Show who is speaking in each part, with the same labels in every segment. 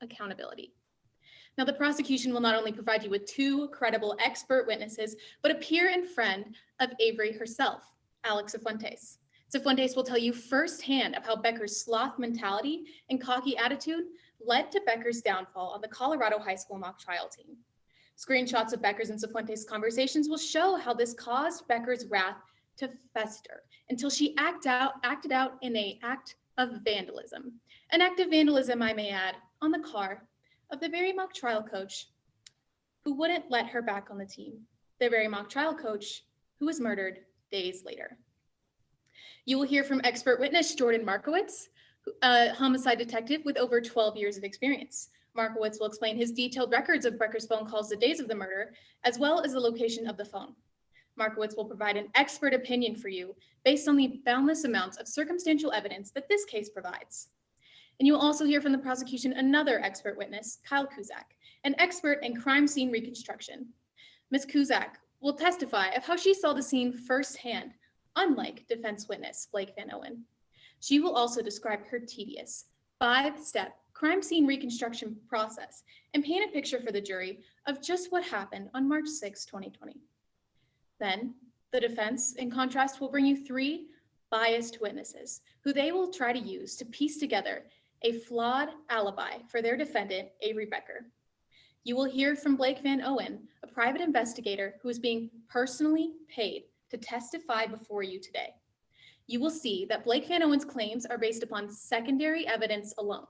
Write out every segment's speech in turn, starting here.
Speaker 1: accountability. Now, the prosecution will not only provide you with two credible expert witnesses, but a peer and friend of Avery herself, Alex Cifuentes. Cifuentes will tell you firsthand of how Becker's sloth mentality and cocky attitude led to Becker's downfall on the Colorado high school mock trial team. Screenshots of Becker's and Cifuentes' conversations will show how this caused Becker's wrath to fester until she acted out in an act of vandalism. An act of vandalism, I may add, on the car of the very mock trial coach who wouldn't let her back on the team, the very mock trial coach who was murdered days later. You will hear from expert witness Jordan Markowitz, a homicide detective with over 12 years of experience. Markowitz will explain his detailed records of Becker's phone calls the days of the murder, as well as the location of the phone. Markowitz will provide an expert opinion for you based on the boundless amounts of circumstantial evidence that this case provides. And you will also hear from the prosecution another expert witness, Kyle Kuzak, an expert in crime scene reconstruction. Ms. Kuzak will testify of how she saw the scene firsthand, unlike defense witness Blake Van Owen. She will also describe her tedious, 5-step crime scene reconstruction process and paint a picture for the jury of just what happened on March 6, 2020. Then, the defense, in contrast, will bring you 3 biased witnesses who they will try to use to piece together a flawed alibi for their defendant, Avery Becker. You will hear from Blake Van Owen, a private investigator who is being personally paid to testify before you today. You will see that Blake Van Owen's claims are based upon secondary evidence alone.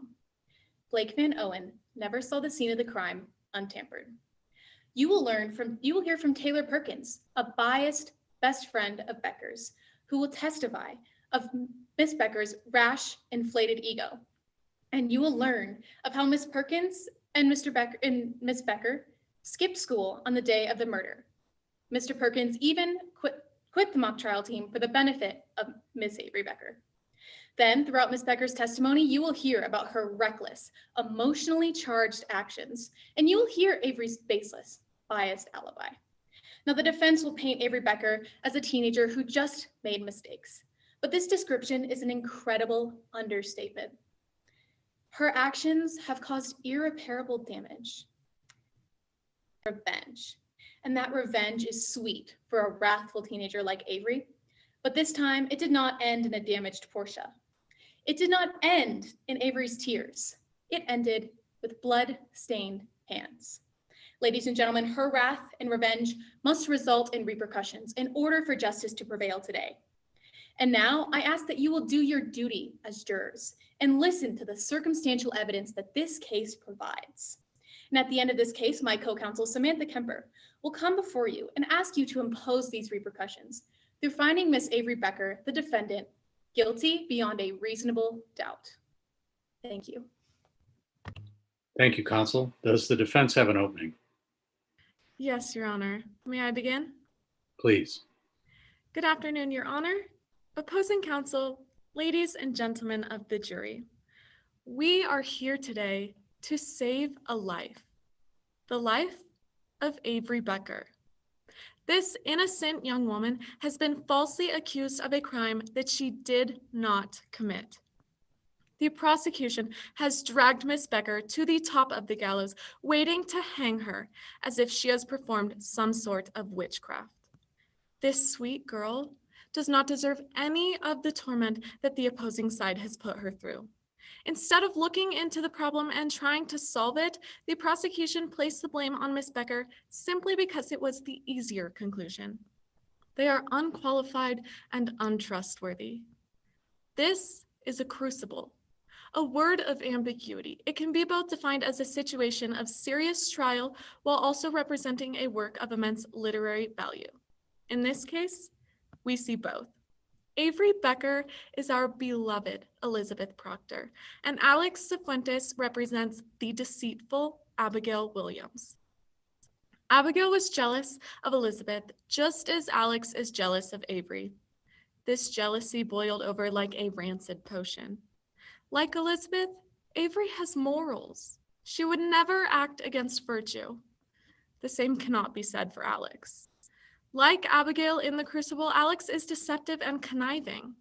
Speaker 1: Blake Van Owen never saw the scene of the crime untampered. You will hear from Taylor Perkins, a biased best friend of Becker's, who will testify of Miss Becker's rash, inflated ego. And you will learn of how Miss Perkins and Miss Becker skipped school on the day of the murder. Mr. Perkins even quit the mock trial team for the benefit of Miss Avery Becker. Then, throughout Miss Becker's testimony, you will hear about her reckless, emotionally charged actions, and you will hear Avery's baseless, biased alibi. Now, the defense will paint Avery Becker as a teenager who just made mistakes, but this description is an incredible understatement. Her actions have caused irreparable damage. Revenge. And that revenge is sweet for a wrathful teenager like Avery, but this time it did not end in a damaged Porsche. It did not end in Avery's tears. It ended with blood-stained hands. Ladies and gentlemen, her wrath and revenge must result in repercussions in order for justice to prevail today. And now I ask that you will do your duty as jurors and listen to the circumstantial evidence that this case provides. And at the end of this case, my co-counsel, Samantha Kemper, will come before you and ask you to impose these repercussions through finding Miss Avery Becker, the defendant, guilty beyond a reasonable doubt. Thank you.
Speaker 2: Thank you, counsel. Does the defense have an opening?
Speaker 3: Yes, Your Honor. May I begin?
Speaker 2: Please.
Speaker 3: Good afternoon, Your Honor. Opposing counsel, ladies and gentlemen of the jury, we are here today to save a life, the life of Avery Becker. This innocent young woman has been falsely accused of a crime that she did not commit. The prosecution has dragged Miss Becker to the top of the gallows, waiting to hang her as if she has performed some sort of witchcraft. This sweet girl does not deserve any of the torment that the opposing side has put her through. Instead of looking into the problem and trying to solve it, the prosecution placed the blame on Miss Becker simply because it was the easier conclusion. They are unqualified and untrustworthy. This is a crucible, a word of ambiguity. It can be both defined as a situation of serious trial while also representing a work of immense literary value. In this case, we see both. Avery Becker is our beloved Elizabeth Proctor, and Alex Cifuentes represents the deceitful Abigail Williams. Abigail was jealous of Elizabeth just as Alex is jealous of Avery. This jealousy boiled over like a rancid potion. Like Elizabeth, Avery has morals. She would never act against virtue. The same cannot be said for Alex. Like Abigail in The Crucible, Alex is deceptive and conniving.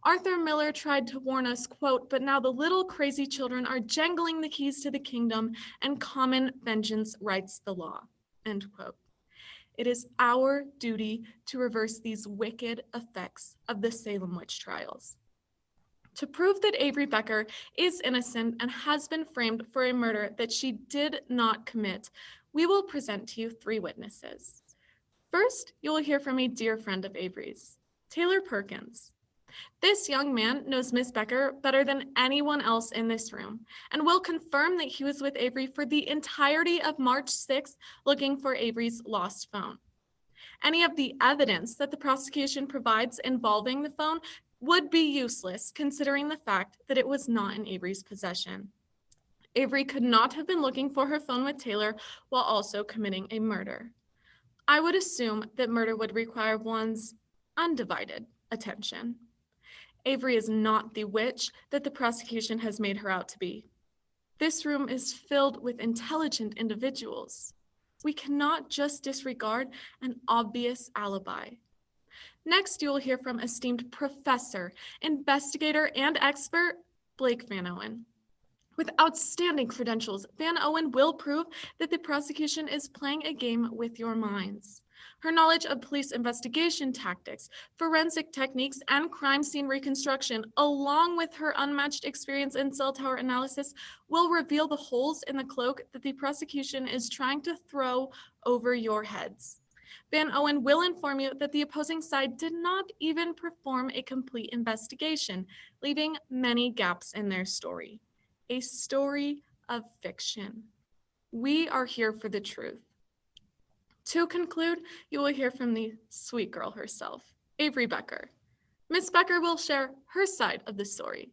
Speaker 3: Arthur Miller tried to warn us, quote, "But now the little crazy children are jangling the keys to the kingdom, and common vengeance writes the law," end quote. It is our duty to reverse these wicked effects of the Salem witch trials. To prove that Avery Becker is innocent and has been framed for a murder that she did not commit, we will present to you 3 witnesses. First, you will hear from a dear friend of Avery's, Taylor Perkins. This young man knows Miss Becker better than anyone else in this room and will confirm that he was with Avery for the entirety of March 6th looking for Avery's lost phone. Any of the evidence that the prosecution provides involving the phone would be useless considering the fact that it was not in Avery's possession. Avery could not have been looking for her phone with Taylor while also committing a murder. I would assume that murder would require one's undivided attention. Avery is not the witch that the prosecution has made her out to be. This room is filled with intelligent individuals. We cannot just disregard an obvious alibi. Next, you will hear from esteemed professor, investigator, and expert, Blake Van Owen. With outstanding credentials, Van Owen will prove that the prosecution is playing a game with your minds. Her knowledge of police investigation tactics, forensic techniques, and crime scene reconstruction, along with her unmatched experience in cell tower analysis, will reveal the holes in the cloak that the prosecution is trying to throw over your heads. Van Owen will inform you that the opposing side did not even perform a complete investigation, leaving many gaps in their story. A story of fiction. We are here for the truth. To conclude, you will hear from the sweet girl herself, Avery Becker. Miss Becker will share her side of the story,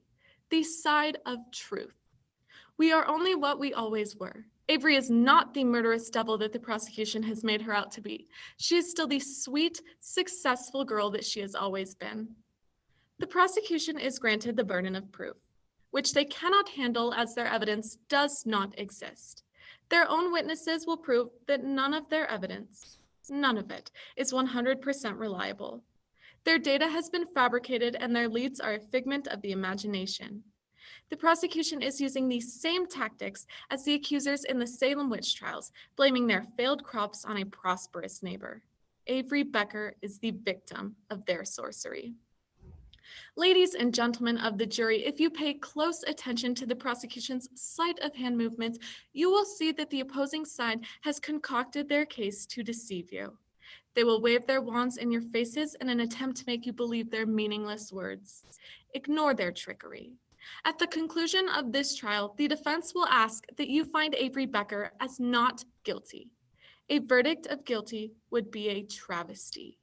Speaker 3: the side of truth. We are only what we always were. Avery is not the murderous devil that the prosecution has made her out to be. She is still the sweet, successful girl that she has always been. The prosecution is granted the burden of proof, which they cannot handle as their evidence does not exist. Their own witnesses will prove that none of their evidence, none of it, is 100% reliable. Their data has been fabricated and their leads are a figment of the imagination. The prosecution is using the same tactics as the accusers in the Salem witch trials, blaming their failed crops on a prosperous neighbor. Avery Becker is the victim of their sorcery. Ladies and gentlemen of the jury, if you pay close attention to the prosecution's sleight of hand movements, you will see that the opposing side has concocted their case to deceive you. They will wave their wands in your faces in an attempt to make you believe their meaningless words. Ignore their trickery. At the conclusion of this trial, the defense will ask that you find Avery Becker as not guilty. A verdict of guilty would be a travesty,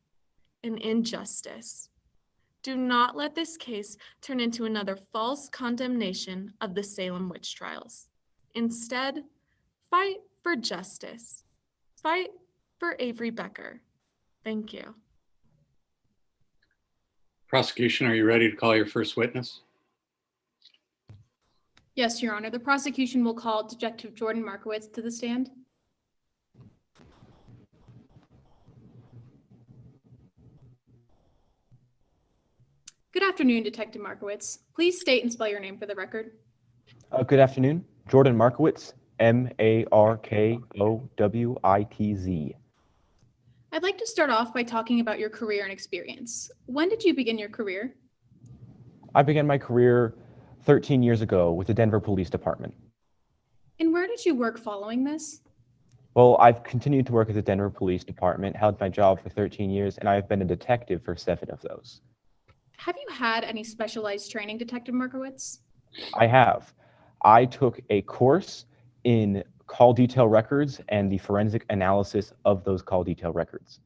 Speaker 3: an injustice. Do not let this case turn into another false condemnation of the Salem witch trials. Instead, fight for justice. Fight for Avery Becker. Thank you.
Speaker 2: Prosecution, are you ready to call your first witness?
Speaker 1: Yes, Your Honor. The prosecution will call Detective Jordan Markowitz to the stand. Good afternoon, Detective Markowitz. Please state and spell your name for the record.
Speaker 4: Good afternoon. Jordan Markowitz, Markowitz.
Speaker 1: I'd like to start off by talking about your career and experience. When did you begin your career?
Speaker 4: I began my career 13 years ago with the Denver Police Department.
Speaker 1: And where did you work following this?
Speaker 4: Well, I've continued to work at the Denver Police Department, held my job for 13 years, and I've been a detective for 7 of those.
Speaker 1: Have you had any specialized training, Detective Markowitz?
Speaker 4: I have. I took a course in call detail records and the forensic analysis of those call detail records.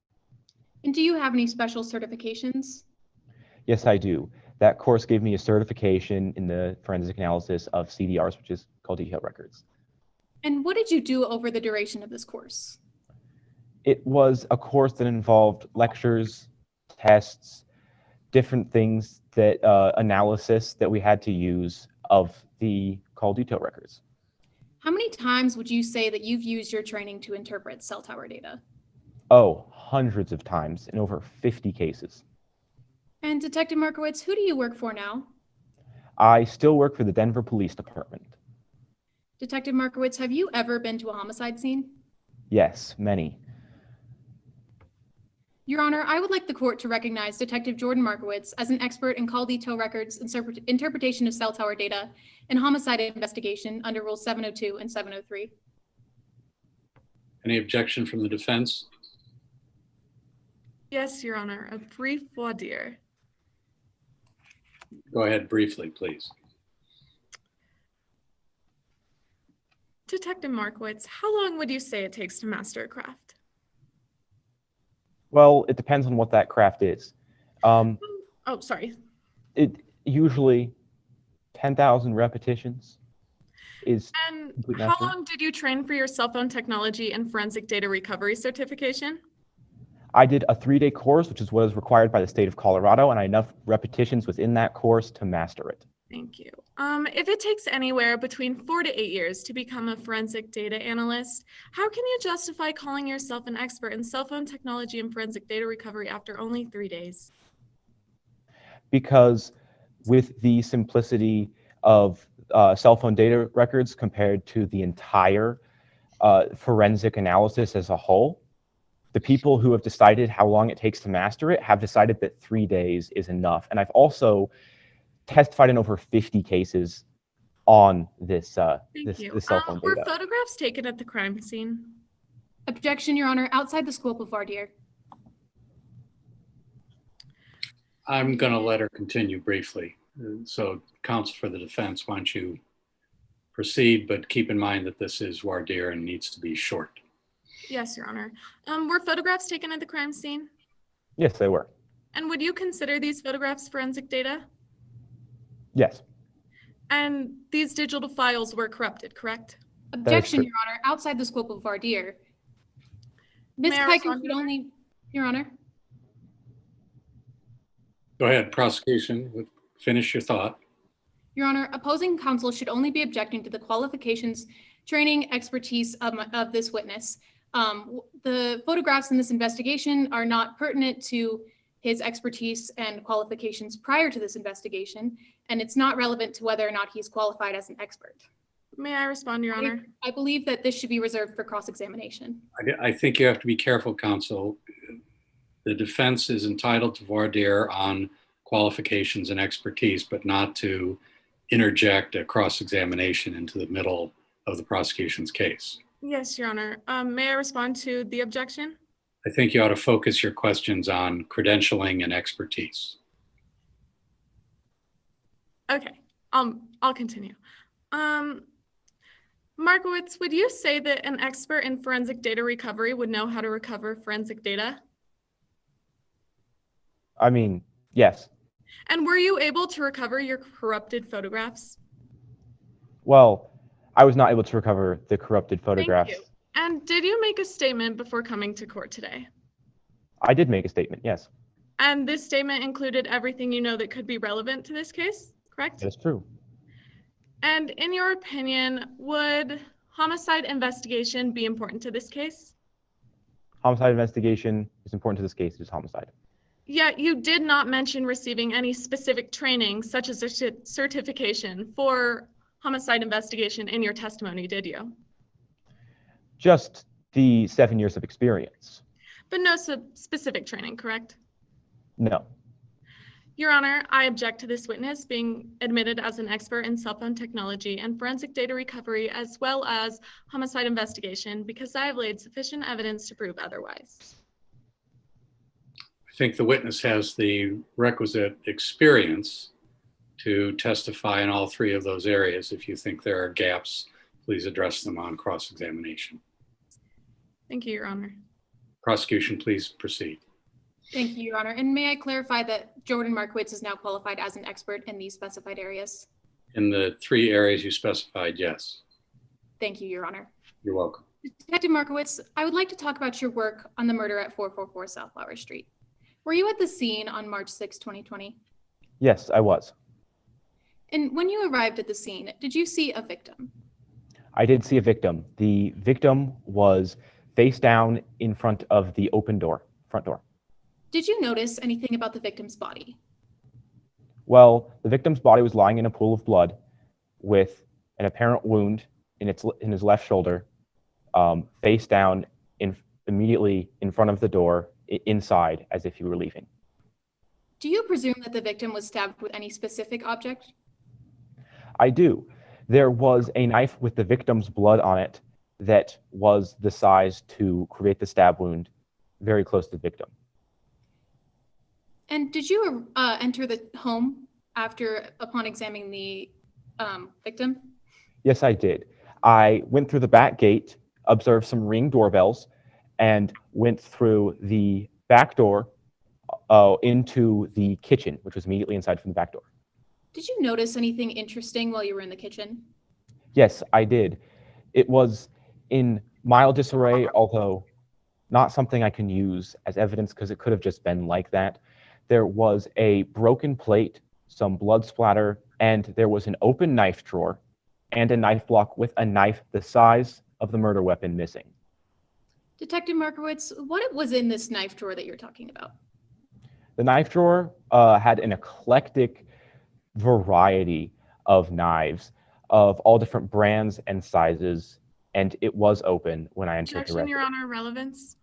Speaker 1: And do you have any special certifications?
Speaker 4: Yes, I do. That course gave me a certification in the forensic analysis of CDRs, which is call detail records.
Speaker 1: And what did you do over the duration of this course?
Speaker 4: It was a course that involved lectures, tests, different things that analysis that we had to use of the call detail records.
Speaker 1: How many times would you say that you've used your training to interpret cell tower data?
Speaker 4: Oh, hundreds of times in over 50 cases.
Speaker 1: And Detective Markowitz, who do you work for now?
Speaker 4: I still work for the Denver Police Department.
Speaker 1: Detective Markowitz, have you ever been to a homicide scene?
Speaker 4: Yes, many.
Speaker 1: Your Honor, I would like the court to recognize Detective Jordan Markowitz as an expert in call detail records and interpretation of cell tower data and homicide investigation under Rule 702 and 703.
Speaker 2: Any objection from the defense?
Speaker 3: Yes, Your Honor, a brief voir dire.
Speaker 2: Go ahead briefly, please.
Speaker 3: Detective Markowitz, how long would you say it takes to master a craft?
Speaker 4: Well, it depends on what that craft is.
Speaker 3: Oh, sorry.
Speaker 4: It usually 10,000 repetitions is
Speaker 3: And
Speaker 4: complete
Speaker 3: how
Speaker 4: mastery.
Speaker 3: long did you train for your cell phone technology and forensic data recovery certification?
Speaker 4: I did a 3-day course, which is what is required by the state of Colorado, and I had enough repetitions within that course to master it.
Speaker 3: Thank you. If it takes anywhere between 4 to 8 years to become a forensic data analyst, how can you justify calling yourself an expert in cell phone technology and forensic data recovery after only 3 days?
Speaker 4: Because with the simplicity of cell phone data records compared to the entire forensic analysis as a whole, the people who have decided how long it takes to master it have decided that 3 days is enough. And I've also testified in over 50 cases on this cell phone
Speaker 3: Were
Speaker 4: data.
Speaker 3: photographs taken at the crime scene?
Speaker 1: Objection, Your Honor, outside the scope of voir dire.
Speaker 2: I'm going to let her continue briefly. So, counsel for the defense, why don't you proceed, but keep in mind that this is voir dire and needs to be short.
Speaker 3: Yes, Your Honor. Were photographs taken at the crime scene?
Speaker 4: Yes, they were.
Speaker 3: And would you consider these photographs forensic data?
Speaker 4: Yes.
Speaker 3: And these digital files were corrupted, correct?
Speaker 1: Objection,
Speaker 4: true.
Speaker 1: Your Honor, outside the scope of voir dire. Ms.
Speaker 3: May I
Speaker 1: Piker
Speaker 3: respond,
Speaker 1: should
Speaker 3: Your Honor?
Speaker 1: only, Your Honor.
Speaker 2: Go ahead, prosecution, finish your thought.
Speaker 1: Your Honor, opposing counsel should only be objecting to the qualifications, training, expertise of this witness. The photographs in this investigation are not pertinent to his expertise and qualifications prior to this investigation, and it's not relevant to whether or not he's qualified as an expert.
Speaker 3: May I respond, Your Honor?
Speaker 1: I believe that this should be reserved for cross-examination.
Speaker 2: I think you have to be careful, counsel. The defense is entitled to voir dire on qualifications and expertise, but not to interject a cross-examination into the middle of the prosecution's case.
Speaker 3: Yes, Your Honor. May I respond to the objection?
Speaker 2: I think you ought to focus your questions on credentialing and expertise.
Speaker 3: Okay, I'll continue. Markowitz, would you say that an expert in forensic data recovery would know how to recover forensic data?
Speaker 4: I mean, yes.
Speaker 3: And were you able to recover your corrupted photographs?
Speaker 4: Well, I was not able to recover the corrupted photographs.
Speaker 3: Thank you. And did you make a statement before coming to court today?
Speaker 4: I did make a statement, yes.
Speaker 3: And this statement included everything you know that could be relevant to this case, correct?
Speaker 4: That is true.
Speaker 3: And in your opinion, would homicide investigation be important to this case?
Speaker 4: Homicide investigation is important to this case. It is homicide.
Speaker 3: Yet you did not mention receiving any specific training, such as a certification for homicide investigation in your testimony, did you?
Speaker 4: Just the 7 years of experience.
Speaker 3: But no specific training, correct?
Speaker 4: No.
Speaker 3: Your Honor, I object to this witness being admitted as an expert in cell phone technology and forensic data recovery, as well as homicide investigation, because I have laid sufficient evidence to prove otherwise.
Speaker 2: I think the witness has the requisite experience to testify in all three of those areas. If you think there are gaps, please address them on cross-examination.
Speaker 3: Thank you, Your Honor.
Speaker 2: Prosecution, please proceed.
Speaker 1: Thank you, Your Honor. And may I clarify that Jordan Markowitz is now qualified as an expert in these specified areas?
Speaker 2: In the three areas you specified, yes.
Speaker 1: Thank you, Your Honor.
Speaker 2: You're welcome.
Speaker 1: Detective Markowitz, I would like to talk about your work on the murder at 444 South Flower Street. Were you at the scene on March 6, 2020?
Speaker 4: Yes, I was.
Speaker 1: And when you arrived at the scene, did you see a victim?
Speaker 4: I did see a victim. The victim was face down in front of the open door, front door.
Speaker 1: Did you notice anything about the victim's body?
Speaker 4: Well, the victim's body was lying in a pool of blood with an apparent wound in his left shoulder, face down, immediately in front of the door, inside, as if he were leaving.
Speaker 1: Do you presume that the victim was stabbed with any specific object?
Speaker 4: I do. There was a knife with the victim's blood on it that was the size to create the stab wound very close to the victim.
Speaker 1: And did you enter the home upon examining the victim?
Speaker 4: Yes, I did. I went through the back gate, observed some Ring doorbells, and went through the back door into the kitchen, which was immediately inside from the back door.
Speaker 1: Did you notice anything interesting while you were in the kitchen?
Speaker 4: Yes, I did. It was in mild disarray, although not something I can use as evidence because it could have just been like that. There was a broken plate, some blood splatter, and there was an open knife drawer and a knife block with a knife the size of the murder weapon missing.
Speaker 1: Detective Markowitz, what was in this knife drawer that you're talking about?
Speaker 4: The knife drawer had an eclectic variety of knives of all different brands and sizes, and it was open when I entered the
Speaker 3: Objection,
Speaker 4: residence.
Speaker 3: Your Honor, relevance.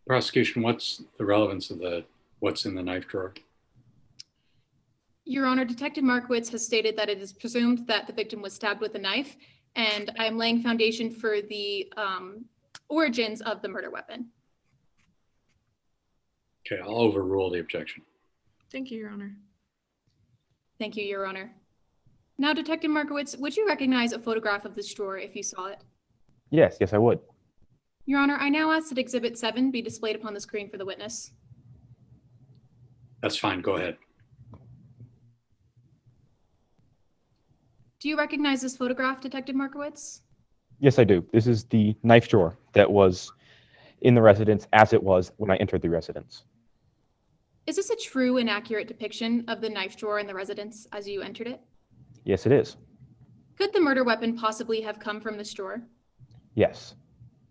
Speaker 2: Prosecution, what's the relevance of what's in the knife drawer?
Speaker 1: Your Honor, Detective Markowitz has stated that it is presumed that the victim was stabbed with a knife, and I am laying foundation for the origins of the murder weapon.
Speaker 2: Okay, I'll overrule the objection.
Speaker 3: Thank you, Your Honor.
Speaker 1: Thank you, Your Honor. Now, Detective Markowitz, would you recognize a photograph of this drawer if you saw it?
Speaker 4: Yes, I would.
Speaker 1: Your Honor, I now ask that Exhibit 7 be displayed upon the screen for the witness.
Speaker 2: That's fine, go ahead.
Speaker 1: Do you recognize this photograph, Detective Markowitz?
Speaker 4: Yes, I do. This is the knife drawer that was in the residence as it was when I entered the residence.
Speaker 1: Is this a true and accurate depiction of the knife drawer in the residence as you entered it?
Speaker 4: Yes, it is.
Speaker 1: Could the murder weapon possibly have come from this drawer?
Speaker 4: Yes.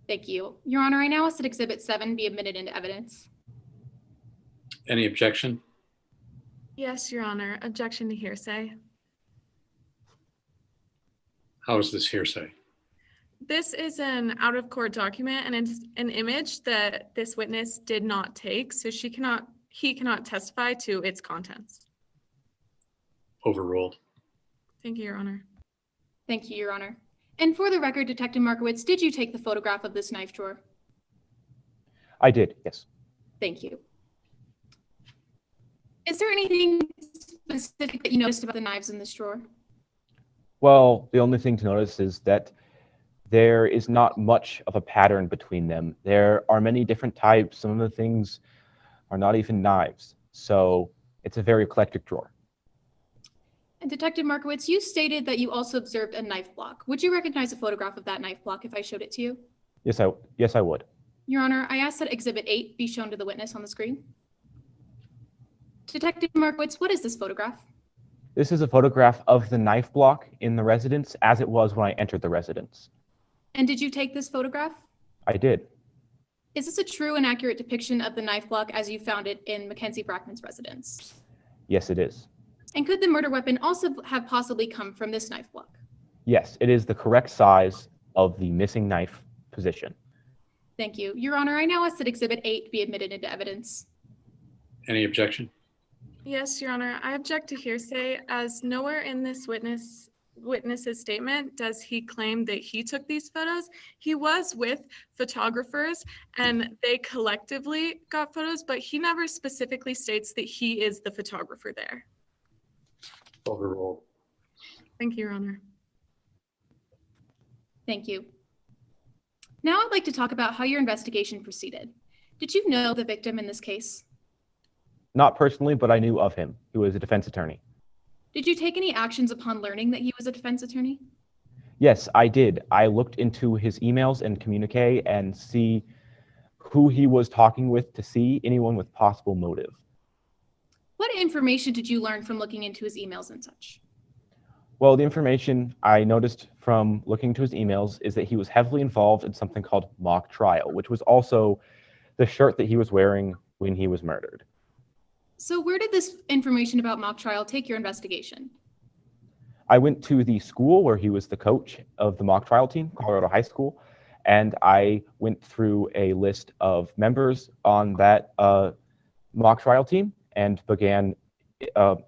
Speaker 1: Thank you. Your Honor, I now ask that Exhibit 7 be admitted into evidence.
Speaker 2: Any objection?
Speaker 3: Yes, Your Honor. Objection to hearsay.
Speaker 2: How is this hearsay?
Speaker 3: This is an out-of-court document and it's an image that this witness did not take, so he cannot testify to its contents.
Speaker 2: Overruled.
Speaker 3: Thank you, Your Honor.
Speaker 1: Thank you, Your Honor. And for the record, Detective Markowitz, did you take the photograph of this knife drawer?
Speaker 4: I did, yes.
Speaker 1: Thank you. Is there anything specific that you noticed about the knives in this drawer?
Speaker 4: Well, the only thing to notice is that there is not much of a pattern between them. There are many different types. Some of the things are not even knives. So it's a very eclectic drawer.
Speaker 1: And Detective Markowitz, you stated that you also observed a knife block. Would you recognize a photograph of that knife block if I showed it to you?
Speaker 4: Yes, I would.
Speaker 1: Your Honor, I ask that Exhibit 8 be shown to the witness on the screen. Detective Markowitz, what is this photograph?
Speaker 4: This is a photograph of the knife block in the residence as it was when I entered the residence.
Speaker 1: And did you take this photograph?
Speaker 4: I did.
Speaker 1: Is this a true and accurate depiction of the knife block as you found it in Mackenzie Brackman's residence?
Speaker 4: Yes, it is.
Speaker 1: And could the murder weapon also have possibly come from this knife block?
Speaker 4: Yes, it is the correct size of the missing knife position.
Speaker 1: Thank you. Your Honor, I now ask that Exhibit 8 be admitted into evidence.
Speaker 2: Any objection?
Speaker 3: Yes, Your Honor. I object to hearsay as nowhere in this witness's statement does he claim that he took these photos. He was with photographers and they collectively got photos, but he never specifically states that he is the photographer there.
Speaker 2: Overruled.
Speaker 3: Thank you, Your Honor.
Speaker 1: Thank you. Now I'd like to talk about how your investigation proceeded. Did you know the victim in this case?
Speaker 4: Not personally, but I knew of him. He was a defense attorney.
Speaker 1: Did you take any actions upon learning that he was a defense attorney?
Speaker 4: Yes, I did. I looked into his emails and communique and see who he was talking with to see anyone with possible motive.
Speaker 1: What information did you learn from looking into his emails and such?
Speaker 4: Well, the information I noticed from looking into his emails is that he was heavily involved in something called mock trial, which was also the shirt that he was wearing when he was murdered.
Speaker 1: So where did this information about mock trial take your investigation?
Speaker 4: I went to the school where he was the coach of the mock trial team, Colorado High School, and I went through a list of members on that mock trial team and began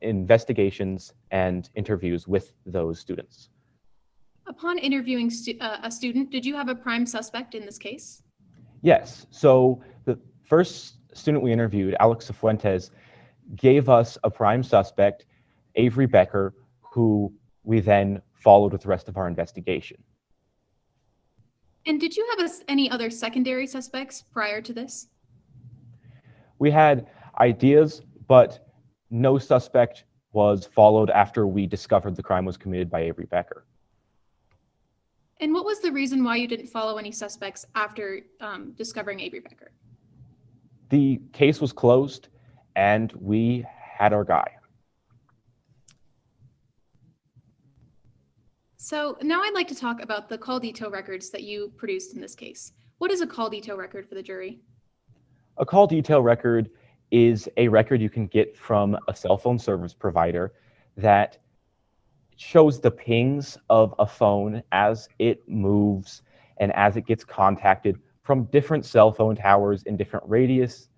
Speaker 4: investigations and interviews with those students.
Speaker 1: Upon interviewing a student, did you have a prime suspect in this case?
Speaker 4: Yes. So the first student we interviewed, Alex Fuentes, gave us a prime suspect, Avery Becker, who we then followed with the rest of our investigation.
Speaker 1: And did you have any other secondary suspects prior to this?
Speaker 4: We had ideas, but no suspect was followed after we discovered the crime was committed by Avery Becker.
Speaker 1: And what was the reason why you didn't follow any suspects after discovering Avery Becker?
Speaker 4: The case was closed and we had our guy.
Speaker 1: So now I'd like to talk about the call detail records that you produced in this case. What is a call detail record for the jury?
Speaker 4: A call detail record is a record you can get from a cell phone service provider that shows the pings of a phone as it moves and as it gets contacted from different cell phone towers in different radius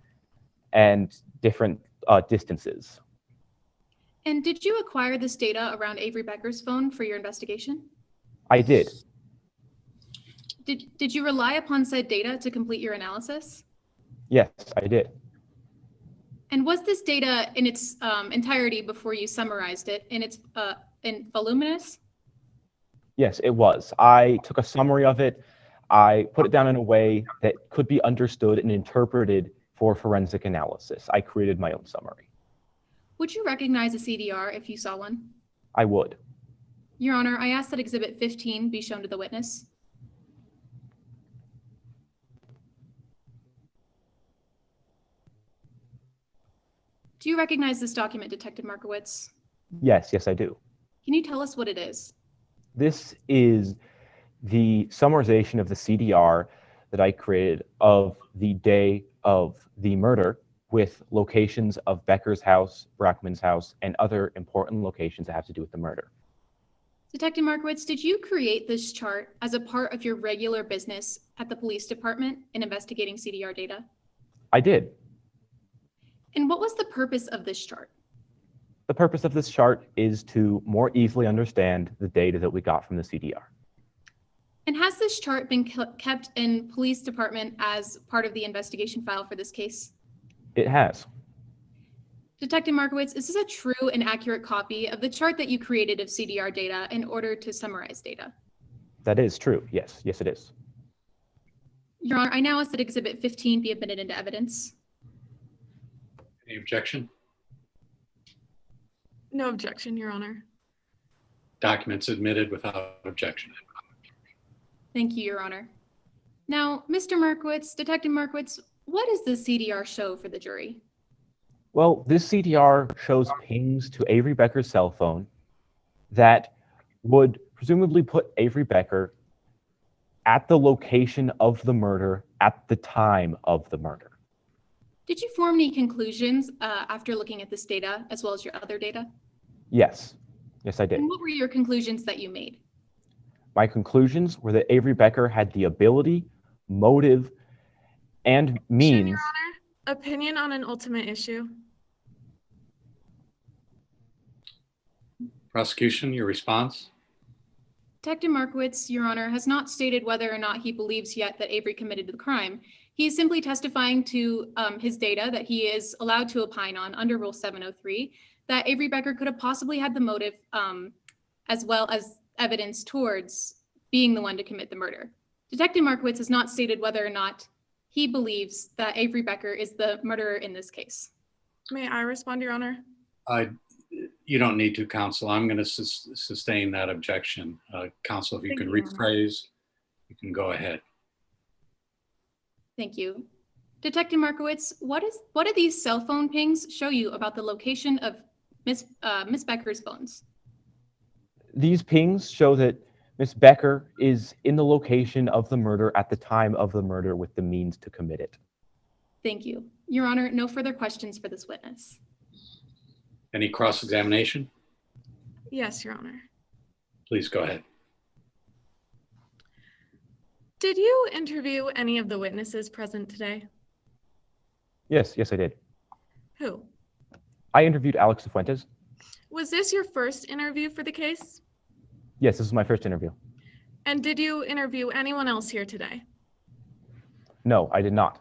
Speaker 4: and different distances.
Speaker 1: And did you acquire this data around Avery Becker's phone for your investigation?
Speaker 4: I did.
Speaker 1: Did you rely upon said data to complete your analysis?
Speaker 4: Yes, I did.
Speaker 1: And was this data in its entirety before you summarized it in voluminous?
Speaker 4: Yes, it was. I took a summary of it. I put it down in a way that could be understood and interpreted for forensic analysis. I created my own summary.
Speaker 1: Would you recognize a CDR if you saw one?
Speaker 4: I would.
Speaker 1: Your Honor, I ask that Exhibit 15 be shown to the witness. Do you recognize this document, Detective Markowitz?
Speaker 4: Yes, I do.
Speaker 1: Can you tell us what it is?
Speaker 4: This is the summarization of the CDR that I created of the day of the murder, with locations of Becker's house, Brackman's house, and other important locations that have to do with the murder.
Speaker 1: Detective Markowitz, did you create this chart as a part of your regular business at the police department in investigating CDR data?
Speaker 4: I did.
Speaker 1: And what was the purpose of this chart?
Speaker 4: The purpose of this chart is to more easily understand the data that we got from the CDR.
Speaker 1: And has this chart been kept in police department as part of the investigation file for this case?
Speaker 4: It has.
Speaker 1: Detective Markowitz, is this a true and accurate copy of the chart that you created of CDR data in order to summarize data?
Speaker 4: That is true. Yes, it is.
Speaker 1: Your Honor, I now ask that Exhibit 15 be admitted into evidence.
Speaker 2: Any objection?
Speaker 3: No objection, Your Honor.
Speaker 2: Documents admitted without objection.
Speaker 1: Thank you, Your Honor. Now, Mr. Markowitz, Detective Markowitz, what does the CDR show for the jury?
Speaker 4: Well, this CDR shows pings to Avery Becker's cell phone that would presumably put Avery Becker at the location of the murder at the time of the murder.
Speaker 1: Did you form any conclusions after looking at this data as well as your other data?
Speaker 4: Yes, I did.
Speaker 1: And what were your conclusions that you made?
Speaker 4: My conclusions were that Avery Becker had the ability, motive, and means.
Speaker 3: Your Honor, opinion on an ultimate issue.
Speaker 2: Prosecution, your response?
Speaker 1: Detective Markowitz, Your Honor, has not stated whether or not he believes yet that Avery committed the crime. He is simply testifying to his data that he is allowed to opine on under Rule 703, that Avery Becker could have possibly had the motive as well as evidence towards being the one to commit the murder. Detective Markowitz has not stated whether or not he believes that Avery Becker is the murderer in this case.
Speaker 3: May I respond, Your Honor?
Speaker 2: You don't need to, counsel. I'm going to sustain that objection. Counsel, if you can
Speaker 3: Thank you,
Speaker 2: rephrase, you can go ahead.
Speaker 1: Thank you. Detective Markowitz, what do these cell phone pings show you about the location of Miss Becker's phones?
Speaker 4: These pings show that Miss Becker is in the location of the murder at the time of the murder with the means to commit it.
Speaker 1: Thank you. Your Honor, no further questions for this witness.
Speaker 2: Any cross-examination?
Speaker 3: Yes, Your Honor.
Speaker 2: Please go ahead.
Speaker 3: Did you interview any of the witnesses present today?
Speaker 4: Yes, I did.
Speaker 3: Who?
Speaker 4: I interviewed Alex Fuentes.
Speaker 3: Was this your first interview for the case?
Speaker 4: Yes, this is my first interview.
Speaker 3: And did you interview anyone else here today?
Speaker 4: No, I did not.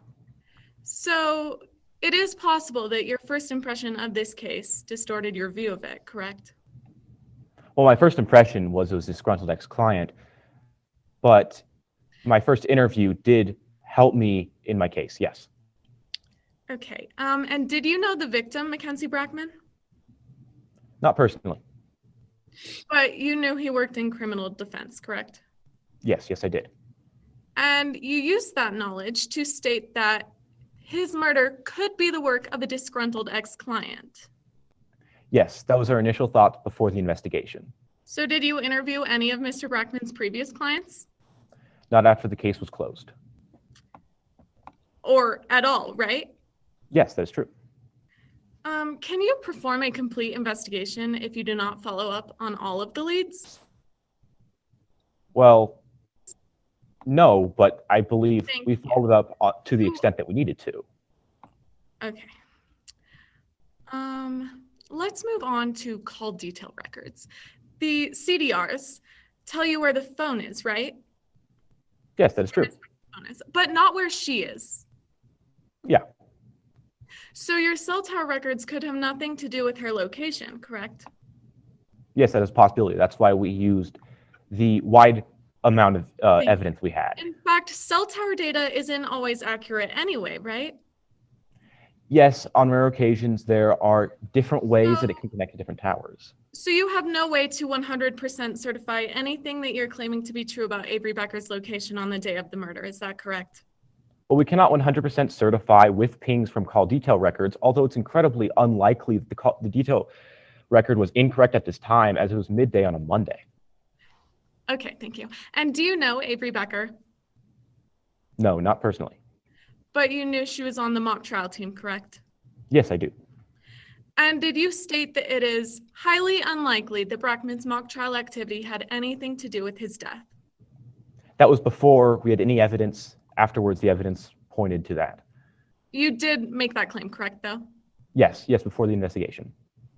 Speaker 3: So it is possible that your first impression of this case distorted your view of it, correct?
Speaker 4: Well, my first impression was it was a disgruntled ex-client, but my first interview did help me in my case, yes.
Speaker 3: Okay, and did you know the victim, Mackenzie Brackman?
Speaker 4: Not personally.
Speaker 3: But you knew he worked in criminal defense, correct?
Speaker 4: Yes, I did.
Speaker 3: And you used that knowledge to state that his murder could be the work of a disgruntled ex-client.
Speaker 4: Yes, that was our initial thoughts before the investigation.
Speaker 3: So did you interview any of Mr. Brackman's previous clients?
Speaker 4: Not after the case was closed.
Speaker 3: Or at all, right?
Speaker 4: Yes, that is true.
Speaker 3: Can you perform a complete investigation if you do not follow up on all of the leads?
Speaker 4: Well, no, but I believe
Speaker 3: Thank
Speaker 4: we
Speaker 3: you.
Speaker 4: followed up to the extent that we needed to.
Speaker 3: Okay. Let's move on to call detail records. The CDRs tell you where the phone is, right?
Speaker 4: Yes, that is true.
Speaker 3: But not where she is.
Speaker 4: Yeah.
Speaker 3: So your cell tower records could have nothing to do with her location, correct?
Speaker 4: Yes, that is a possibility. That's why we used the wide amount of evidence we had.
Speaker 3: In fact, cell tower data isn't always accurate anyway, right?
Speaker 4: Yes, on rare occasions, there are different ways that it can connect to different towers.
Speaker 3: So you have no way to 100% certify anything that you're claiming to be true about Avery Becker's location on the day of the murder, is that correct?
Speaker 4: Well, we cannot 100% certify with pings from call detail records, although it's incredibly unlikely that the detail record was incorrect at this time, as it was midday on a Monday.
Speaker 3: Okay, thank you. And do you know Avery Becker?
Speaker 4: No, not personally.
Speaker 3: But you knew she was on the mock trial team, correct?
Speaker 4: Yes, I do.
Speaker 3: And did you state that it is highly unlikely that Brackman's mock trial activity had anything to do with his death?
Speaker 4: That was before we had any evidence. Afterwards, the evidence pointed to that.
Speaker 3: You did make that claim, correct, though?
Speaker 4: Yes, before the investigation.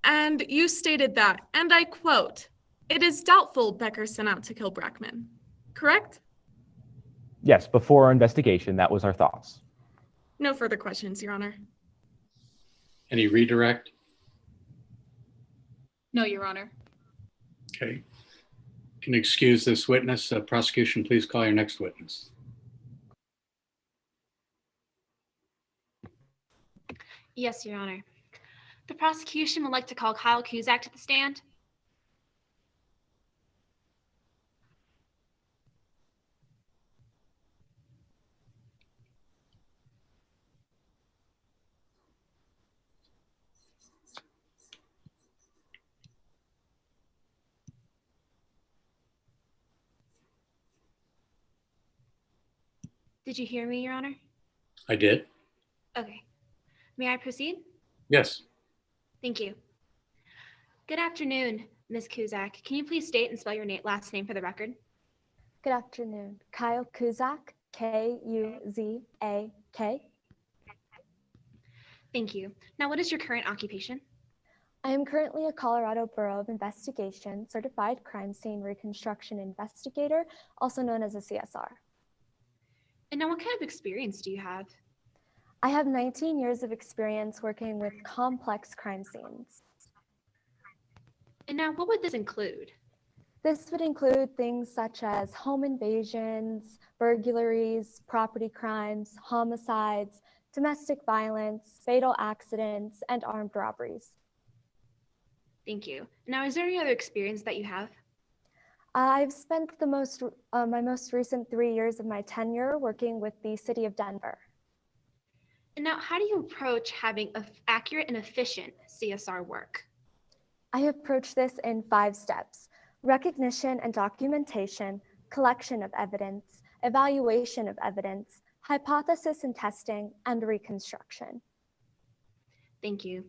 Speaker 3: And you stated that, and I quote, "It is doubtful Becker sent out to kill Brackman," correct?
Speaker 4: Yes, before our investigation, that was our thoughts.
Speaker 3: No further questions, Your Honor.
Speaker 2: Any redirect?
Speaker 1: No, Your Honor.
Speaker 2: Okay. Can you excuse this witness? Prosecution, please call your next witness.
Speaker 5: Yes, Your Honor. The prosecution would like to call Kyle Cusack to the stand. Did you hear me, Your Honor?
Speaker 2: I did.
Speaker 5: Okay. May I proceed?
Speaker 2: Yes.
Speaker 5: Thank you. Good afternoon, Ms. Cusack. Can you please state and spell your last name for the record?
Speaker 6: Good afternoon. Kyle Cusack, K-U-Z-A-K.
Speaker 5: Thank you. Now, what is your current occupation?
Speaker 6: I am currently a Colorado Bureau of Investigation Certified Crime Scene Reconstruction Investigator, also known as a CSR.
Speaker 5: And now, what kind of experience do you have?
Speaker 6: I have 19 years of experience working with complex crime scenes.
Speaker 5: And now, what would this include?
Speaker 6: This would include things such as home invasions, burglaries, property crimes, homicides, domestic violence, fatal accidents, and armed robberies.
Speaker 5: Thank you. Now, is there any other experience that you have?
Speaker 6: I've spent my most recent 3 years of my tenure working with the City of Denver.
Speaker 5: And now, how do you approach having accurate and efficient CSR work?
Speaker 6: I approach this in 5 steps: recognition and documentation, collection of evidence, evaluation of evidence, hypothesis and testing, and reconstruction.
Speaker 5: Thank you.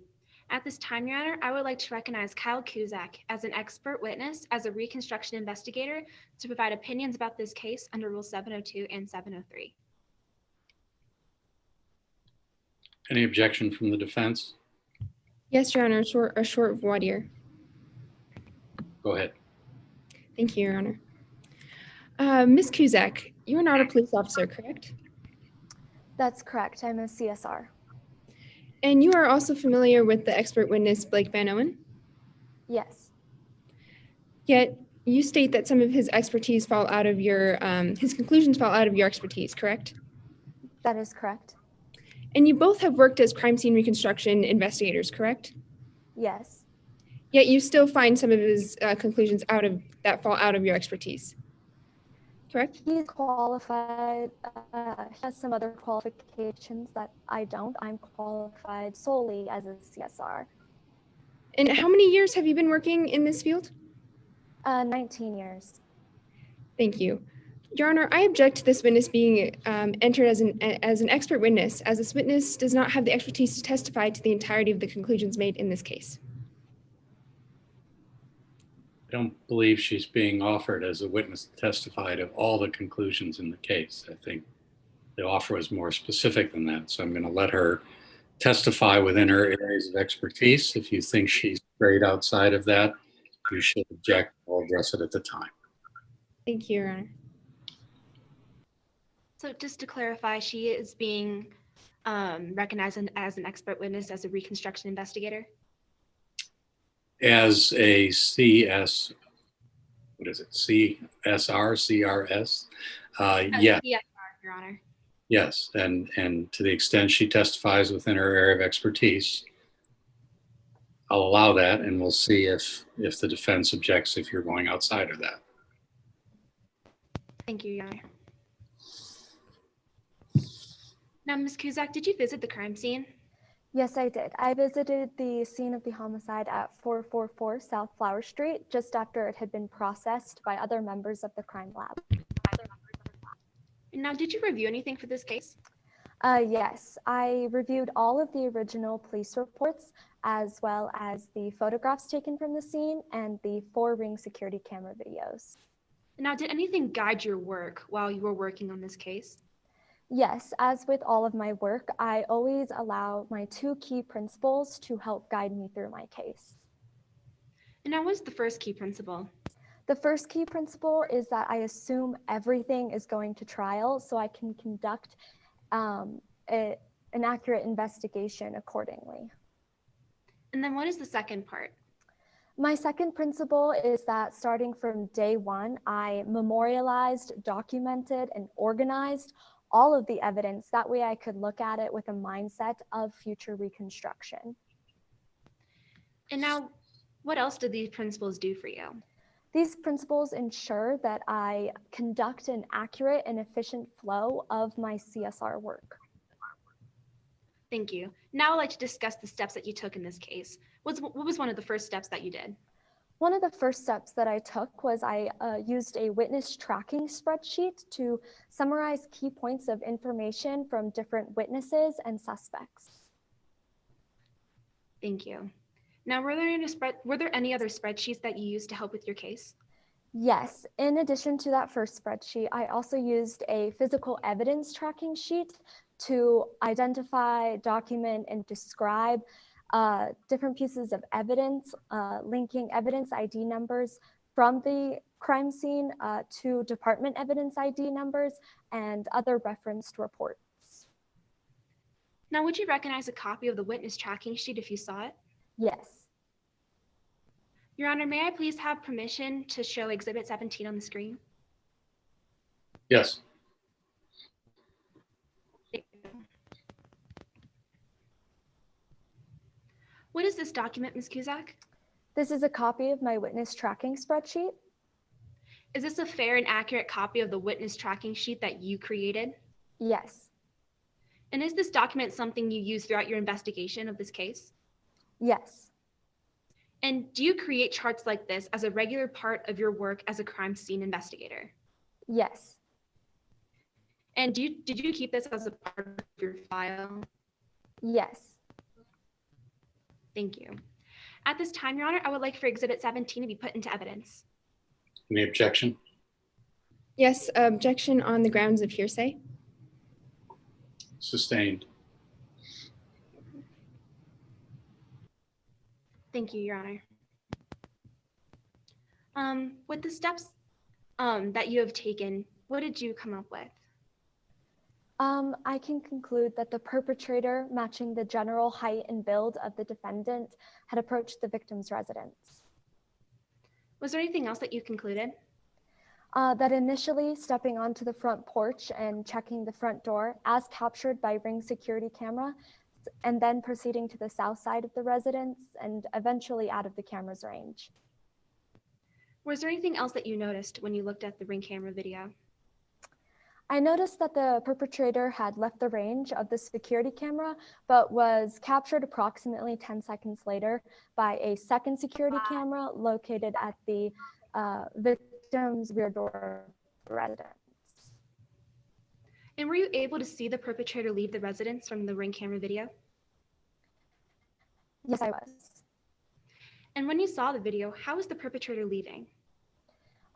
Speaker 5: At this time, Your Honor, I would like to recognize Kyle Kuzak as an expert witness as a reconstruction investigator to provide opinions about this case under Rule 702 and 703.
Speaker 2: Any objection from the defense?
Speaker 7: Yes, Your Honor, a short voir dire.
Speaker 2: Go ahead.
Speaker 7: Thank you, Your Honor. Ms. Kuzak, you are not a police officer, correct?
Speaker 6: That's correct. I'm a CSR.
Speaker 7: And you are also familiar with the expert witness, Blake Van Owen?
Speaker 6: Yes.
Speaker 7: Yet, you state that some of his expertise fall out of your, his conclusions fall out of your expertise, correct?
Speaker 6: That is correct.
Speaker 7: And you both have worked as crime scene reconstruction investigators, correct?
Speaker 6: Yes.
Speaker 7: Yet you still find some of his conclusions that fall out of your expertise, correct?
Speaker 6: He's qualified. He has some other qualifications that I don't. I'm qualified solely as a CSR.
Speaker 7: And how many years have you been working in this field?
Speaker 6: 19 years.
Speaker 7: Thank you. Your Honor, I object to this witness being entered as an expert witness, as this witness does not have the expertise to testify to the entirety of the conclusions made in this case.
Speaker 2: I don't believe she's being offered as a witness to testify to all the conclusions in the case. I think the offer was more specific than that. So I'm going to let her testify within her areas of expertise. If you think she's strayed outside of that, you should object. I'll address it at the time.
Speaker 7: Thank you, Your Honor.
Speaker 5: So just to clarify, she is being recognized as an expert witness as a reconstruction investigator?
Speaker 2: As a CSR, CRS? Yes.
Speaker 5: Yes, Your Honor.
Speaker 2: Yes, and to the extent she testifies within her area of expertise, I'll allow that, and we'll see if the defense objects if you're going outside of that.
Speaker 5: Thank you, Your Honor. Now, Ms. Kuzak, did you visit the crime scene?
Speaker 6: Yes, I did. I visited the scene of the homicide at 444 South Flower Street just after it had been processed by other members of the crime lab.
Speaker 5: Now, did you review anything for this case?
Speaker 6: Yes, I reviewed all of the original police reports as well as the photographs taken from the scene and the 4-ring security camera videos.
Speaker 5: Now, did anything guide your work while you were working on this case?
Speaker 6: Yes, as with all of my work, I always allow my 2 key principles to help guide me through my case.
Speaker 5: And now, what's the first key principle?
Speaker 6: The first key principle is that I assume everything is going to trial so I can conduct an accurate investigation accordingly.
Speaker 5: And then what is the second part?
Speaker 6: My second principle is that starting from day 1, I memorialized, documented, and organized all of the evidence. That way I could look at it with a mindset of future reconstruction.
Speaker 5: And now, what else do these principles do for you?
Speaker 6: These principles ensure that I conduct an accurate and efficient flow of my CSR work.
Speaker 5: Thank you. Now I'd like to discuss the steps that you took in this case. What was one of the first steps that you did?
Speaker 6: One of the first steps that I took was I used a witness tracking spreadsheet to summarize key points of information from different witnesses and suspects.
Speaker 5: Thank you. Now, were there any other spreadsheets that you used to help with your case?
Speaker 6: Yes, in addition to that first spreadsheet, I also used a physical evidence tracking sheet to identify, document, and describe different pieces of evidence, linking evidence ID numbers from the crime scene to department evidence ID numbers and other referenced reports.
Speaker 5: Now, would you recognize a copy of the witness tracking sheet if you saw it?
Speaker 6: Yes.
Speaker 5: Your Honor, may I please have permission to show Exhibit 17 on the screen?
Speaker 2: Yes.
Speaker 5: What is this document, Ms. Kuzak?
Speaker 6: This is a copy of my witness tracking spreadsheet.
Speaker 5: Is this a fair and accurate copy of the witness tracking sheet that you created?
Speaker 6: Yes.
Speaker 5: And is this document something you use throughout your investigation of this case?
Speaker 6: Yes.
Speaker 5: And do you create charts like this as a regular part of your work as a crime scene investigator?
Speaker 6: Yes.
Speaker 5: And did you keep this as a part of your file?
Speaker 6: Yes.
Speaker 5: Thank you. At this time, Your Honor, I would like for Exhibit 17 to be put into evidence.
Speaker 2: Any objection?
Speaker 7: Yes, objection on the grounds of hearsay.
Speaker 2: Sustained.
Speaker 5: Thank you, Your Honor. With the steps that you have taken, what did you come up with?
Speaker 6: I can conclude that the perpetrator, matching the general height and build of the defendant, had approached the victim's residence.
Speaker 5: Was there anything else that you concluded?
Speaker 6: That initially stepping onto the front porch and checking the front door as captured by Ring security camera, and then proceeding to the south side of the residence and eventually out of the camera's range.
Speaker 5: Was there anything else that you noticed when you looked at the Ring camera video?
Speaker 6: I noticed that the perpetrator had left the range of the security camera, but was captured approximately 10 seconds later by a second security camera located at the victim's rear door residence.
Speaker 5: And were you able to see the perpetrator leave the residence from the Ring camera video?
Speaker 6: Yes, I was.
Speaker 5: And when you saw the video, how was the perpetrator leaving?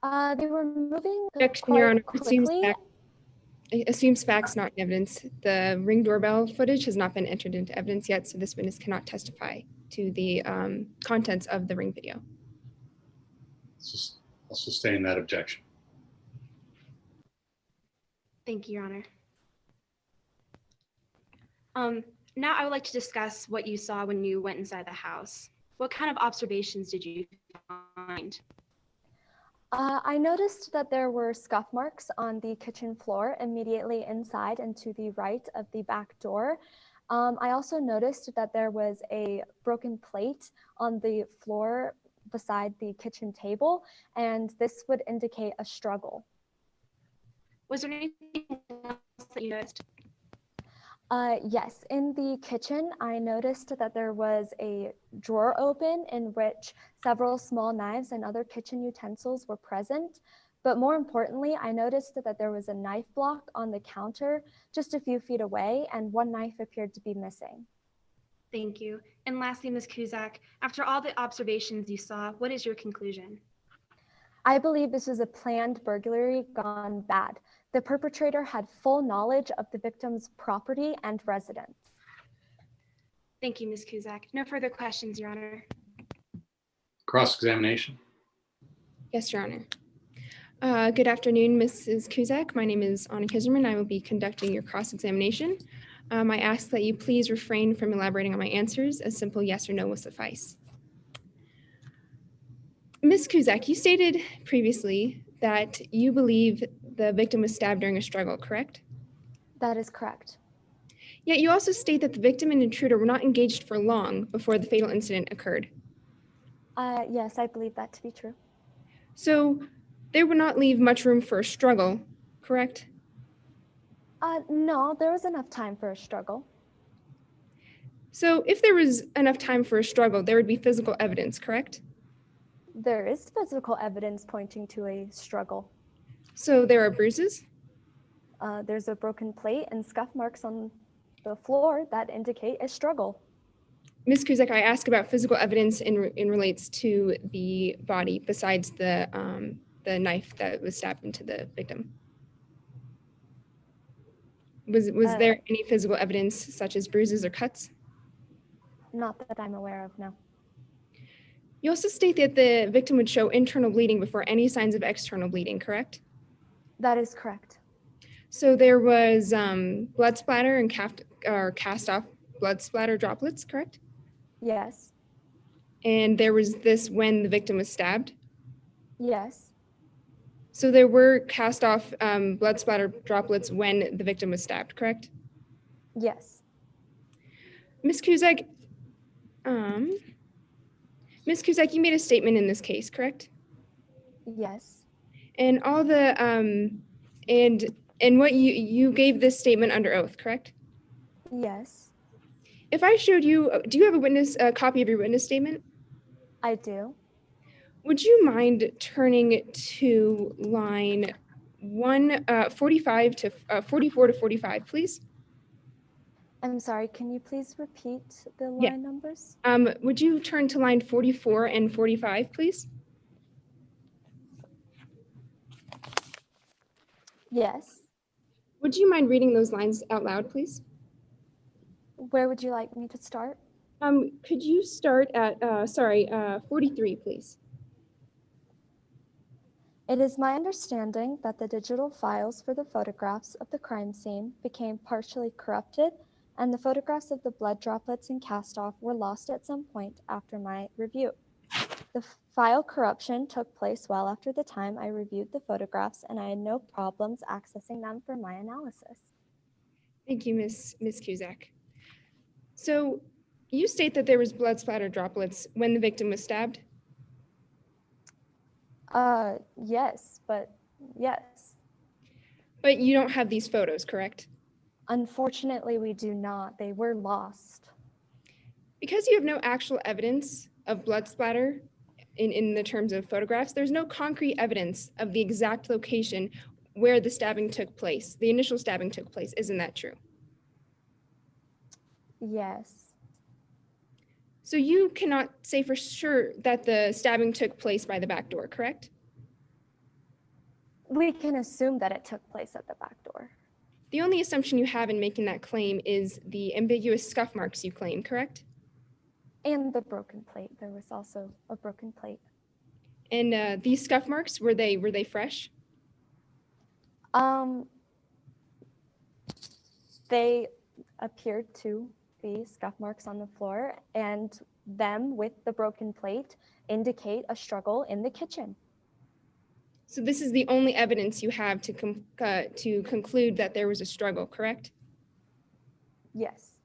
Speaker 6: They were moving
Speaker 7: Objection, Your Honor.
Speaker 6: quickly.
Speaker 7: Assumes facts, not evidence. The Ring doorbell footage has not been entered into evidence yet, so this witness cannot testify to the contents of the Ring video.
Speaker 2: I'll sustain that objection.
Speaker 5: Thank you, Your Honor. Now I would like to discuss what you saw when you went inside the house. What kind of observations did you find?
Speaker 6: I noticed that there were scuff marks on the kitchen floor immediately inside and to the right of the back door. I also noticed that there was a broken plate on the floor beside the kitchen table, and this would indicate a struggle.
Speaker 5: Was there anything else that you noticed?
Speaker 6: Yes, in the kitchen, I noticed that there was a drawer open in which several small knives and other kitchen utensils were present. But more importantly, I noticed that there was a knife block on the counter just a few feet away, and one knife appeared to be missing.
Speaker 5: Thank you. And lastly, Ms. Kuzak, after all the observations you saw, what is your conclusion?
Speaker 6: I believe this was a planned burglary gone bad. The perpetrator had full knowledge of the victim's property and residence.
Speaker 5: Thank you, Ms. Kuzak. No further questions, Your Honor.
Speaker 2: Cross-examination.
Speaker 7: Yes, Your Honor. Good afternoon, Mrs. Kuzak. My name is Anna Kiserman. I will be conducting your cross-examination. I ask that you please refrain from elaborating on my answers. A simple yes or no will suffice. Ms. Kuzak, you stated previously that you believe the victim was stabbed during a struggle, correct?
Speaker 6: That is correct.
Speaker 7: Yet you also state that the victim and intruder were not engaged for long before the fatal incident occurred.
Speaker 6: Yes, I believe that to be true.
Speaker 7: So they would not leave much room for a struggle, correct?
Speaker 6: No, there was enough time for a struggle.
Speaker 7: So if there was enough time for a struggle, there would be physical evidence, correct?
Speaker 6: There is physical evidence pointing to a struggle.
Speaker 7: So there are bruises?
Speaker 6: There's a broken plate and scuff marks on the floor that indicate a struggle.
Speaker 7: Ms. Kuzak, I ask about physical evidence in relates to the body besides the knife that was stabbed into the victim. Was there any physical evidence such as bruises or cuts?
Speaker 6: Not that I'm aware of, no.
Speaker 7: You also state that the victim would show internal bleeding before any signs of external bleeding, correct?
Speaker 6: That is correct.
Speaker 7: So there was blood splatter and cast off blood splatter droplets, correct?
Speaker 6: Yes.
Speaker 7: And there was this when the victim was stabbed?
Speaker 6: Yes.
Speaker 7: So there were cast off blood splatter droplets when the victim was stabbed, correct?
Speaker 6: Yes.
Speaker 7: Ms. Kuzak, you made a statement in this case, correct?
Speaker 6: Yes.
Speaker 7: And all the and what you gave this statement under oath, correct?
Speaker 6: Yes.
Speaker 7: If I showed you, do you have a copy of your witness statement?
Speaker 6: I do.
Speaker 7: Would you mind turning to line 45 to 44 to 45, please.
Speaker 6: I'm sorry, can you please repeat the
Speaker 7: Yeah.
Speaker 6: line numbers?
Speaker 7: Would you turn to line 44 and 45, please?
Speaker 6: Yes.
Speaker 7: Would you mind reading those lines out loud, please?
Speaker 6: Where would you like me to start?
Speaker 7: Could you start at, 43, please?
Speaker 6: It is my understanding that the digital files for the photographs of the crime scene became partially corrupted, and the photographs of the blood droplets and cast-off were lost at some point after my review. The file corruption took place well after the time I reviewed the photographs, and I had no problems accessing them for my analysis.
Speaker 7: Thank you, Ms. Cusack. So you state that there was blood splatter droplets when the victim was stabbed?
Speaker 6: Yes, but yes.
Speaker 7: But you don't have these photos, correct?
Speaker 6: Unfortunately, we do not. They were lost.
Speaker 7: Because you have no actual evidence of blood splatter in the terms of photographs, there's no concrete evidence of the exact location where the stabbing took place, the initial stabbing took place. Isn't that true?
Speaker 6: Yes.
Speaker 7: So you cannot say for sure that the stabbing took place by the back door, correct?
Speaker 6: We can assume that it took place at the back door.
Speaker 7: The only assumption you have in making that claim is the ambiguous scuff marks you claim, correct?
Speaker 6: And the broken plate. There was also a broken plate.
Speaker 7: And these scuff marks, were they fresh?
Speaker 6: They appeared to be scuff marks on the floor, and them with the broken plate indicate a struggle in the kitchen.
Speaker 7: So this is the only evidence you have to conclude that there was a struggle, correct?
Speaker 6: Yes.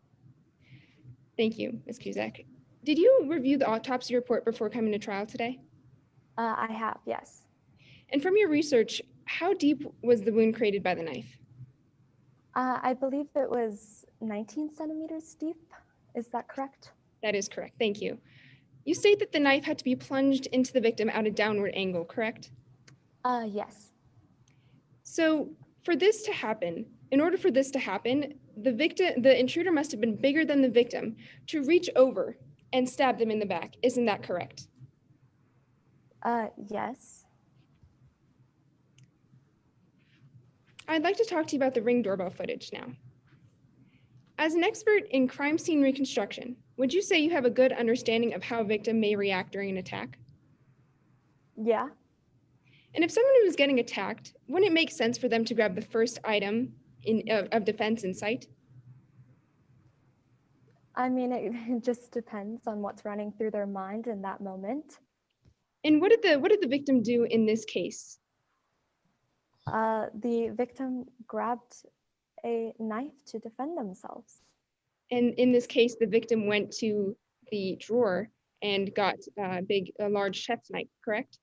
Speaker 7: Thank you, Ms. Cusack. Did you review the autopsy report before coming to trial today?
Speaker 6: I have, yes.
Speaker 7: And from your research, how deep was the wound created by the knife?
Speaker 6: I believe it was 19 centimeters deep. Is that correct?
Speaker 7: That is correct, thank you. You state that the knife had to be plunged into the victim at a downward angle, correct?
Speaker 6: Yes.
Speaker 7: So for this to happen, in order for this to happen, the intruder must have been bigger than the victim to reach over and stab them in the back. Isn't that correct?
Speaker 6: Yes.
Speaker 7: I'd like to talk to you about the Ring doorbell footage now. As an expert in crime scene reconstruction, would you say you have a good understanding of how a victim may react during an attack?
Speaker 6: Yeah.
Speaker 7: And if someone who is getting attacked, wouldn't it make sense for them to grab the first item of defense in sight?
Speaker 6: I mean, it just depends on what's running through their mind in that moment.
Speaker 7: And what did the victim do in this case?
Speaker 6: The victim grabbed a knife to defend themselves.
Speaker 7: And in this case, the victim went to the drawer and got a large chef's knife, correct?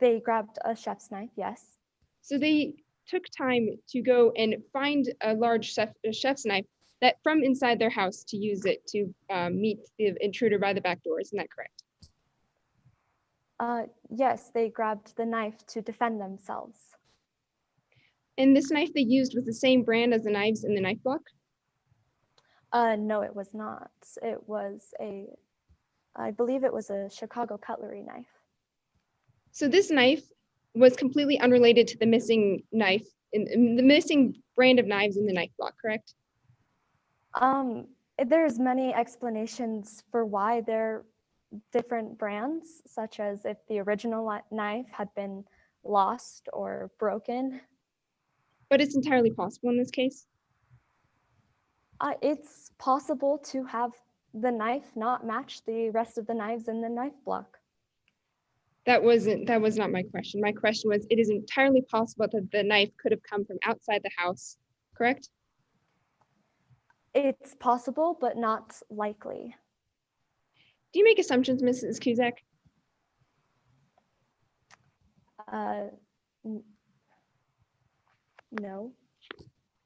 Speaker 6: They grabbed a chef's knife, yes.
Speaker 7: So they took time to go and find a large chef's knife that from inside their house to use it to meet the intruder by the back door. Isn't that correct?
Speaker 6: Yes, they grabbed the knife to defend themselves.
Speaker 7: And this knife they used was the same brand as the knives in the knife block?
Speaker 6: No, it was not. I believe it was a Chicago cutlery knife.
Speaker 7: So this knife was completely unrelated to the missing knife, in the missing brand of knives in the knife block, correct?
Speaker 6: There's many explanations for why they're different brands, such as if the original knife had been lost or broken.
Speaker 7: But it's entirely possible in this case?
Speaker 6: It's possible to have the knife not match the rest of the knives in the knife block.
Speaker 7: That was not my question. My question was, it is entirely possible that the knife could have come from outside the house, correct?
Speaker 6: It's possible, but not likely.
Speaker 7: Do you make assumptions, Mrs. Cusack?
Speaker 6: No.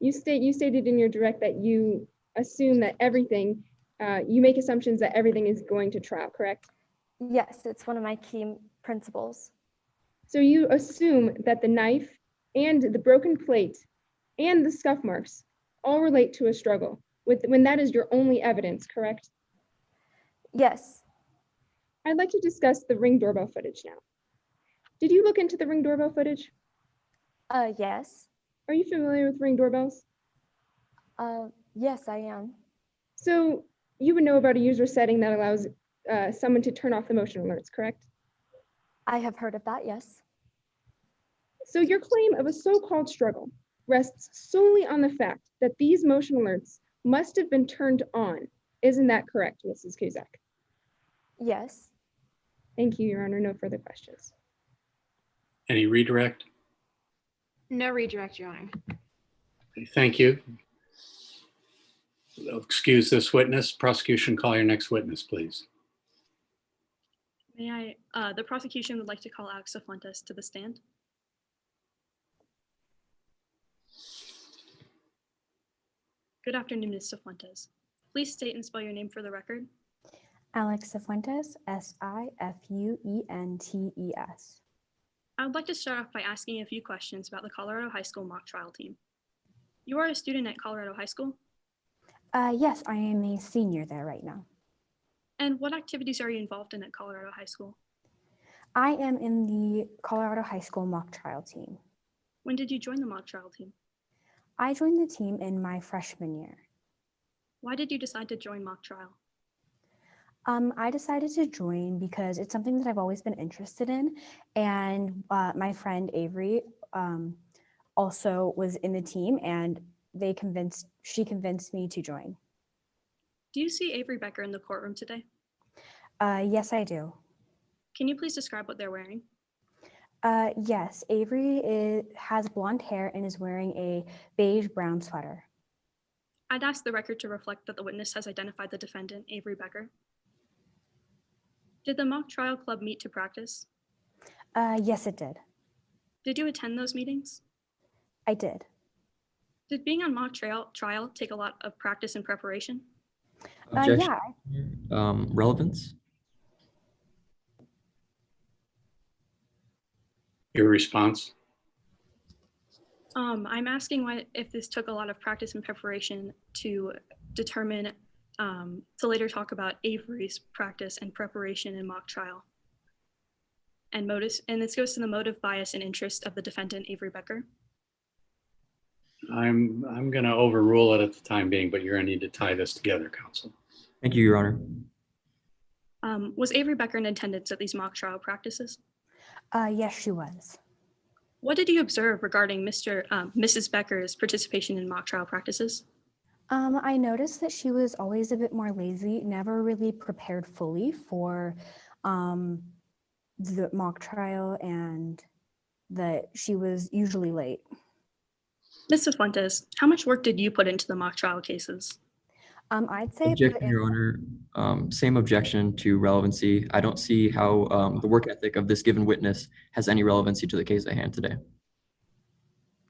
Speaker 7: You stated in your direct that you assume that everything, you make assumptions that everything is going to trial, correct?
Speaker 6: Yes, it's one of my key principles.
Speaker 7: So you assume that the knife and the broken plate and the scuff marks all relate to a struggle, when that is your only evidence, correct?
Speaker 6: Yes.
Speaker 7: I'd like to discuss the Ring doorbell footage now. Did you look into the Ring doorbell footage?
Speaker 6: Yes.
Speaker 7: Are you familiar with Ring doorbells?
Speaker 6: Yes, I am.
Speaker 7: So you would know about a user setting that allows someone to turn off the motion alerts, correct?
Speaker 6: I have heard of that, yes.
Speaker 7: So your claim of a so-called struggle rests solely on the fact that these motion alerts must have been turned on. Isn't that correct, Mrs. Kuzak?
Speaker 6: Yes.
Speaker 7: Thank you, Your Honor. No further questions.
Speaker 2: Any redirect?
Speaker 5: No redirect, Your Honor.
Speaker 2: Thank you. Excuse this witness. Prosecution, call your next witness, please.
Speaker 8: May I, the prosecution would like to call Alex Fuentes to the stand. Good afternoon, Ms. Fuentes. Please state and spell your name for the record.
Speaker 9: Alex Cifuentes, Sifuentes.
Speaker 8: I would like to start off by asking a few questions about the Colorado High School mock trial team. You are a student at Colorado High School?
Speaker 9: Yes, I am a senior there right now.
Speaker 8: And what activities are you involved in at Colorado High School?
Speaker 9: I am in the Colorado High School mock trial team.
Speaker 8: When did you join the mock trial team?
Speaker 9: I joined the team in my freshman year.
Speaker 8: Why did you decide to join mock trial?
Speaker 9: I decided to join because it's something that I've always been interested in, and my friend Avery also was in the team, and she convinced me to join.
Speaker 8: Do you see Avery Becker in the courtroom today?
Speaker 9: Yes, I do.
Speaker 8: Can you please describe what they're wearing?
Speaker 9: Yes, Avery has blonde hair and is wearing a beige-brown sweater.
Speaker 8: I'd ask the record to reflect that the witness has identified the defendant, Avery Becker. Did the mock trial club meet to practice?
Speaker 9: Yes, it did.
Speaker 8: Did you attend those meetings?
Speaker 9: I did.
Speaker 8: Did being on mock trial take a lot of practice and preparation?
Speaker 9: Yeah.
Speaker 10: Relevance?
Speaker 2: Your response?
Speaker 8: I'm asking if this took a lot of practice and preparation to determine, to later talk about Avery's practice and preparation in mock trial. And this goes to the motive, bias, and interest of the defendant, Avery Becker.
Speaker 2: I'm going to overrule it at the time being, but you're going to need to tie this together, counsel.
Speaker 10: Thank you, Your Honor.
Speaker 8: Was Avery Becker in attendance at these mock trial practices?
Speaker 9: Yes, she was.
Speaker 8: What did you observe regarding Mrs. Becker's participation in mock trial practices?
Speaker 9: I noticed that she was always a bit more lazy, never really prepared fully for the mock trial, and that she was usually late.
Speaker 8: Ms. Fuentes, how much work did you put into the mock trial cases?
Speaker 9: I'd say
Speaker 10: Objection, Your Honor. Same objection to relevancy. I don't see how the work ethic of this given witness has any relevancy to the case at hand today.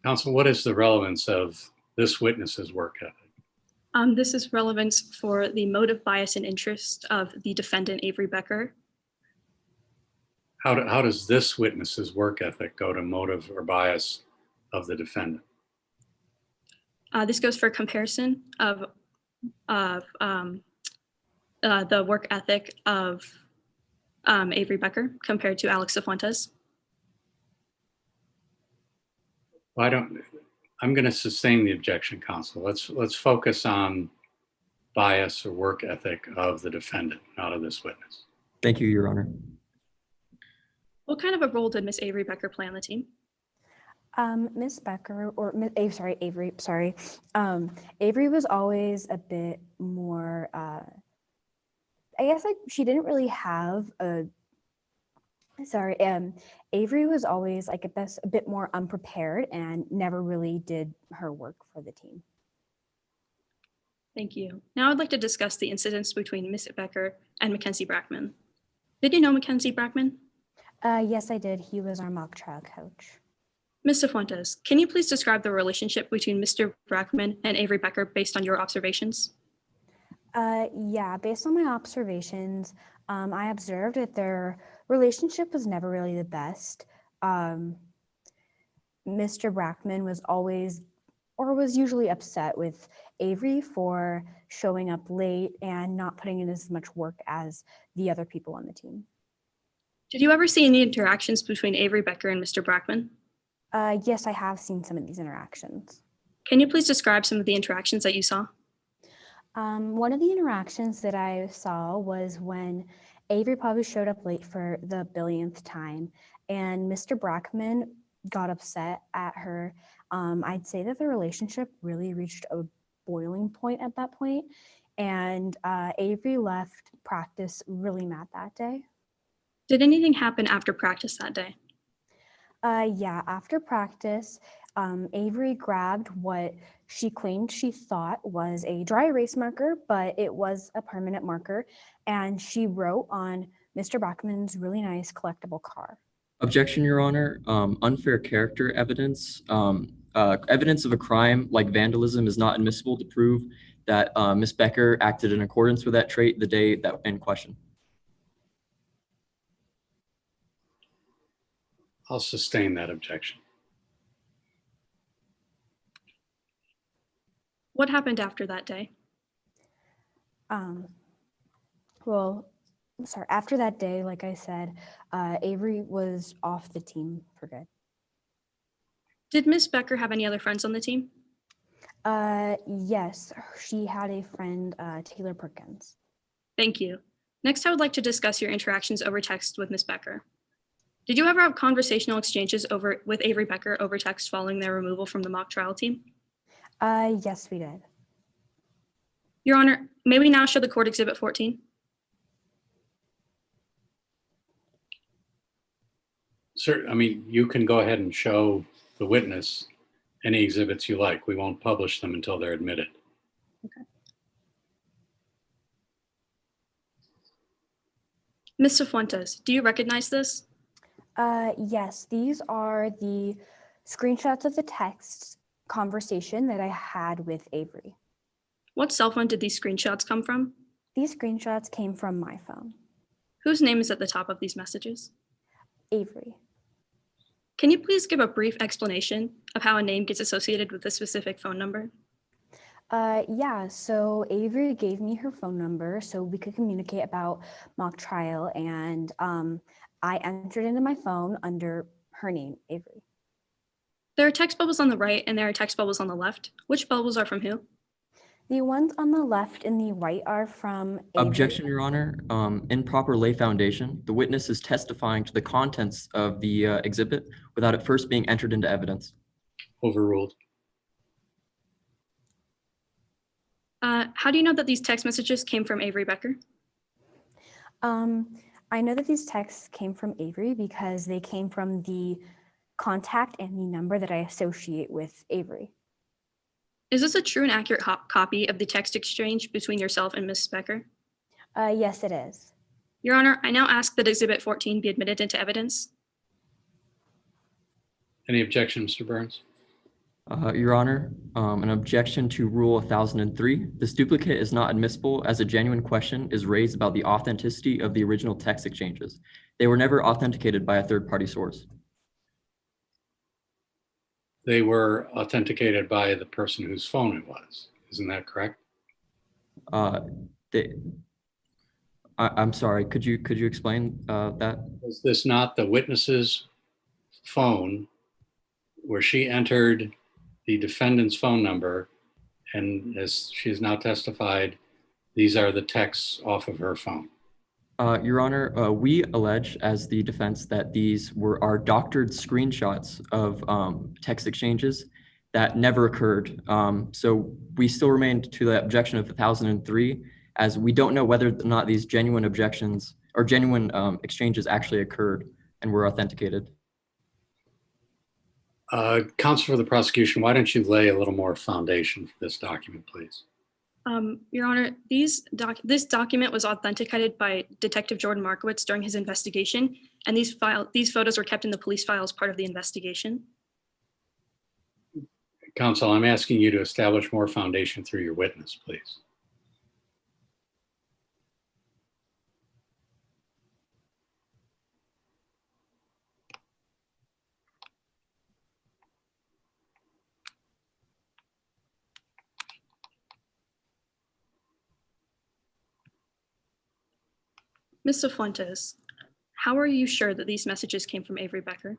Speaker 2: Counsel, what is the relevance of this witness's work ethic?
Speaker 8: This is relevance for the motive, bias, and interest of the defendant, Avery Becker.
Speaker 2: How does this witness's work ethic go to motive or bias of the defendant?
Speaker 8: This goes for comparison of the work ethic of Avery Becker compared to Alex Fuentes.
Speaker 2: I'm going to sustain the objection, counsel. Let's focus on bias or work ethic of the defendant, not of this witness.
Speaker 10: Thank you, Your Honor.
Speaker 8: What kind of a role did Miss Avery Becker play on the team?
Speaker 9: Miss Becker, or Avery, sorry. Avery was always a bit more, I guess like she didn't really have Avery was always like a bit more unprepared and never really did her work for the team.
Speaker 8: Thank you. Now I'd like to discuss the incidents between Miss Becker and Mackenzie Brackman. Did you know Mackenzie Brackman?
Speaker 9: Yes, I did. He was our mock trial coach.
Speaker 8: Mr. Fuentes, can you please describe the relationship between Mr. Brackman and Avery Becker based on your observations?
Speaker 9: Yeah, based on my observations, I observed that their relationship was never really the best. Mr. Brackman was usually upset with Avery for showing up late and not putting in as much work as the other people on the team.
Speaker 8: Did you ever see any interactions between Avery Becker and Mr. Brackman?
Speaker 9: Yes, I have seen some of these interactions.
Speaker 8: Can you please describe some of the interactions that you saw?
Speaker 9: One of the interactions that I saw was when Avery probably showed up late for the billionth time, and Mr. Brackman got upset at her. I'd say that the relationship really reached a boiling point at that point, and Avery left practice really mad that day.
Speaker 8: Did anything happen after practice that day?
Speaker 9: Yeah, after practice, Avery grabbed what she claimed she thought was a dry erase marker, but it was a permanent marker, and she wrote on Mr. Brackman's really nice collectible car.
Speaker 10: Objection, Your Honor. Unfair character evidence. Evidence of a crime like vandalism is not admissible to prove that Ms. Becker acted in accordance with that trait the day that in question.
Speaker 2: I'll sustain that objection.
Speaker 8: What happened after that day?
Speaker 9: After that day, like I said, Avery was off the team for good.
Speaker 8: Did Ms. Becker have any other friends on the team?
Speaker 9: Yes, she had a friend, Taylor Perkins.
Speaker 8: Thank you. Next, I would like to discuss your interactions over text with Ms. Becker. Did you ever have conversational exchanges with Avery Becker over text following their removal from the mock trial team?
Speaker 9: Yes, we did.
Speaker 8: Your Honor, may we now show the court exhibit 14?
Speaker 2: Sir, I mean, you can go ahead and show the witness any exhibits you like. We won't publish them until they're admitted.
Speaker 8: Okay. Ms. Cifuentes, do you recognize this?
Speaker 9: Yes, these are the screenshots of the text conversation that I had with Avery.
Speaker 8: What cell phone did these screenshots come from?
Speaker 9: These screenshots came from my phone.
Speaker 8: Whose name is at the top of these messages?
Speaker 9: Avery.
Speaker 8: Can you please give a brief explanation of how a name gets associated with a specific phone number?
Speaker 9: Yeah, so Avery gave me her phone number so we could communicate about mock trial, and I entered into my phone under her name, Avery.
Speaker 8: There are text bubbles on the right and there are text bubbles on the left. Which bubbles are from who?
Speaker 9: The ones on the left and the right are from Avery.
Speaker 10: Objection, Your Honor. Improper lay foundation. The witness is testifying to the contents of the exhibit without it first being entered into evidence.
Speaker 2: Overruled.
Speaker 8: How do you know that these text messages came from Avery Becker?
Speaker 9: I know that these texts came from Avery because they came from the contact and the number that I associate with Avery.
Speaker 8: Is this a true and accurate copy of the text exchange between yourself and Ms. Becker?
Speaker 9: Yes, it is.
Speaker 8: Your Honor, I now ask that Exhibit 14 be admitted into evidence.
Speaker 2: Any objection, Mr. Burns?
Speaker 10: Your Honor, an objection to Rule 1003. This duplicate is not admissible as a genuine question is raised about the authenticity of the original text exchanges. They were never authenticated by a third-party source.
Speaker 2: They were authenticated by the person whose phone it was. Isn't that correct?
Speaker 10: I'm sorry. Could you explain that?
Speaker 2: Was this not the witness's phone where she entered the defendant's phone number, and as she has now testified, these are the texts off of her phone?
Speaker 10: Your Honor, we allege as the defense that these are doctored screenshots of text exchanges that never occurred. So we still remain to the objection of 1003, as we don't know whether or not these genuine objections or genuine exchanges actually occurred and were authenticated.
Speaker 2: Counsel for the prosecution, why don't you lay a little more foundation for this document, please?
Speaker 8: Your Honor, this document was authenticated by Detective Jordan Markowitz during his investigation, and these photos were kept in the police file as part of the investigation.
Speaker 2: Counsel, I'm asking you to establish more foundation through your witness, please.
Speaker 8: Ms. Cifuentes, how are you sure that these messages came from Avery Becker?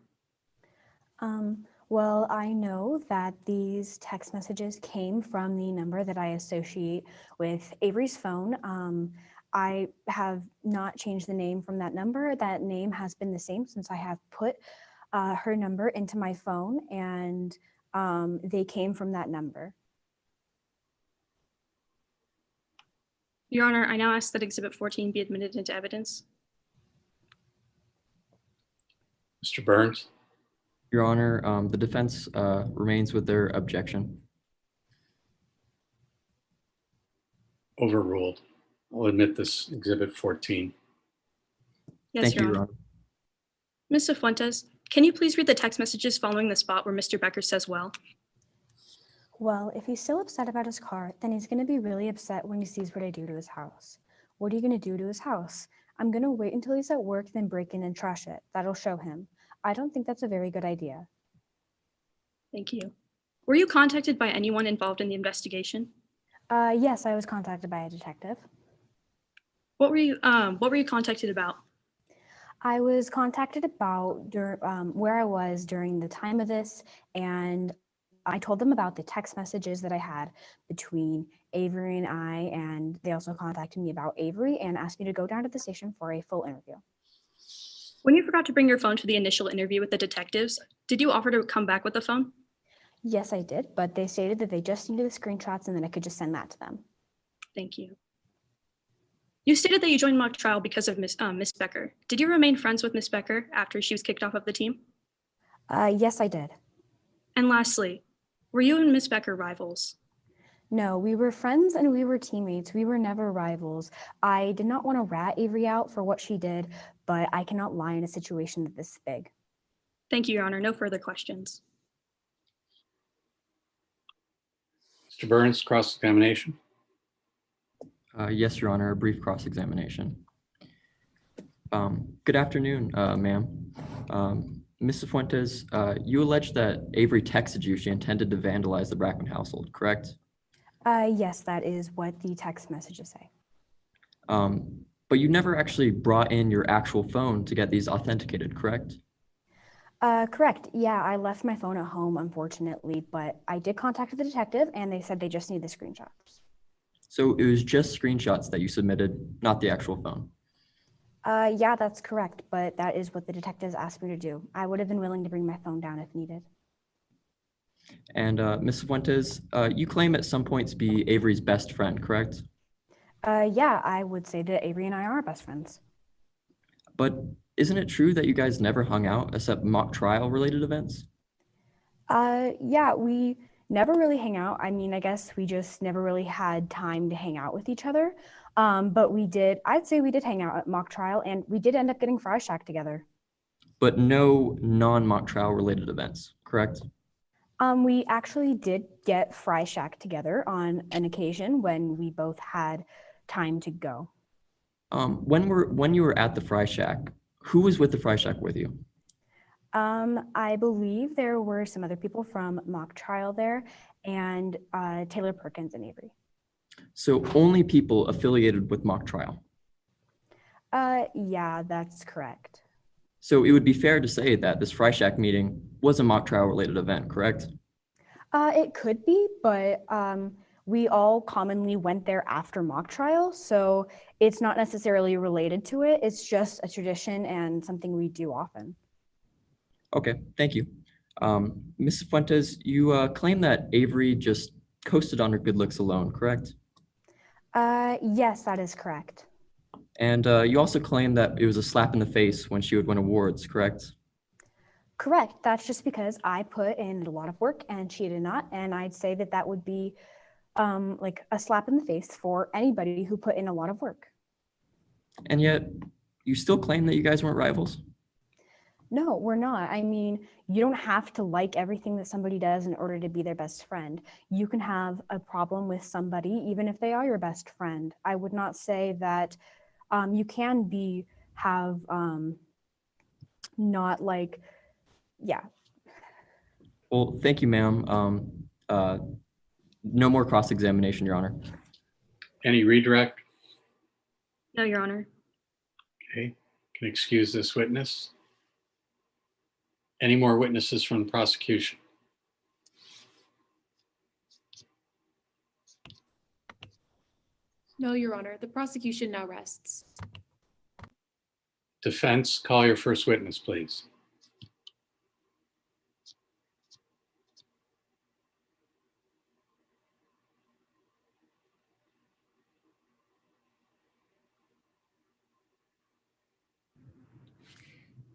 Speaker 9: Well, I know that these text messages came from the number that I associate with Avery's phone. I have not changed the name from that number. That name has been the same since I have put her number into my phone, and they came from that number.
Speaker 8: Your Honor, I now ask that Exhibit 14 be admitted into evidence.
Speaker 2: Mr. Burns?
Speaker 10: Your Honor, the defense remains with their objection.
Speaker 2: Overruled. I'll admit this Exhibit 14.
Speaker 8: Yes,
Speaker 10: Thank
Speaker 8: Your
Speaker 10: you,
Speaker 8: Honor.
Speaker 10: Your Honor.
Speaker 8: Ms. Cifuentes, can you please read the text messages following the spot where Mr. Becker says well?
Speaker 9: Well, if he's still upset about his car, then he's going to be really upset when he sees what I do to his house. What are you going to do to his house? I'm going to wait until he's at work, then break in and trash it. That'll show him. I don't think that's a very good idea.
Speaker 8: Thank you. Were you contacted by anyone involved in the investigation?
Speaker 9: Yes, I was contacted by a detective.
Speaker 8: What were you contacted about?
Speaker 9: I was contacted about where I was during the time of this, and I told them about the text messages that I had between Avery and I, and they also contacted me about Avery and asked me to go down to the station for a full interview.
Speaker 8: When you forgot to bring your phone to the initial interview with the detectives, did you offer to come back with the phone?
Speaker 9: Yes, I did, but they stated that they just needed the screenshots and then I could just send that to them.
Speaker 8: Thank you. You stated that you joined mock trial because of Miss Becker. Did you remain friends with Miss Becker after she was kicked off of the team?
Speaker 9: Yes, I did.
Speaker 8: And lastly, were you and Miss Becker rivals?
Speaker 9: No, we were friends and we were teammates. We were never rivals. I did not want to rat Avery out for what she did, but I cannot lie in a situation this big.
Speaker 8: Thank you, Your Honor. No further questions.
Speaker 2: Mr. Burns, cross-examination.
Speaker 10: Yes, Your Honor, a brief cross-examination. Good afternoon, ma'am. Ms. Cifuentes, you allege that Avery texted you she intended to vandalize the Brackman household, correct?
Speaker 9: Yes, that is what the text messages say.
Speaker 10: But you never actually brought in your actual phone to get these authenticated, correct?
Speaker 9: Correct. Yeah, I left my phone at home, unfortunately, but I did contact the detective and they said they just need the screenshots.
Speaker 10: So it was just screenshots that you submitted, not the actual phone?
Speaker 9: Yeah, that's correct, but that is what the detectives asked me to do. I would have been willing to bring my phone down if needed.
Speaker 10: And Ms. Fuentes, you claim at some point to be Avery's best friend, correct?
Speaker 9: Yeah, I would say that Avery and I are best friends.
Speaker 10: But isn't it true that you guys never hung out except mock trial related events?
Speaker 9: Yeah, we never really hang out. I mean, I guess we just never really had time to hang out with each other. But I'd say we did hang out at mock trial and we did end up getting Fry Shack together.
Speaker 10: But no non-mock trial related events, correct?
Speaker 9: We actually did get Fry Shack together on an occasion when we both had time to go.
Speaker 10: When you were at the Fry Shack, who was with the Fry Shack with you?
Speaker 9: I believe there were some other people from mock trial there and Taylor Perkins and Avery.
Speaker 10: So only people affiliated with mock trial.
Speaker 9: Yeah, that's correct.
Speaker 10: So it would be fair to say that this Fry Shack meeting was a mock trial related event, correct?
Speaker 9: It could be, but we all commonly went there after mock trial, so it's not necessarily related to it. It's just a tradition and something we do often.
Speaker 10: Okay, thank you. Ms. Fuentes, you claim that Avery just coasted on her good looks alone, correct?
Speaker 9: Yes, that is correct.
Speaker 10: And you also claim that it was a slap in the face when she would win awards, correct?
Speaker 9: Correct. That's just because I put in a lot of work and she did not. And I'd say that that would be like a slap in the face for anybody who put in a lot of work.
Speaker 10: And yet, you still claim that you guys weren't rivals?
Speaker 9: No, we're not. I mean, you don't have to like everything that somebody does in order to be their best friend. You can have a problem with somebody even if they are your best friend. I would not say that you can have not like, yeah.
Speaker 10: Well, thank you, ma'am. No more cross-examination, Your Honor.
Speaker 2: Any redirect?
Speaker 8: No, Your Honor.
Speaker 2: Can excuse this witness. Any more witnesses from the prosecution?
Speaker 1: No, Your Honor. The prosecution now rests.
Speaker 2: Defense, call your first witness, please.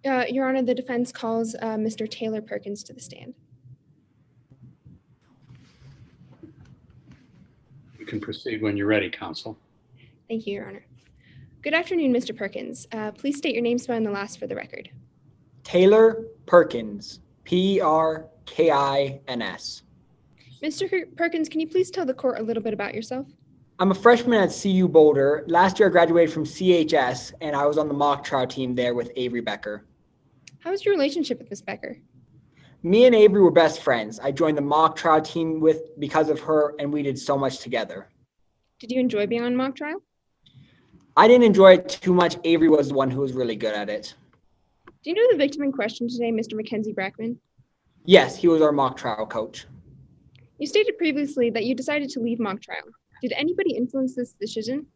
Speaker 7: Your Honor, the defense calls Mr. Taylor Perkins to the stand.
Speaker 2: You can proceed when you're ready, counsel.
Speaker 7: Thank you, Your Honor. Good afternoon, Mr. Perkins. Please state your name, spell, and the last for the record.
Speaker 11: Taylor Perkins, Perkins.
Speaker 7: Mr. Perkins, can you please tell the court a little bit about yourself?
Speaker 11: I'm a freshman at CU Boulder. Last year I graduated from CHS and I was on the mock trial team there with Avery Becker.
Speaker 7: How was your relationship with Ms. Becker?
Speaker 11: Me and Avery were best friends. I joined the mock trial team because of her and we did so much together.
Speaker 7: Did you enjoy being on mock trial?
Speaker 11: I didn't enjoy it too much. Avery was the one who was really good at it.
Speaker 7: Do you know the victim in question today, Mr. Mackenzie Brackman?
Speaker 11: Yes, he was our mock trial coach.
Speaker 7: You stated previously that you decided to leave mock trial. Did anybody influence this decision?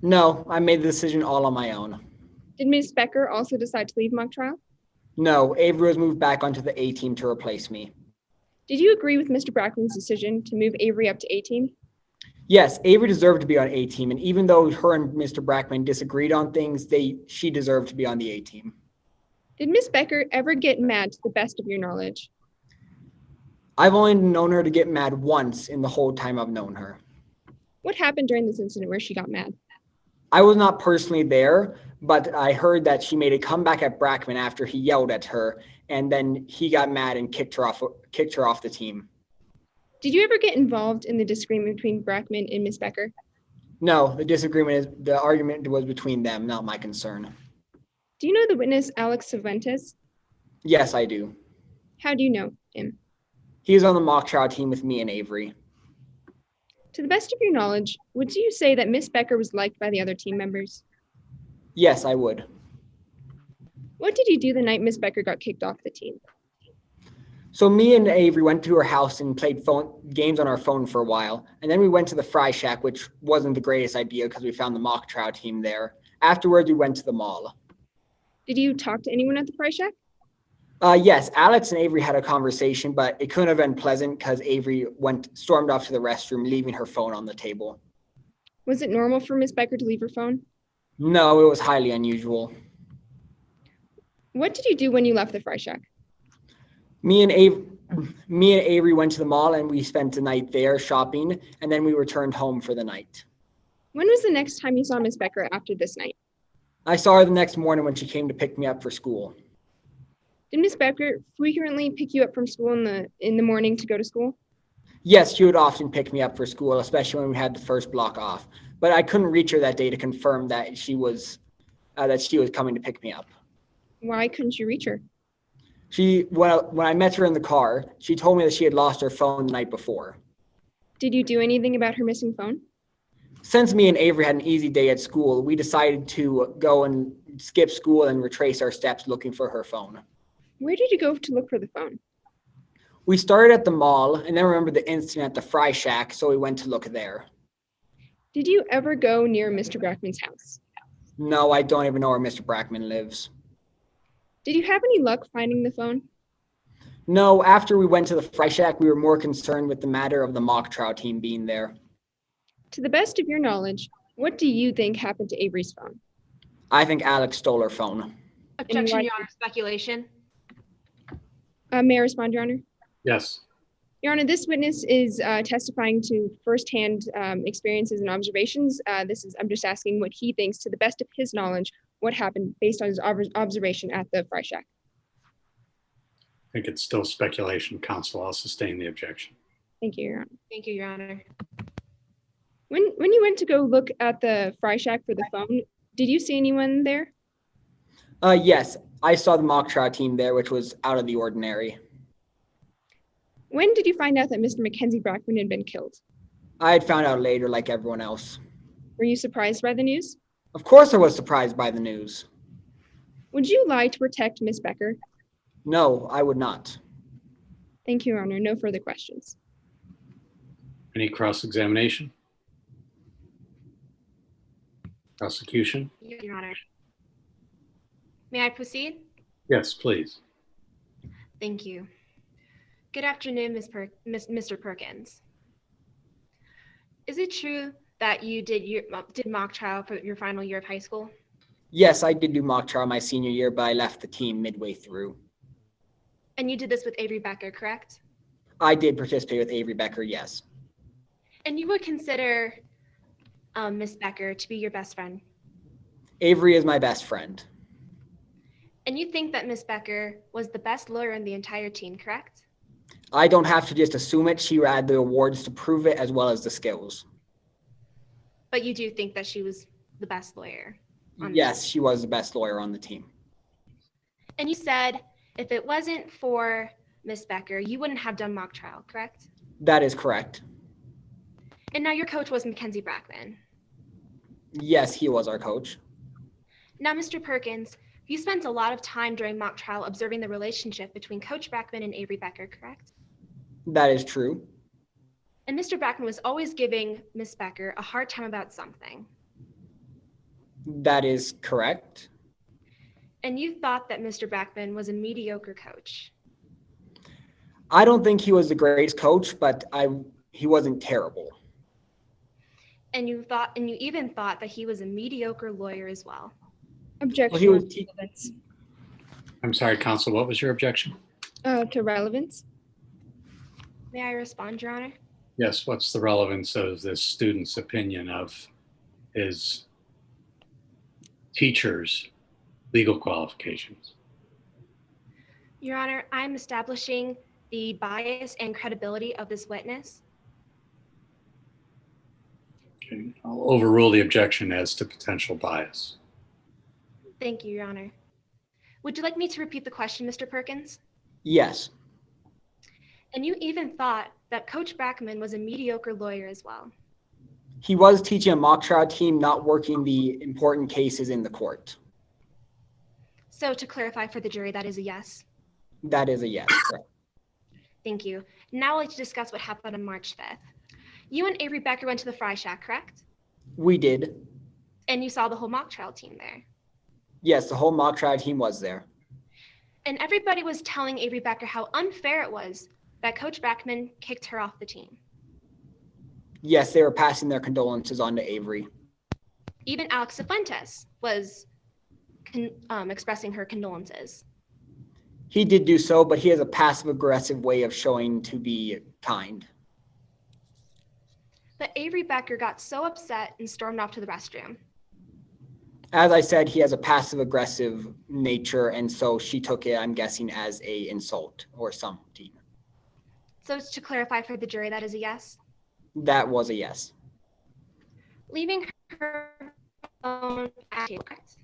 Speaker 11: No, I made the decision all on my own.
Speaker 7: Did Ms. Becker also decide to leave mock trial?
Speaker 11: No, Avery was moved back onto the A team to replace me.
Speaker 7: Did you agree with Mr. Brackman's decision to move Avery up to A team?
Speaker 11: Yes, Avery deserved to be on A team, and even though her and Mr. Brackman disagreed on things, she deserved to be on the A team.
Speaker 7: Did Ms. Becker ever get mad to the best of your knowledge?
Speaker 11: I've only known her to get mad once in the whole time I've known her.
Speaker 7: What happened during this incident where she got mad?
Speaker 11: I was not personally there, but I heard that she made a comeback at Brackman after he yelled at her, and then he got mad and kicked her off the team.
Speaker 7: Did you ever get involved in the disagreement between Brackman and Ms. Becker?
Speaker 11: No, the argument was between them, not my concern.
Speaker 7: Do you know the witness Alex Cervantes?
Speaker 11: Yes, I do.
Speaker 7: How do you know him?
Speaker 11: He was on the mock trial team with me and Avery.
Speaker 7: To the best of your knowledge, would you say that Ms. Becker was liked by the other team members?
Speaker 11: Yes, I would.
Speaker 7: What did you do the night Ms. Becker got kicked off the team?
Speaker 11: So me and Avery went to her house and played games on our phone for a while. And then we went to the Fry Shack, which wasn't the greatest idea because we found the mock trial team there. Afterwards, we went to the mall.
Speaker 7: Did you talk to anyone at the Fry Shack?
Speaker 11: Yes, Alex and Avery had a conversation, but it couldn't have been pleasant because Avery stormed off to the restroom, leaving her phone on the table.
Speaker 7: Was it normal for Ms. Becker to leave her phone?
Speaker 11: No, it was highly unusual.
Speaker 7: What did you do when you left the Fry Shack?
Speaker 11: Me and Avery went to the mall and we spent the night there shopping, and then we returned home for the night.
Speaker 7: When was the next time you saw Ms. Becker after this night?
Speaker 11: I saw her the next morning when she came to pick me up for school.
Speaker 7: Did Ms. Becker frequently pick you up from school in the morning to go to school?
Speaker 11: Yes, she would often pick me up for school, especially when we had the first block off. But I couldn't reach her that day to confirm that she was coming to pick me up.
Speaker 7: Why couldn't you reach her?
Speaker 11: When I met her in the car, she told me that she had lost her phone the night before.
Speaker 7: Did you do anything about her missing phone?
Speaker 11: Since me and Avery had an easy day at school, we decided to go and skip school and retrace our steps looking for her phone.
Speaker 7: Where did you go to look for the phone?
Speaker 11: We started at the mall and then remembered the incident at the Fry Shack, so we went to look there.
Speaker 7: Did you ever go near Mr. Brackman's house?
Speaker 11: No, I don't even know where Mr. Brackman lives.
Speaker 7: Did you have any luck finding the phone?
Speaker 11: No, after we went to the Fry Shack, we were more concerned with the matter of the mock trial team being there.
Speaker 7: To the best of your knowledge, what do you think happened to Avery's phone?
Speaker 11: I think Alex stole her phone.
Speaker 5: Objection, Your Honor. Speculation.
Speaker 7: May I respond, Your Honor?
Speaker 2: Yes.
Speaker 7: Your Honor, this witness is testifying to firsthand experiences and observations. I'm just asking what he thinks, to the best of his knowledge, what happened based on his observation at the Fry Shack.
Speaker 2: I think it's still speculation, counsel. I'll sustain the objection.
Speaker 7: Thank you, Your Honor.
Speaker 5: Thank you, Your Honor.
Speaker 7: When you went to go look at the Fry Shack for the phone, did you see anyone there?
Speaker 11: Yes, I saw the mock trial team there, which was out of the ordinary.
Speaker 7: When did you find out that Mr. Mackenzie Brackman had been killed?
Speaker 11: I had found out later, like everyone else.
Speaker 7: Were you surprised by the news?
Speaker 11: Of course I was surprised by the news.
Speaker 7: Would you lie to protect Ms. Becker?
Speaker 11: No, I would not.
Speaker 7: Thank you, Your Honor. No further questions.
Speaker 2: Any cross-examination? Prosecution?
Speaker 5: Your Honor. May I proceed?
Speaker 2: Yes, please.
Speaker 5: Thank you. Good afternoon, Mr. Perkins. Is it true that you did mock trial for your final year of high school?
Speaker 11: Yes, I did do mock trial my senior year, but I left the team midway through.
Speaker 5: And you did this with Avery Becker, correct?
Speaker 11: I did participate with Avery Becker, yes.
Speaker 5: And you would consider Miss Becker to be your best friend?
Speaker 11: Avery is my best friend.
Speaker 5: And you think that Miss Becker was the best lawyer in the entire team, correct?
Speaker 11: I don't have to just assume it. She had the awards to prove it as well as the skills.
Speaker 5: But you do think that she was the best lawyer?
Speaker 11: Yes, she was the best lawyer on the team.
Speaker 5: And you said if it wasn't for Miss Becker, you wouldn't have done mock trial, correct?
Speaker 11: That is correct.
Speaker 5: And now your coach was Mackenzie Brackman.
Speaker 11: Yes, he was our coach.
Speaker 5: Now, Mr. Perkins, you spent a lot of time during mock trial observing the relationship between Coach Brackman and Avery Becker, correct?
Speaker 11: That is true.
Speaker 5: And Mr. Brackman was always giving Miss Becker a hard time about something.
Speaker 11: That is correct.
Speaker 5: And you thought that Mr. Brackman was a mediocre coach.
Speaker 11: I don't think he was the greatest coach, but he wasn't terrible.
Speaker 5: And you even thought that he was a mediocre lawyer as well.
Speaker 7: Objection.
Speaker 11: Well,
Speaker 7: to relevance.
Speaker 2: I'm sorry, counsel, what was your objection?
Speaker 7: To relevance.
Speaker 5: May I respond, Your Honor?
Speaker 2: Yes, what's the relevance of this student's opinion of his teacher's legal qualifications?
Speaker 5: Your Honor, I'm establishing the bias and credibility of this witness.
Speaker 2: Okay, I'll overrule the objection as to potential bias.
Speaker 5: Thank you, Your Honor. Would you like me to repeat the question, Mr. Perkins?
Speaker 11: Yes.
Speaker 5: And you even thought that Coach Brackman was a mediocre lawyer as well.
Speaker 11: He was teaching a mock trial team, not working the important cases in the court.
Speaker 5: So to clarify for the jury, that is a yes.
Speaker 11: That is a yes.
Speaker 5: Thank you. Now I'd like to discuss what happened on March 5th. You and Avery Becker went to the Fry Shack, correct?
Speaker 11: We did.
Speaker 5: And you saw the whole mock trial team there.
Speaker 11: Yes, the whole mock trial team was there.
Speaker 5: And everybody was telling Avery Becker how unfair it was that Coach Brackman kicked her off the team.
Speaker 11: Yes, they were passing their condolences on to Avery.
Speaker 5: Even Alex Fuentes was expressing her condolences.
Speaker 11: He did do so, but he has a passive-aggressive way of showing to be kind.
Speaker 5: But Avery Becker got so upset and stormed off to the restroom.
Speaker 11: As I said, he has a passive-aggressive nature, and so she took it, I'm guessing, as an insult or something.
Speaker 5: So to clarify for the jury, that is a yes?
Speaker 11: That was a yes.
Speaker 5: Leaving her phone at the table, correct?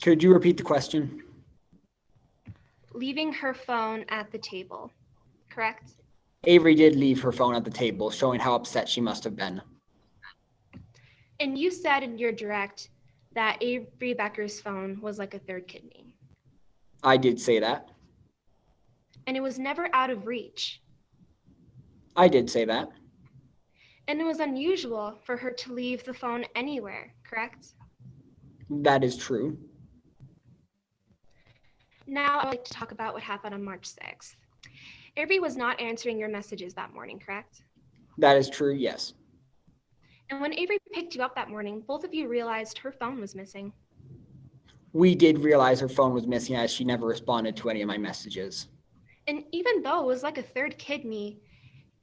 Speaker 11: Could you repeat the question?
Speaker 5: Leaving her phone at the table, correct?
Speaker 11: Avery did leave her phone at the table, showing how upset she must have been.
Speaker 5: And you said in your direct that Avery Becker's phone was like a third kidney.
Speaker 11: I did say that.
Speaker 5: And it was never out of reach.
Speaker 11: I did say that.
Speaker 5: And it was unusual for her to leave the phone anywhere, correct?
Speaker 11: That is true.
Speaker 5: Now I'd like to talk about what happened on March 6th. Avery was not answering your messages that morning, correct?
Speaker 11: That is true, yes.
Speaker 5: And when Avery picked you up that morning, both of you realized her phone was missing.
Speaker 11: We did realize her phone was missing as she never responded to any of my messages.
Speaker 5: And even though it was like a third kidney,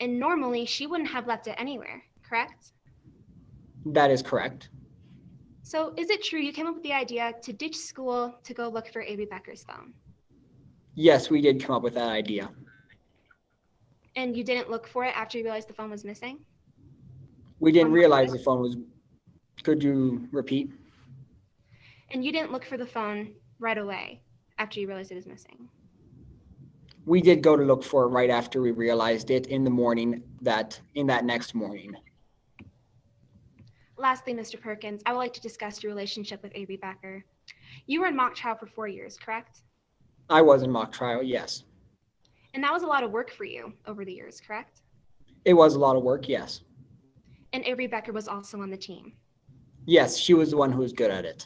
Speaker 5: and normally she wouldn't have left it anywhere, correct?
Speaker 11: That is correct.
Speaker 5: So is it true you came up with the idea to ditch school to go look for Avery Becker's phone?
Speaker 11: Yes, we did come up with that idea.
Speaker 5: And you didn't look for it after you realized the phone was missing?
Speaker 11: We didn't realize the phone was... Could you repeat?
Speaker 5: And you didn't look for the phone right away after you realized it was missing?
Speaker 11: We did go to look for it right after we realized it in the morning, in that next morning.
Speaker 5: Lastly, Mr. Perkins, I would like to discuss your relationship with Avery Becker. You were in mock trial for 4 years, correct?
Speaker 11: I was in mock trial, yes.
Speaker 5: And that was a lot of work for you over the years, correct?
Speaker 11: It was a lot of work, yes.
Speaker 5: And Avery Becker was also on the team.
Speaker 11: Yes, she was the one who was good at it.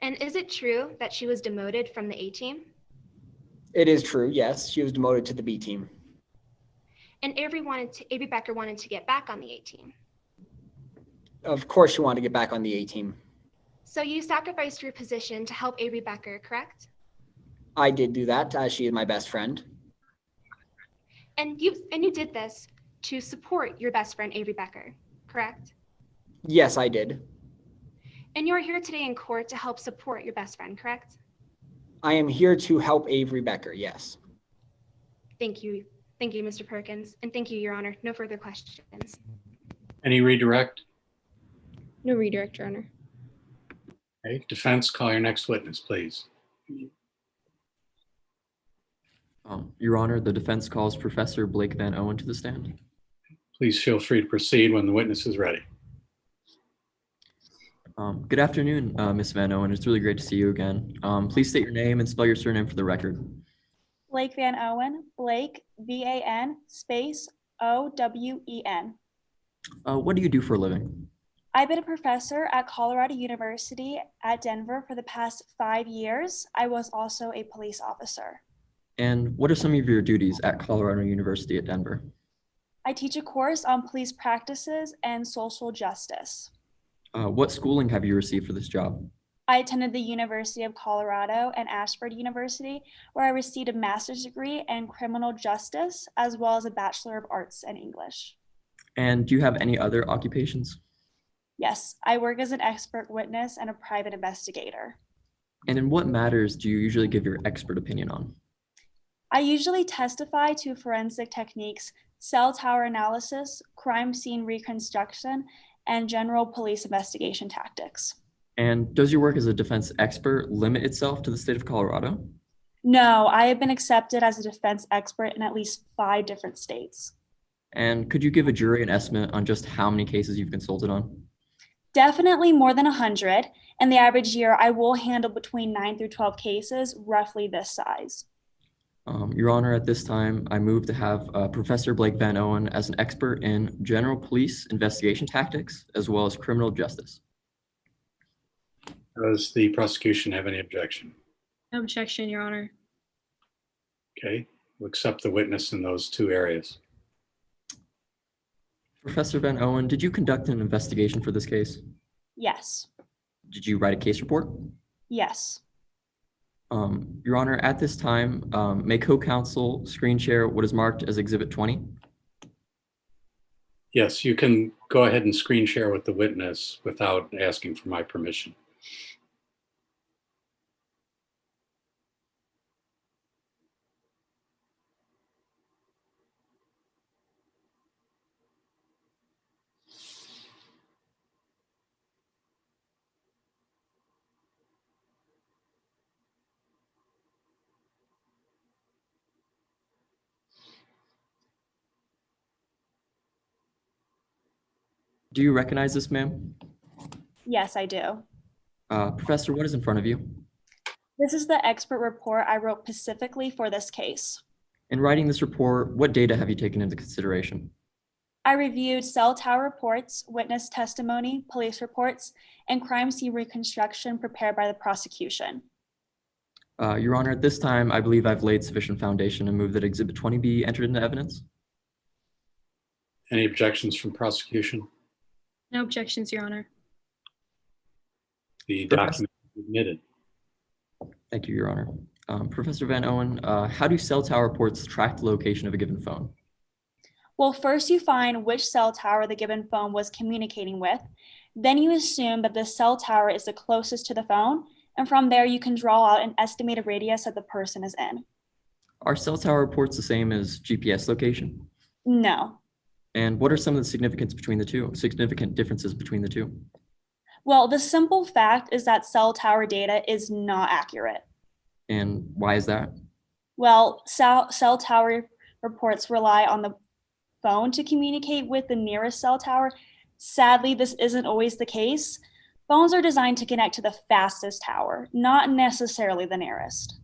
Speaker 5: And is it true that she was demoted from the A team?
Speaker 11: It is true, yes. She was demoted to the B team.
Speaker 5: And Avery Becker wanted to get back on the A team.
Speaker 11: Of course she wanted to get back on the A team.
Speaker 5: So you sacrificed your position to help Avery Becker, correct?
Speaker 11: I did do that, as she is my best friend.
Speaker 5: And you did this to support your best friend, Avery Becker, correct?
Speaker 11: Yes, I did.
Speaker 5: And you're here today in court to help support your best friend, correct?
Speaker 11: I am here to help Avery Becker, yes.
Speaker 5: Thank you. Thank you, Mr. Perkins. And thank you, Your Honor. No further questions.
Speaker 2: Any redirect?
Speaker 7: No redirect, Your Honor.
Speaker 2: Okay, defense, call your next witness, please.
Speaker 10: Your Honor, the defense calls Professor Blake Van Owen to the stand.
Speaker 2: Please feel free to proceed when the witness is ready.
Speaker 10: Good afternoon, Ms. Van Owen. It's really great to see you again. Please state your name and spell your surname for the record.
Speaker 12: Blake Van Owen, Blake, V-A-N, space, O-W-E-N.
Speaker 10: What do you do for a living?
Speaker 12: I've been a professor at Colorado University at Denver for the past 5 years. I was also a police officer.
Speaker 10: And what are some of your duties at Colorado University at Denver?
Speaker 12: I teach a course on police practices and social justice.
Speaker 10: What schooling have you received for this job?
Speaker 12: I attended the University of Colorado and Ashford University, where I received a master's degree in criminal justice, as well as a Bachelor of Arts in English.
Speaker 10: And do you have any other occupations?
Speaker 12: Yes, I work as an expert witness and a private investigator.
Speaker 10: And in what matters do you usually give your expert opinion on?
Speaker 12: I usually testify to forensic techniques, cell tower analysis, crime scene reconstruction, and general police investigation tactics.
Speaker 10: And does your work as a defense expert limit itself to the state of Colorado?
Speaker 12: No, I have been accepted as a defense expert in at least 5 different states.
Speaker 10: And could you give a jury an estimate on just how many cases you've consulted on?
Speaker 12: Definitely more than 100. In the average year, I will handle between 9 through 12 cases, roughly this size.
Speaker 10: Your Honor, at this time, I move to have Professor Blake Van Owen as an expert in general police investigation tactics, as well as criminal justice.
Speaker 2: Does the prosecution have any objection?
Speaker 8: No objection, Your Honor.
Speaker 2: Okay, we'll accept the witness in those 2 areas.
Speaker 10: Professor Van Owen, did you conduct an investigation for this case?
Speaker 12: Yes.
Speaker 10: Did you write a case report?
Speaker 12: Yes.
Speaker 10: Your Honor, at this time, may co-counsel screen share what is marked as Exhibit 20?
Speaker 2: Yes, you can go ahead and screen share with the witness without asking for my permission.
Speaker 10: Do you recognize this, ma'am?
Speaker 12: Yes, I do.
Speaker 10: Professor, what is in front of you?
Speaker 12: This is the expert report I wrote specifically for this case.
Speaker 10: In writing this report, what data have you taken into consideration?
Speaker 12: I reviewed cell tower reports, witness testimony, police reports, and crime scene reconstruction prepared by the prosecution.
Speaker 10: Your Honor, at this time, I believe I've laid sufficient foundation and move that Exhibit 20 be entered into evidence.
Speaker 2: Any objections from prosecution?
Speaker 8: No objections, Your Honor.
Speaker 2: The document is admitted.
Speaker 10: Thank you, Your Honor. Professor Van Owen, how do cell tower reports track the location of a given phone?
Speaker 12: Well, first you find which cell tower the given phone was communicating with. Then you assume that the cell tower is the closest to the phone. And from there, you can draw out an estimated radius that the person is in.
Speaker 10: Are cell tower reports the same as GPS location?
Speaker 12: No.
Speaker 10: And what are some of the significant differences between the two?
Speaker 12: Well, the simple fact is that cell tower data is not accurate.
Speaker 10: And why is that?
Speaker 12: Well, cell tower reports rely on the phone to communicate with the nearest cell tower. Sadly, this isn't always the case. Phones are designed to connect to the fastest tower, not necessarily the nearest.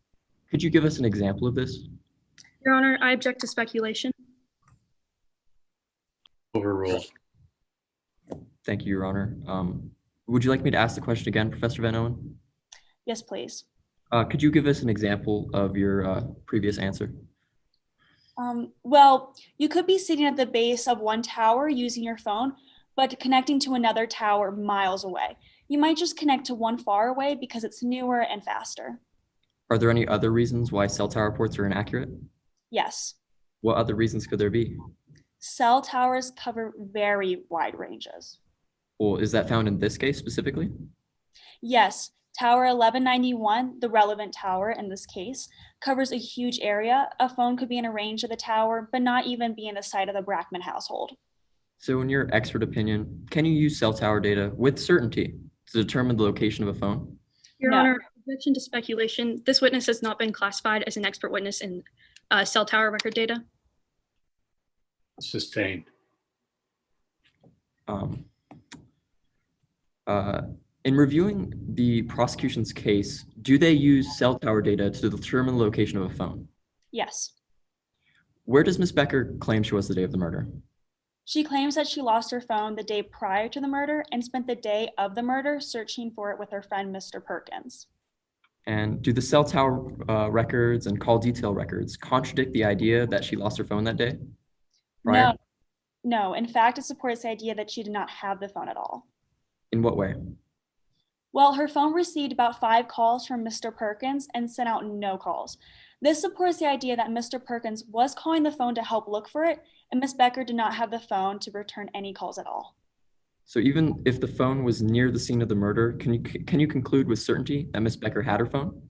Speaker 10: Could you give us an example of this?
Speaker 8: Your Honor, I object to speculation.
Speaker 2: Overruled.
Speaker 10: Thank you, Your Honor. Would you like me to ask the question again, Professor Van Owen?
Speaker 12: Yes, please.
Speaker 10: Could you give us an example of your previous answer?
Speaker 12: Well, you could be sitting at the base of one tower using your phone, but connecting to another tower miles away. You might just connect to one far away because it's newer and faster.
Speaker 10: Are there any other reasons why cell tower reports are inaccurate?
Speaker 12: Yes.
Speaker 10: What other reasons could there be?
Speaker 12: Cell towers cover very wide ranges.
Speaker 10: Well, is that found in this case specifically?
Speaker 12: Yes, Tower 1191, the relevant tower in this case, covers a huge area. A phone could be in a range of the tower, but not even be in the sight of the Brackman household.
Speaker 10: So in your expert opinion, can you use cell tower data with certainty to determine the location of a phone?
Speaker 8: Your
Speaker 12: No.
Speaker 8: Honor, objection to speculation. This witness has not been classified as an expert witness in cell tower record data.
Speaker 2: Sustained.
Speaker 10: In reviewing the prosecution's case, do they use cell tower data to determine the location of a phone?
Speaker 12: Yes.
Speaker 10: Where does Ms. Becker claim she was the day of the murder?
Speaker 12: She claims that she lost her phone the day prior to the murder and spent the day of the murder searching for it with her friend, Mr. Perkins.
Speaker 10: And do the cell tower records and call detail records contradict the idea that she lost her phone that day? Prior?
Speaker 12: No. In fact, it supports the idea that she did not have the phone at all.
Speaker 10: In what way?
Speaker 12: Well, her phone received about 5 calls from Mr. Perkins and sent out no calls. This supports the idea that Mr. Perkins was calling the phone to help look for it, and Ms. Becker did not have the phone to return any calls at all.
Speaker 10: So even if the phone was near the scene of the murder, can you conclude with certainty that Ms. Becker had her phone?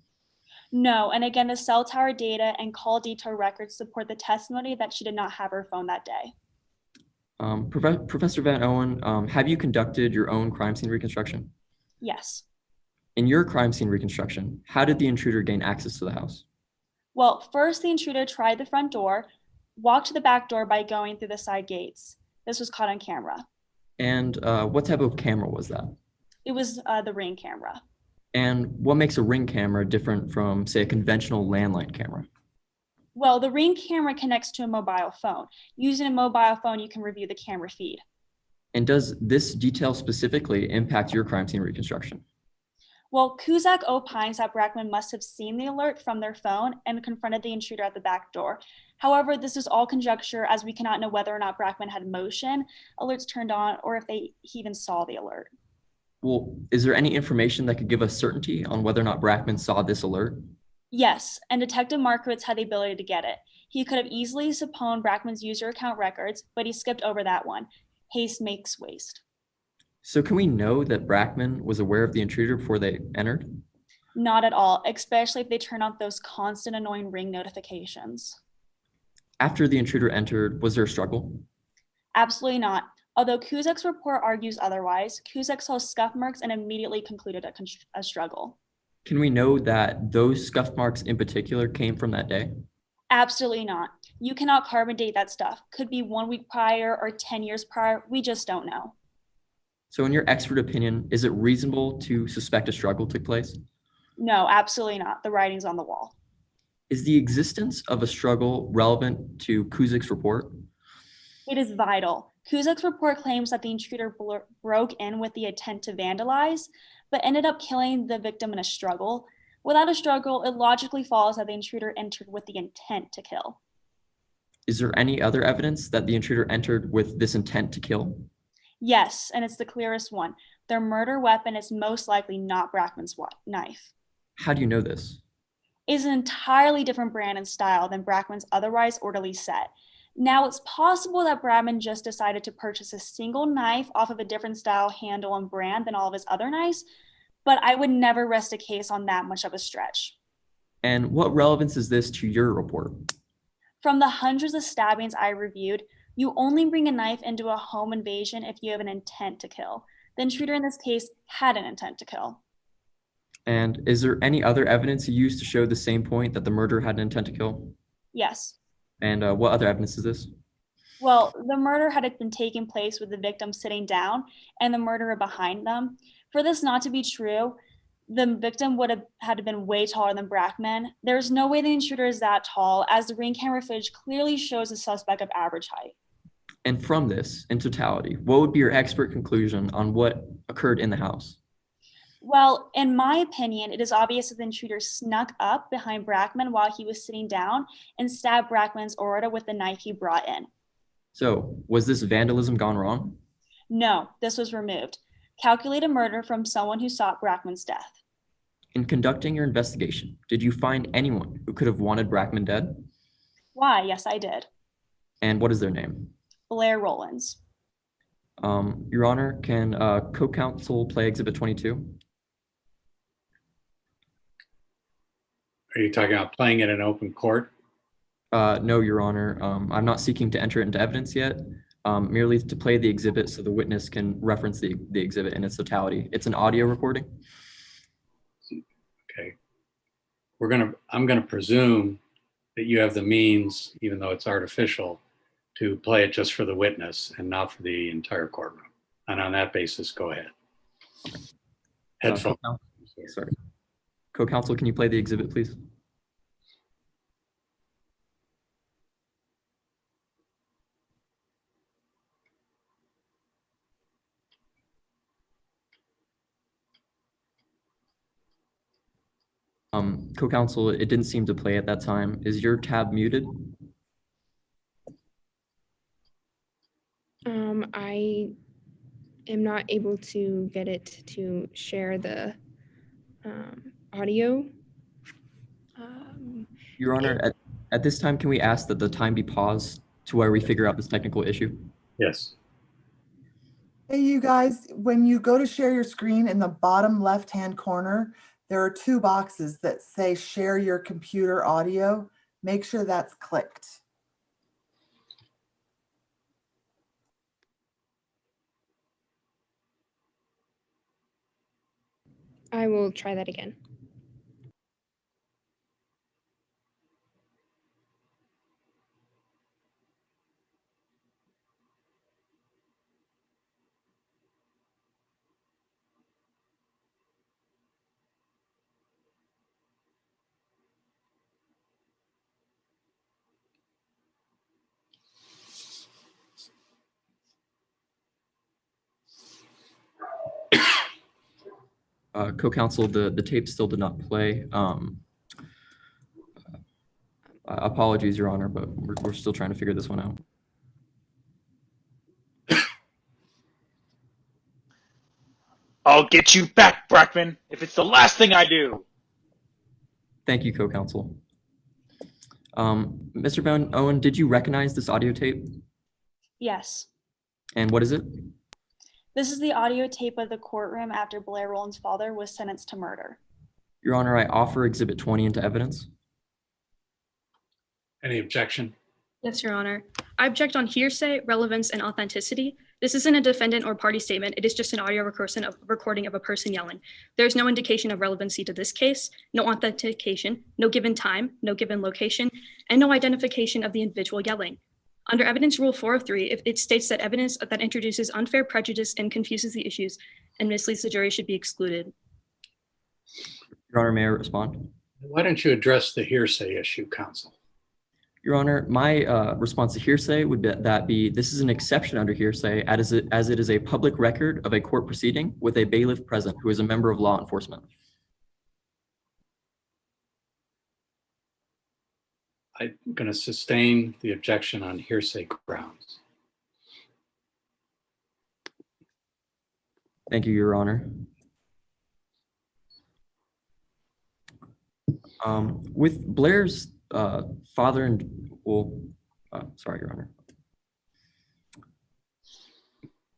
Speaker 12: No, and again, the cell tower data and call detail records support the testimony that she did not have her phone that day.
Speaker 10: Professor Van Owen, have you conducted your own crime scene reconstruction?
Speaker 12: Yes.
Speaker 10: In your crime scene reconstruction, how did the intruder gain access to the house?
Speaker 12: Well, first the intruder tried the front door, walked to the back door by going through the side gates. This was caught on camera.
Speaker 10: And what type of camera was that?
Speaker 12: It was the Ring camera.
Speaker 10: And what makes a Ring camera different from, say, a conventional landline camera?
Speaker 12: Well, the Ring camera connects to a mobile phone. Using a mobile phone, you can review the camera feed.
Speaker 10: And does this detail specifically impact your crime scene reconstruction?
Speaker 12: Well, Cusack opines that Brackman must have seen the alert from their phone and confronted the intruder at the back door. However, this is all conjecture as we cannot know whether or not Brackman had motion alerts turned on or if he even saw the alert.
Speaker 10: Well, is there any information that could give us certainty on whether or not Brackman saw this alert?
Speaker 12: Yes, and Detective Markowitz had the ability to get it. He could have easily subpoenaed Brackman's user account records, but he skipped over that one. Haste makes waste.
Speaker 10: So can we know that Brackman was aware of the intruder before they entered?
Speaker 12: Not at all, especially if they turn on those constant annoying Ring notifications.
Speaker 10: After the intruder entered, was there a struggle?
Speaker 12: Absolutely not. Although Cusack's report argues otherwise, Cusack saw scuff marks and immediately concluded a struggle.
Speaker 10: Can we know that those scuff marks in particular came from that day?
Speaker 12: Absolutely not. You cannot carbon date that stuff. Could be 1 week prior or 10 years prior. We just don't know.
Speaker 10: So in your expert opinion, is it reasonable to suspect a struggle took place?
Speaker 12: No, absolutely not. The writing's on the wall.
Speaker 10: Is the existence of a struggle relevant to Cusack's report?
Speaker 12: It is vital. Cusack's report claims that the intruder broke in with the intent to vandalize, but ended up killing the victim in a struggle. Without a struggle, it logically follows that the intruder entered with the intent to kill.
Speaker 10: Is there any other evidence that the intruder entered with this intent to kill?
Speaker 12: Yes, and it's the clearest one. Their murder weapon is most likely not Brackman's knife.
Speaker 10: How do you know this?
Speaker 12: It is an entirely different brand and style than Brackman's otherwise orderly set. Now, it's possible that Brackman just decided to purchase a single knife off of a different style, handle, and brand than all of his other knives, but I would never rest a case on that much of a stretch.
Speaker 10: And what relevance is this to your report?
Speaker 12: From the hundreds of stabbings I reviewed, you only bring a knife into a home invasion if you have an intent to kill. The intruder in this case had an intent to kill.
Speaker 10: And is there any other evidence you used to show the same point that the murderer had an intent to kill?
Speaker 12: Yes.
Speaker 10: And what other evidence is this?
Speaker 12: Well, the murder had been taking place with the victim sitting down and the murderer behind them. For this not to be true, the victim would have had to been way taller than Brackman. There's no way the intruder is that tall, as the ring camera footage clearly shows a suspect of average height.
Speaker 10: And from this, in totality, what would be your expert conclusion on what occurred in the house?
Speaker 12: Well, in my opinion, it is obvious that the intruder snuck up behind Brackman while he was sitting down and stabbed Brackman's aorta with the knife he brought in.
Speaker 10: So, was this vandalism gone wrong?
Speaker 12: No, this was removed. Calculated murder from someone who sought Brackman's death.
Speaker 10: In conducting your investigation, did you find anyone who could have wanted Brackman dead?
Speaker 12: Why, yes, I did.
Speaker 10: And what is their name?
Speaker 12: Blair Rowlands.
Speaker 10: Your Honor, can co-counsel play Exhibit 22?
Speaker 2: Are you talking about playing it in open court?
Speaker 10: No, Your Honor. I'm not seeking to enter it into evidence yet, merely to play the exhibit so the witness can reference the exhibit in its totality. It's an audio recording.
Speaker 2: Okay. I'm gonna presume that you have the means, even though it's artificial, to play it just for the witness and not for the entire courtroom. And on that basis, go ahead. Headphone.
Speaker 10: Sorry. Co-counsel, can you play the exhibit, please? Co-counsel, it didn't seem to play at that time. Is your tab muted?
Speaker 7: I am not able to get it to share the audio.
Speaker 10: Your Honor, at this time, can we ask that the time be paused to where we figure out this technical issue?
Speaker 2: Yes.
Speaker 13: Hey, you guys, when you go to share your screen in the bottom left-hand corner, there are two boxes that say share your computer audio. Make sure that's clicked.
Speaker 7: I will try that again.
Speaker 10: Co-counsel, the tape still did not play. Apologies, Your Honor, but we're still trying to figure this one out.
Speaker 14: I'll get you back, Brackman, if it's the last thing I do.
Speaker 10: Thank you, co-counsel. Mr. Van Owen, did you recognize this audio tape?
Speaker 12: Yes.
Speaker 10: And what is it?
Speaker 12: This is the audio tape of the courtroom after Blair Rowland's father was sentenced to murder.
Speaker 10: Your Honor, I offer Exhibit 20 into evidence.
Speaker 2: Any objection?
Speaker 8: Yes, Your Honor. I object on hearsay, relevance, and authenticity. This isn't a defendant or party statement. It is just an audio recording of a person yelling. There's no indication of relevancy to this case, no authentication, no given time, no given location, and no identification of the individual yelling. Under Evidence Rule 403, if it states that evidence that introduces unfair prejudice and confuses the issues and misleads the jury should be excluded.
Speaker 10: Your Honor, may I respond?
Speaker 2: Why don't you address the hearsay issue, counsel?
Speaker 10: Your Honor, my response to hearsay would be this is an exception under hearsay as it is a public record of a court proceeding with a bailiff present who is a member of law enforcement.
Speaker 2: I'm going to sustain the objection on hearsay grounds.
Speaker 10: Thank you, Your Honor. With Blair's father and, sorry, Your Honor.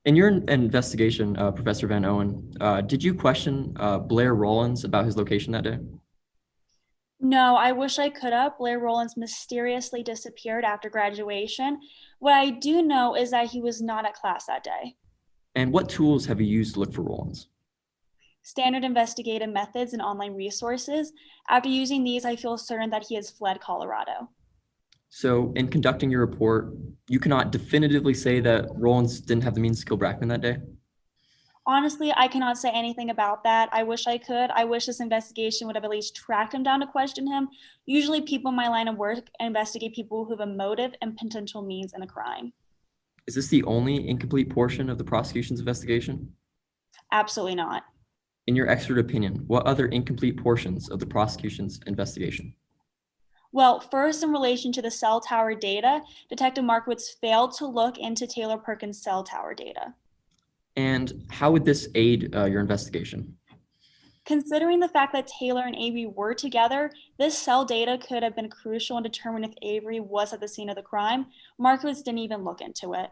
Speaker 10: In your investigation, Professor Van Owen, did you question Blair Rowlands about his location that day?
Speaker 12: No, I wish I could have. Blair Rowlands mysteriously disappeared after graduation. What I do know is that he was not at class that day.
Speaker 10: And what tools have you used to look for Rowlands?
Speaker 12: Standard investigative methods and online resources. After using these, I feel certain that he has fled Colorado.
Speaker 10: So in conducting your report, you cannot definitively say that Rollins didn't have the means to kill Brackman that day?
Speaker 12: Honestly, I cannot say anything about that. I wish I could. I wish this investigation would have at least tracked him down to question him. Usually people in my line of work investigate people who have a motive and potential means in a crime.
Speaker 10: Is this the only incomplete portion of the prosecution's investigation?
Speaker 12: Absolutely not.
Speaker 10: In your expert opinion, what other incomplete portions of the prosecution's investigation?
Speaker 12: Well, first, in relation to the cell tower data, Detective Markowitz failed to look into Taylor Perkins' cell tower data.
Speaker 10: And how would this aid your investigation?
Speaker 12: Considering the fact that Taylor and Avery were together, this cell data could have been crucial in determining if Avery was at the scene of the crime. Markowitz didn't even look into it.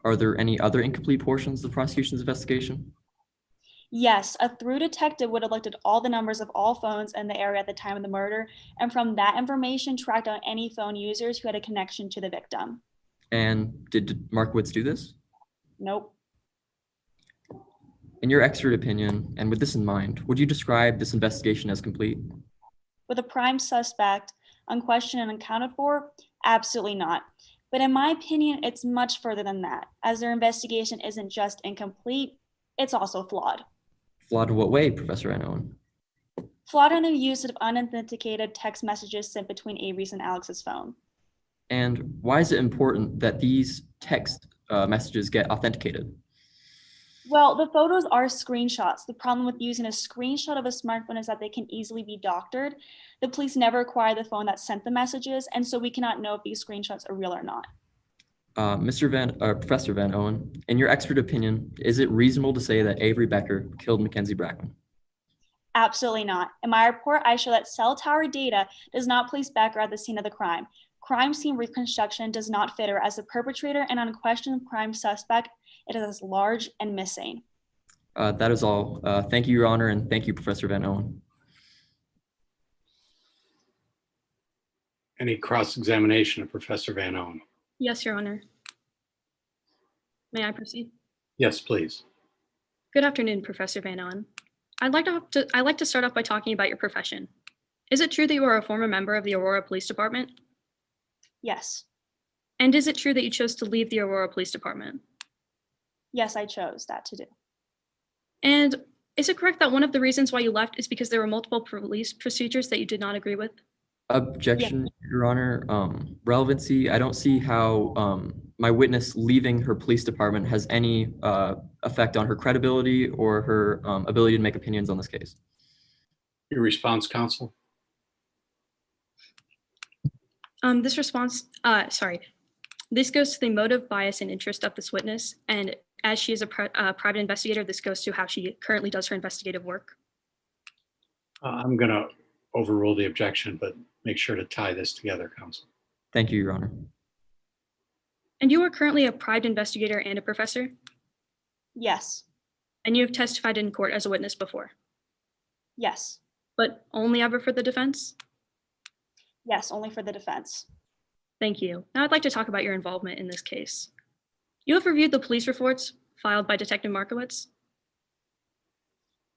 Speaker 10: Are there any other incomplete portions of the prosecution's investigation?
Speaker 12: Yes, a through detective would have looked at all the numbers of all phones in the area at the time of the murder, and from that information tracked down any phone users who had a connection to the victim.
Speaker 10: And did Markowitz do this?
Speaker 12: Nope.
Speaker 10: In your expert opinion, and with this in mind, would you describe this investigation as complete?
Speaker 12: With a prime suspect unquestioned and unaccounted for? Absolutely not. But in my opinion, it's much further than that, as their investigation isn't just incomplete, it's also flawed.
Speaker 10: Flawed in what way, Professor Van Owen?
Speaker 12: Flawed in the use of unauthenticated text messages sent between Avery's and Alex's phone.
Speaker 10: And why is it important that these text messages get authenticated?
Speaker 12: Well, the photos are screenshots. The problem with using a screenshot of a smartphone is that they can easily be doctored. The police never acquired the phone that sent the messages, and so we cannot know if these screenshots are real or not.
Speaker 10: Professor Van Owen, in your expert opinion, is it reasonable to say that Avery Becker killed Mackenzie Brackman?
Speaker 12: Absolutely not. In my report, I show that cell tower data does not place Becker at the scene of the crime. Crime scene reconstruction does not fit her as the perpetrator and unquestioned crime suspect. It is large and missing.
Speaker 10: That is all. Thank you, Your Honor, and thank you, Professor Van Owen.
Speaker 2: Any cross-examination of Professor Van Owen?
Speaker 8: Yes, Your Honor. May I proceed?
Speaker 2: Yes, please.
Speaker 8: Good afternoon, Professor Van Owen. I'd like to start off by talking about your profession. Is it true that you are a former member of the Aurora Police Department?
Speaker 12: Yes.
Speaker 8: And is it true that you chose to leave the Aurora Police Department?
Speaker 12: Yes, I chose that to do.
Speaker 8: And is it correct that one of the reasons why you left is because there were multiple police procedures that you did not agree with?
Speaker 10: Objection, Your Honor. Relevancy, I don't see how my witness leaving her police department has any effect on her credibility or her ability to make opinions on this case.
Speaker 2: Your response, counsel?
Speaker 8: This goes to the motive, bias, and interest of this witness. And as she is a private investigator, this goes to how she currently does her investigative work.
Speaker 2: I'm going to overrule the objection, but make sure to tie this together, counsel.
Speaker 10: Thank you, Your Honor.
Speaker 8: And you are currently a private investigator and a professor?
Speaker 12: Yes.
Speaker 8: And you have testified in court as a witness before?
Speaker 12: Yes.
Speaker 8: But only ever for the defense?
Speaker 12: Yes, only for the defense.
Speaker 8: Thank you. Now I'd like to talk about your involvement in this case. You have reviewed the police reports filed by Detective Markowitz?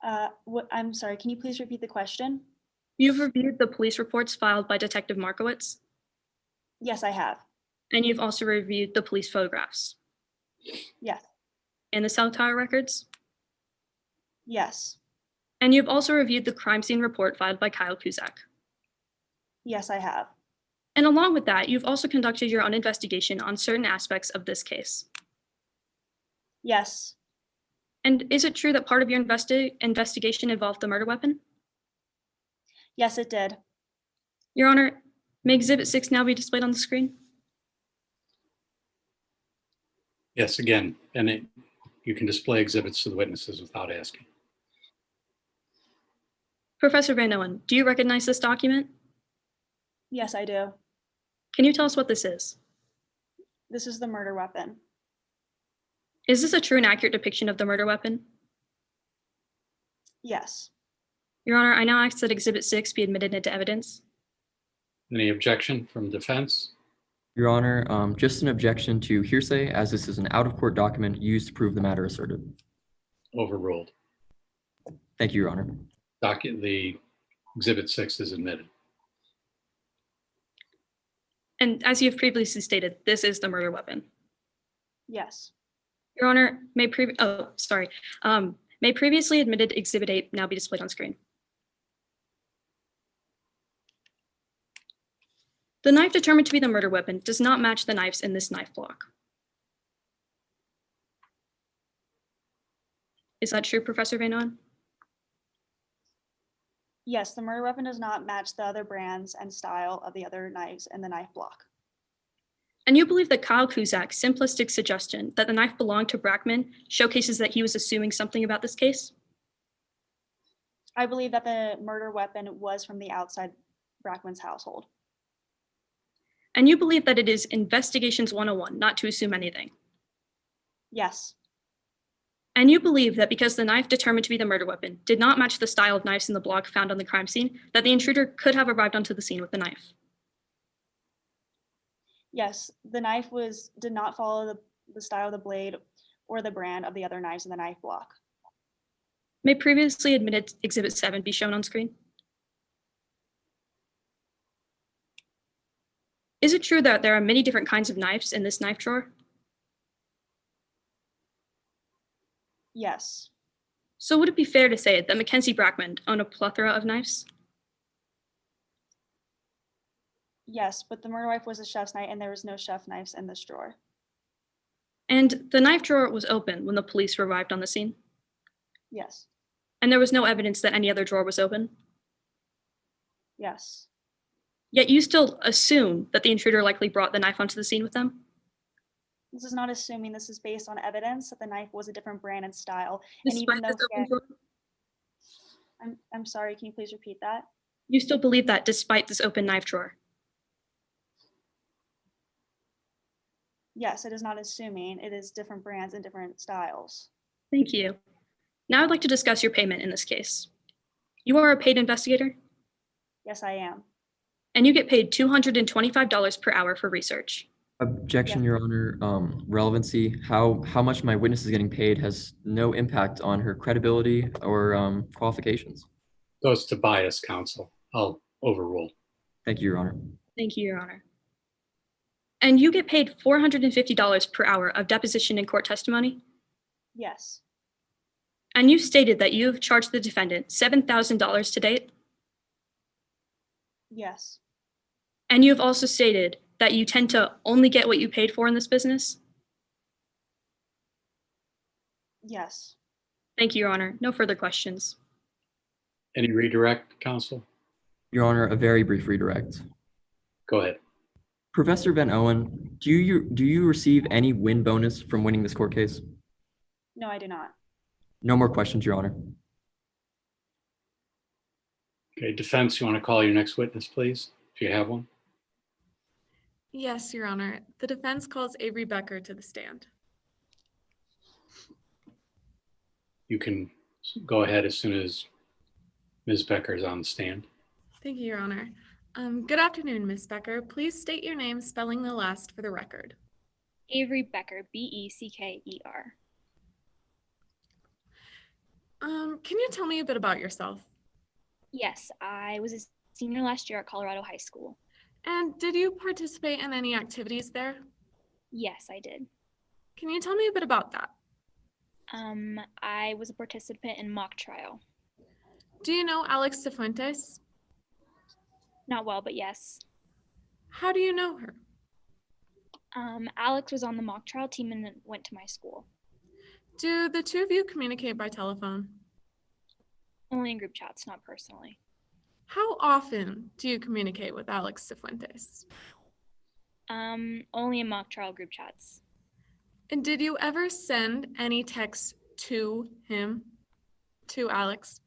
Speaker 12: I'm sorry, can you please repeat the question?
Speaker 8: You've reviewed the police reports filed by Detective Markowitz?
Speaker 12: Yes, I have.
Speaker 8: And you've also reviewed the police photographs?
Speaker 12: Yes.
Speaker 8: And the cell tower records?
Speaker 12: Yes.
Speaker 8: And you've also reviewed the crime scene report filed by Kyle Kuzak?
Speaker 12: Yes, I have.
Speaker 8: And along with that, you've also conducted your own investigation on certain aspects of this case?
Speaker 12: Yes.
Speaker 8: And is it true that part of your investigation involved the murder weapon?
Speaker 12: Yes, it did.
Speaker 8: Your Honor, may Exhibit 6 now be displayed on the screen?
Speaker 2: Yes, again, and you can display exhibits to the witnesses without asking.
Speaker 8: Professor Van Owen, do you recognize this document?
Speaker 12: Yes, I do.
Speaker 8: Can you tell us what this is?
Speaker 12: This is the murder weapon.
Speaker 8: Is this a true and accurate depiction of the murder weapon?
Speaker 12: Yes.
Speaker 8: Your Honor, I now ask that Exhibit 6 be admitted into evidence.
Speaker 2: Any objection from defense?
Speaker 10: Your Honor, just an objection to hearsay, as this is an out-of-court document used to prove the matter asserted.
Speaker 2: Overruled.
Speaker 10: Thank you, Your Honor.
Speaker 2: The Exhibit 6 is admitted.
Speaker 8: And as you have previously stated, this is the murder weapon.
Speaker 12: Yes.
Speaker 8: Your Honor, may previously admitted Exhibit 8 now be displayed on screen. The knife determined to be the murder weapon does not match the knives in this knife block. Is that true, Professor Van Owen?
Speaker 12: Yes, the murder weapon does not match the other brands and style of the other knives in the knife block.
Speaker 8: And you believe that Kyle Kuzak's simplistic suggestion that the knife belonged to Brackman showcases that he was assuming something about this case?
Speaker 12: I believe that the murder weapon was from the outside Brackman's household.
Speaker 8: And you believe that it is Investigations 101 not to assume anything?
Speaker 12: Yes.
Speaker 8: And you believe that because the knife determined to be the murder weapon did not match the style of knives in the block found on the crime scene, that the intruder could have arrived onto the scene with the knife?
Speaker 12: Yes, the knife did not follow the style of the blade or the brand of the other knives in the knife block.
Speaker 8: May previously admitted Exhibit 7 be shown on screen? Is it true that there are many different kinds of knives in this knife drawer?
Speaker 12: Yes.
Speaker 8: So would it be fair to say that Mackenzie Brackman owned a plethora of knives?
Speaker 12: Yes, but the murder wife was a chef's knife and there was no chef knives in this drawer.
Speaker 8: And the knife drawer was open when the police arrived on the scene?
Speaker 12: Yes.
Speaker 8: And there was no evidence that any other drawer was open?
Speaker 12: Yes.
Speaker 8: Yet you still assume that the intruder likely brought the knife onto the scene with them?
Speaker 12: This is not assuming, this is based on evidence that the knife was a different brand and style.
Speaker 8: Despite
Speaker 12: and even though
Speaker 8: this open drawer?
Speaker 12: I'm sorry, can you please repeat that?
Speaker 8: You still believe that despite this open knife drawer?
Speaker 12: Yes, it is not assuming, it is different brands and different styles.
Speaker 8: Thank you. Now I'd like to discuss your payment in this case. You are a paid investigator,
Speaker 12: Yes, I am.
Speaker 8: and you get paid $225 per hour for research.
Speaker 10: Objection, Your Honor. Relevancy, how much my witness is getting paid has no impact on her credibility or qualifications.
Speaker 2: Goes to bias, counsel. I'll overrule.
Speaker 10: Thank you, Your Honor.
Speaker 8: Thank you, Your Honor. And you get paid $450 per hour of deposition and court testimony?
Speaker 12: Yes.
Speaker 8: And you've stated that you have charged the defendant $7,000 to date?
Speaker 12: Yes.
Speaker 8: And you have also stated that you tend to only get what you paid for in this business?
Speaker 12: Yes.
Speaker 8: Thank you, Your Honor. No further questions.
Speaker 2: Any redirect, counsel?
Speaker 10: Your Honor, a very brief redirect.
Speaker 2: Go ahead.
Speaker 10: Professor Van Owen, do you receive any win bonus from winning this court case?
Speaker 12: No, I do not.
Speaker 10: No more questions, Your Honor.
Speaker 2: Okay, defense, you want to call your next witness, please, if you have one?
Speaker 3: Yes, Your Honor. The defense calls Avery Becker to the stand.
Speaker 2: You can go ahead as soon as Ms. Becker is on the stand.
Speaker 3: Thank you, Your Honor. Good afternoon, Ms. Becker. Please state your name, spelling the last for the record.
Speaker 15: Avery Becker, Becker.
Speaker 3: Can you tell me a bit about yourself?
Speaker 15: Yes, I was a senior last year at Colorado High School.
Speaker 3: And did you participate in any activities there?
Speaker 15: Yes, I did.
Speaker 3: Can you tell me a bit about that?
Speaker 15: I was a participant in mock trial.
Speaker 3: Do you know Alex Cifuentes?
Speaker 15: Not well, but yes.
Speaker 3: How do you know her?
Speaker 15: Alex was on the mock trial team and went to my school.
Speaker 3: Do the two of you communicate by telephone?
Speaker 15: Only in group chats, not personally.
Speaker 3: How often do you communicate with Alex Cifuentes?
Speaker 15: Only in mock trial group chats.
Speaker 3: And did you ever send any texts to him, to Alex?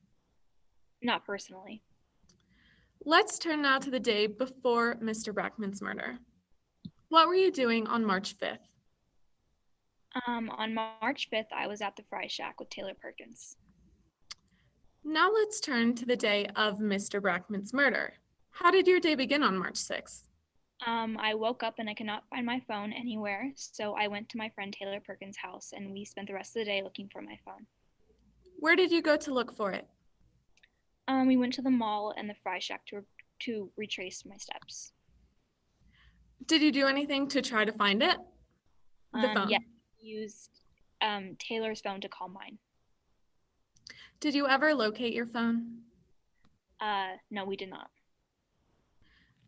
Speaker 15: Not personally.
Speaker 3: Let's turn now to the day before Mr. Brackman's murder. What were you doing on March 5th?
Speaker 15: On March 5th, I was at the Fry Shack with Taylor Perkins.
Speaker 3: Now let's turn to the day of Mr. Brackman's murder. How did your day begin on March 6th?
Speaker 15: I woke up and I could not find my phone anywhere, so I went to my friend Taylor Perkins' house and we spent the rest of the day looking for my phone.
Speaker 3: Where did you go to look for it?
Speaker 15: We went to the mall and the Fry Shack to retrace my steps.
Speaker 3: Did you do anything to try to find it? The phone.
Speaker 15: Yeah, used Taylor's phone to call mine.
Speaker 3: Did you ever locate your phone?
Speaker 15: No, we did not.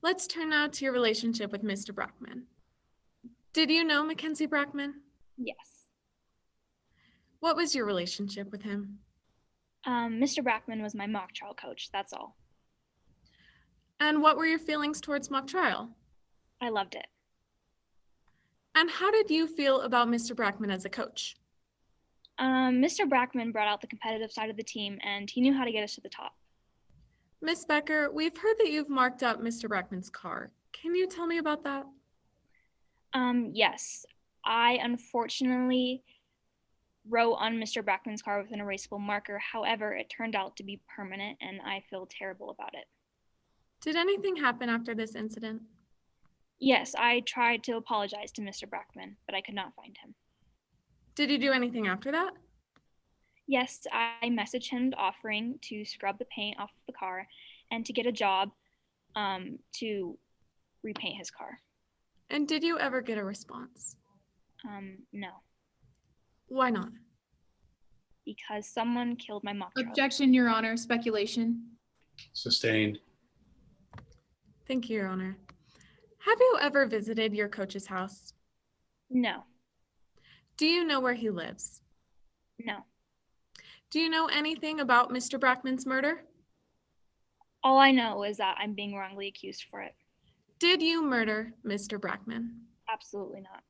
Speaker 3: Let's turn now to your relationship with Mr. Brockman. Did you know Mackenzie Brockman?
Speaker 15: Yes.
Speaker 3: What was your relationship with him?
Speaker 15: Mr. Brockman was my mock trial coach, that's all.
Speaker 3: And what were your feelings towards mock trial?
Speaker 15: I loved it.
Speaker 3: And how did you feel about Mr. Brockman as a coach?
Speaker 15: Mr. Brockman brought out the competitive side of the team, and he knew how to get us to the top.
Speaker 3: Miss Becker, we've heard that you've marked up Mr. Brockman's car. Can you tell me about that?
Speaker 15: Yes. I unfortunately wrote on Mr. Brockman's car with an erasable marker. However, it turned out to be permanent, and I feel terrible about it.
Speaker 3: Did anything happen after this incident?
Speaker 15: Yes, I tried to apologize to Mr. Brockman, but I could not find him.
Speaker 3: Did you do anything after that?
Speaker 15: Yes, I messaged him offering to scrub the paint off the car and to get a job to repaint his car.
Speaker 3: And did you ever get a response?
Speaker 15: No,
Speaker 3: Why not?
Speaker 15: because someone killed my mock trial.
Speaker 1: Objection, Your Honor. Speculation.
Speaker 2: Sustained.
Speaker 3: Thank you, Your Honor. Have you ever visited your coach's house?
Speaker 15: No,
Speaker 3: Do you know where he lives?
Speaker 15: no.
Speaker 3: Do you know anything about Mr. Brockman's murder?
Speaker 15: All I know is that I'm being wrongly accused for it.
Speaker 3: Did you murder Mr. Brockman?
Speaker 15: Absolutely not.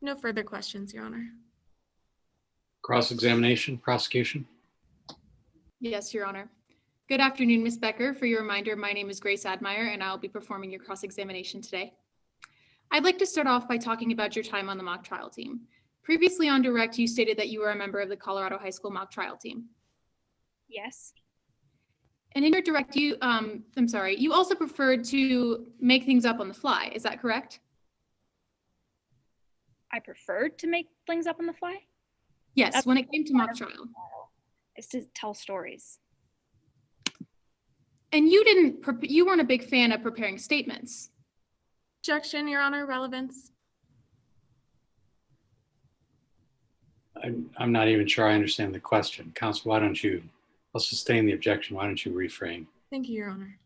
Speaker 3: No further questions, Your Honor.
Speaker 2: Cross-examination, prosecution.
Speaker 1: Yes, Your Honor. Good afternoon, Ms. Becker. For your reminder, my name is Grace Admire, and I'll be performing your cross-examination today. I'd like to start off by talking about your time on the mock trial team. Previously on direct, you stated that you were a member of the Colorado High School mock trial team.
Speaker 15: Yes,
Speaker 1: And in your direct, you also preferred to make things up on the fly. Is that correct?
Speaker 15: I preferred to make things up on the fly.
Speaker 1: Yes,
Speaker 15: That's
Speaker 1: when it came to mock trial.
Speaker 15: Is to tell stories.
Speaker 1: And you weren't a big fan of preparing statements.
Speaker 3: Objection, Your Honor. Relevance.
Speaker 2: I'm not even sure I understand the question. Counsel, I'll sustain the objection. Why don't you reframe?
Speaker 3: Thank you, Your Honor.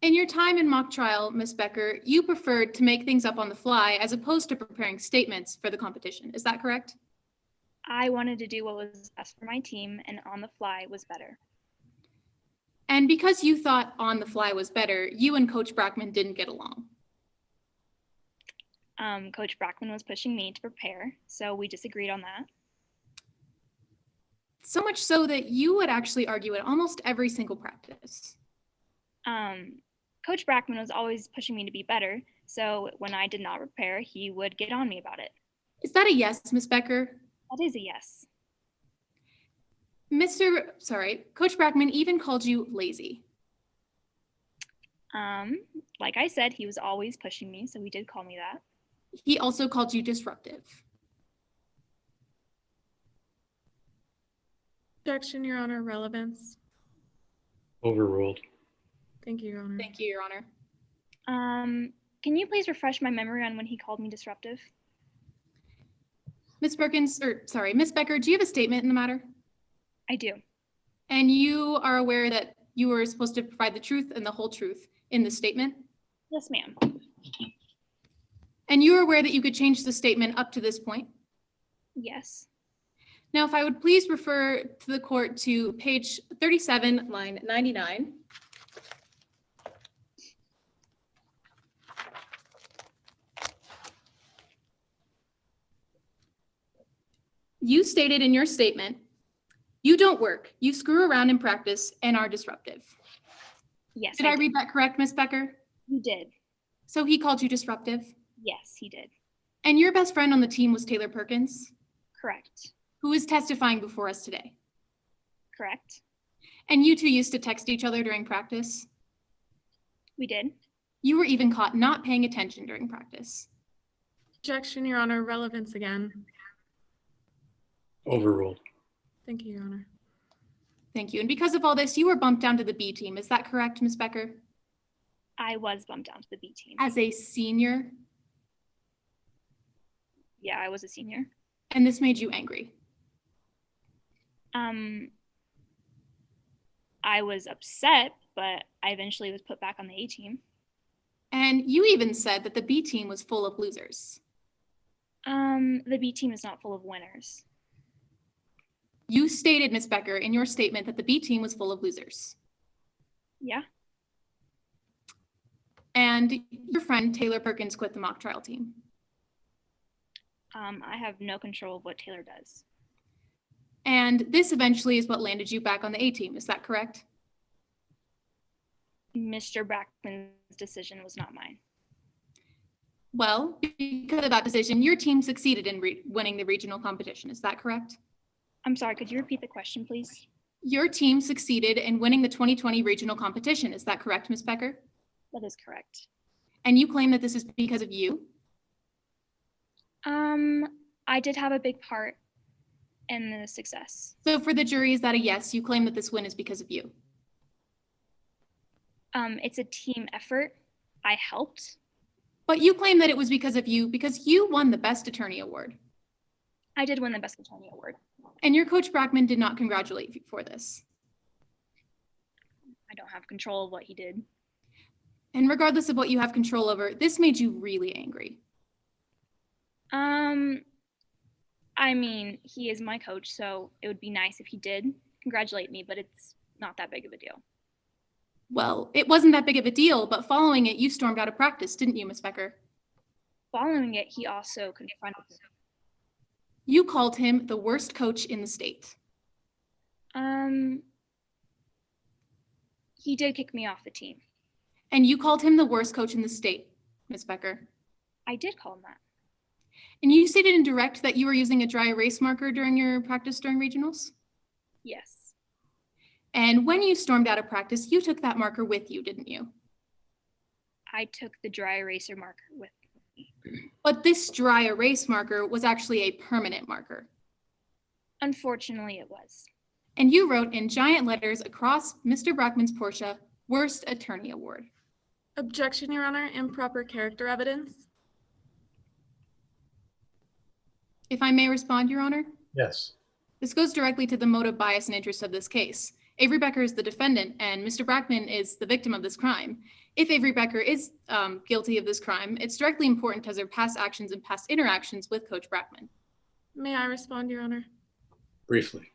Speaker 1: In your time in mock trial, Ms. Becker, you preferred to make things up on the fly as opposed to preparing statements for the competition. Is that correct?
Speaker 15: I wanted to do what was best for my team, and on the fly was better.
Speaker 1: And because you thought on the fly was better, you and Coach Brockman didn't get along.
Speaker 15: Coach Brockman was pushing me to prepare, so we disagreed on that.
Speaker 1: So much so that you would actually argue at almost every single practice.
Speaker 15: Coach Brockman was always pushing me to be better, so when I did not prepare, he would get on me about it.
Speaker 1: Is that a yes, Ms. Becker?
Speaker 15: That is a yes.
Speaker 1: Coach Brockman even called you lazy.
Speaker 15: Like I said, he was always pushing me, so he did call me that.
Speaker 1: He also called you disruptive.
Speaker 3: Objection, Your Honor. Relevance.
Speaker 2: Overruled.
Speaker 3: Thank you, Your Honor.
Speaker 1: Thank you, Your Honor.
Speaker 15: Can you please refresh my memory on when he called me disruptive?
Speaker 1: Ms. Becker, do you have a statement in the matter?
Speaker 15: I do.
Speaker 1: And you are aware that you were supposed to provide the truth and the whole truth in the statement?
Speaker 15: Yes, ma'am.
Speaker 1: And you are aware that you could change the statement up to this point?
Speaker 15: Yes.
Speaker 1: Now, if I would please refer to the court to page 37, line 99. You stated in your statement, you don't work, you screw around in practice and are disruptive.
Speaker 15: Yes.
Speaker 1: Did I read that correct, Ms. Becker?
Speaker 15: You did.
Speaker 1: So he called you disruptive?
Speaker 15: Yes, he did.
Speaker 1: And your best friend on the team was Taylor Perkins?
Speaker 15: Correct.
Speaker 1: Who is testifying before us today?
Speaker 15: Correct.
Speaker 1: And you two used to text each other during practice?
Speaker 15: We did.
Speaker 1: You were even caught not paying attention during practice.
Speaker 3: Objection, Your Honor. Relevance again.
Speaker 2: Overruled.
Speaker 3: Thank you, Your Honor.
Speaker 1: Thank you. And because of all this, you were bumped down to the B team. Is that correct, Ms. Becker?
Speaker 15: I was bumped down to the B team.
Speaker 1: As a senior,
Speaker 15: Yeah, I was a senior.
Speaker 1: and this made you angry.
Speaker 15: I was upset, but I eventually was put back on the A team.
Speaker 1: And you even said that the B team was full of losers.
Speaker 15: The B team is not full of winners.
Speaker 1: You stated, Ms. Becker, in your statement that the B team was full of losers.
Speaker 15: Yeah.
Speaker 1: And your friend Taylor Perkins quit the mock trial team.
Speaker 15: I have no control of what Taylor does.
Speaker 1: And this eventually is what landed you back on the A team. Is that correct?
Speaker 15: Mr. Brackman's decision was not mine.
Speaker 1: Well, because of that decision, your team succeeded in winning the regional competition. Is that correct?
Speaker 15: I'm sorry, could you repeat the question, please?
Speaker 1: Your team succeeded in winning the 2020 regional competition. Is that correct, Ms. Becker?
Speaker 15: That is correct.
Speaker 1: And you claim that this is because of you?
Speaker 15: I did have a big part in the success.
Speaker 1: So for the jury, is that a yes? You claim that this win is because of you?
Speaker 15: It's a team effort. I helped.
Speaker 1: But you claim that it was because of you because you won the Best Attorney Award.
Speaker 15: I did win the Best Attorney Award.
Speaker 1: And your coach Brackman did not congratulate you for this.
Speaker 15: I don't have control of what he did.
Speaker 1: And regardless of what you have control over, this made you really angry.
Speaker 15: I mean, he is my coach, so it would be nice if he did congratulate me, but it's not that big of a deal.
Speaker 1: Well, it wasn't that big of a deal, but following it, you stormed out of practice, didn't you, Ms. Becker?
Speaker 15: Following it, he also confronted me.
Speaker 1: You called him the worst coach in the state.
Speaker 15: He did kick me off the team.
Speaker 1: And you called him the worst coach in the state, Ms. Becker.
Speaker 15: I did call him that.
Speaker 1: And you stated in direct that you were using a dry erase marker during your practice during regionals?
Speaker 15: Yes.
Speaker 1: And when you stormed out of practice, you took that marker with you, didn't you?
Speaker 15: I took the dry eraser marker with me.
Speaker 1: But this dry erase marker was actually a permanent marker.
Speaker 15: Unfortunately, it was.
Speaker 1: And you wrote in giant letters across Mr. Brackman's Porsche, Worst Attorney Award.
Speaker 3: Objection, Your Honor, improper character evidence.
Speaker 1: If I may respond, Your Honor?
Speaker 2: Yes.
Speaker 1: This goes directly to the motive, bias, and interest of this case. Avery Becker is the defendant, and Mr. Brackman is the victim of this crime. If Avery Becker is guilty of this crime, it's directly important as her past actions and past interactions with Coach Brackman.
Speaker 3: May I respond, Your Honor?
Speaker 2: Briefly.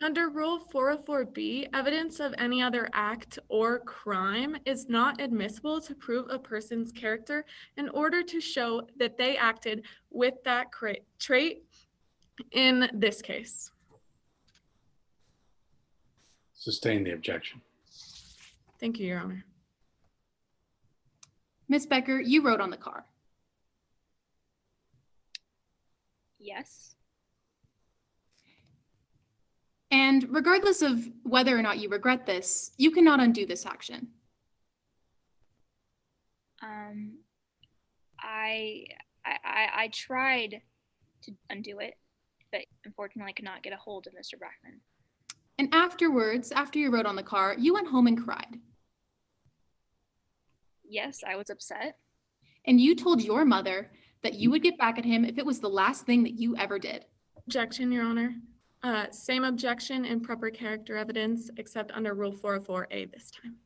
Speaker 3: Under Rule 404B, evidence of any other act or crime is not admissible to prove a person's character in order to show that they acted with that trait in this case.
Speaker 2: Sustain the objection.
Speaker 3: Thank you, Your Honor.
Speaker 1: Ms. Becker, you wrote on the car.
Speaker 15: Yes.
Speaker 1: And regardless of whether or not you regret this, you cannot undo this action.
Speaker 15: I tried to undo it, but unfortunately I could not get a hold of Mr. Brackman.
Speaker 1: And afterwards, after you wrote on the car, you went home and cried.
Speaker 15: Yes, I was upset.
Speaker 1: And you told your mother that you would get back at him if it was the last thing that you ever did.
Speaker 3: Objection, Your Honor. Same objection, improper character evidence, except under Rule 404A this time.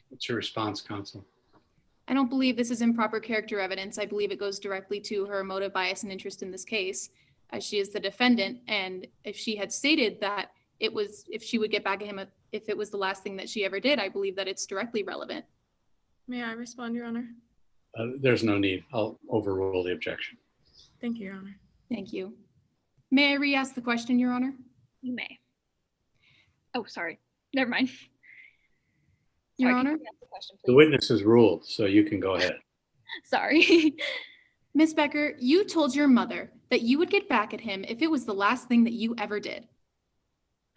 Speaker 2: What's your response, counsel?
Speaker 1: I don't believe this is improper character evidence. I believe it goes directly to her motive, bias, and interest in this case, as she is the defendant. And if she had stated that it was, if she would get back at him if it was the last thing that she ever did, I believe that it's directly relevant.
Speaker 3: May I respond, Your Honor?
Speaker 2: There's no need. I'll overrule the objection.
Speaker 3: Thank you, Your Honor.
Speaker 1: Thank you. May I re-ask the question, Your Honor?
Speaker 15: You may. Oh, sorry. Never mind.
Speaker 1: Your
Speaker 15: Sorry,
Speaker 1: Honor?
Speaker 15: can you ask the question,
Speaker 2: The
Speaker 15: please?
Speaker 2: witness has ruled, so you can go ahead.
Speaker 15: Sorry.
Speaker 1: Ms. Becker, you told your mother that you would get back at him if it was the last thing that you ever did.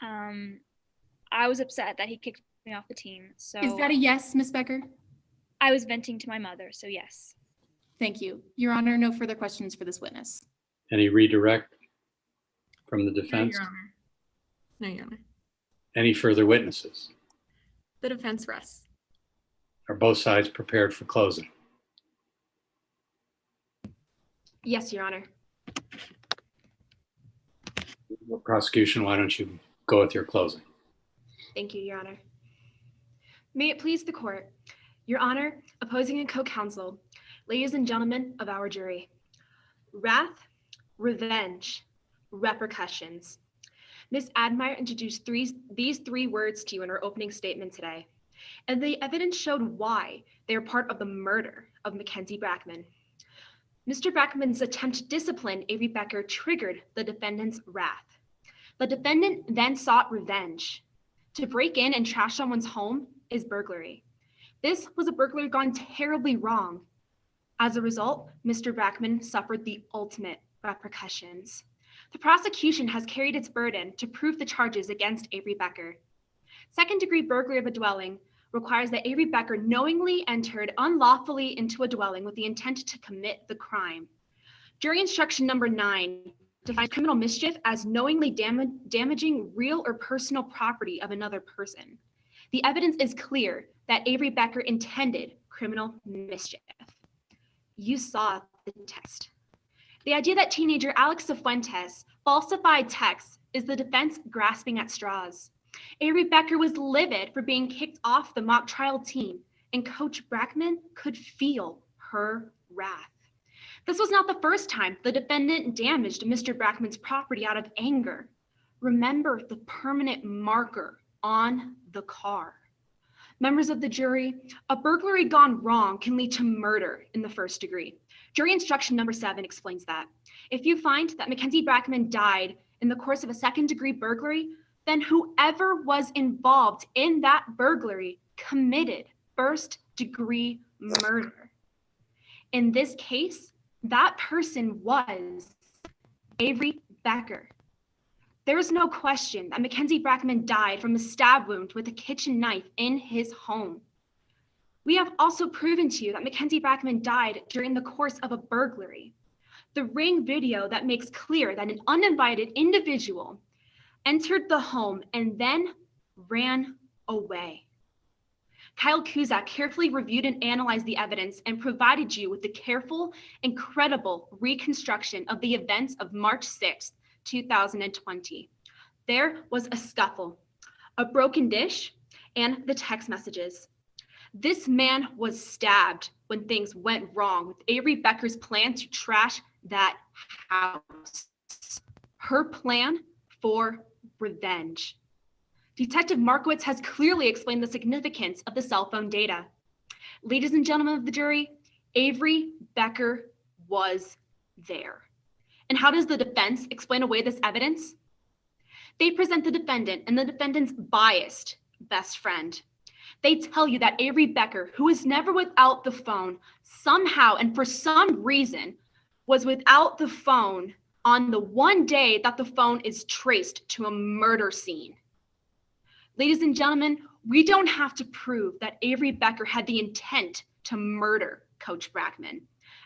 Speaker 15: I was upset that he kicked me off the team, so
Speaker 1: Is that a yes, Ms. Becker?
Speaker 15: I was venting to my mother, so yes.
Speaker 1: Thank you. Your Honor, no further questions for this witness.
Speaker 2: Any redirect from the
Speaker 3: No,
Speaker 2: defense?
Speaker 3: Your Honor. No, Your Honor.
Speaker 2: Any further witnesses?
Speaker 3: The defense rests.
Speaker 2: Are both sides prepared for closing?
Speaker 5: Yes, Your Honor.
Speaker 2: Prosecution, why don't you go with your closing?
Speaker 5: Thank you, Your Honor. May it please the court. Your Honor, opposing and co-counsel, ladies and gentlemen of our jury. Wrath, revenge, repercussions. Ms. Admire introduced these three words to you in her opening statement today, and the evidence showed why they are part of the murder of Mackenzie Brackman. Mr. Brackman's attempt to discipline Avery Becker triggered the defendant's wrath. The defendant then sought revenge. To break in and trash someone's home is burglary. This was a burglary gone terribly wrong. As a result, Mr. Brackman suffered the ultimate repercussions. The prosecution has carried its burden to prove the charges against Avery Becker. Second-degree burglary of a dwelling requires that Avery Becker knowingly entered unlawfully into a dwelling with the intent to commit the crime. Jury instruction number 9 defines criminal mischief as knowingly damaging real or personal property of another person. The evidence is clear that Avery Becker intended criminal mischief. You saw the text. The idea that teenager Alex Cifuentes falsified texts is the defense grasping at straws. Avery Becker was livid for being kicked off the mock trial team, and Coach Brackman could feel her wrath. This was not the first time the defendant damaged Mr. Brackman's property out of anger. Remember the permanent marker on the car. Members of the jury, a burglary gone wrong can lead to murder in the first degree. Jury instruction number 7 explains that. If you find that Mackenzie Brackman died in the course of a second-degree burglary, then whoever was involved in that burglary committed first-degree murder. In this case, that person was Avery Becker. There is no question that Mackenzie Brackman died from a stab wound with a kitchen knife in his home. We have also proven to you that Mackenzie Brackman died during the course of a burglary. The ring video that makes clear that an uninvited individual entered the home and then ran away. Kyle Cusack carefully reviewed and analyzed the evidence and provided you with the careful and credible reconstruction of the events of March 6th, 2020. There was a scuffle, a broken dish, and the text messages. This man was stabbed when things went wrong with Avery Becker's plan to trash that house. Her plan for revenge. Detective Markowitz has clearly explained the significance of the cell phone data. Ladies and gentlemen of the jury, Avery Becker was there. And how does the defense explain away this evidence? They present the defendant and the defendant's biased best friend. They tell you that Avery Becker, who was never without the phone, somehow and for some reason was without the phone on the one day that the phone is traced to a murder scene. Ladies and gentlemen, we don't have to prove that Avery Becker had the intent to murder Coach Brackman.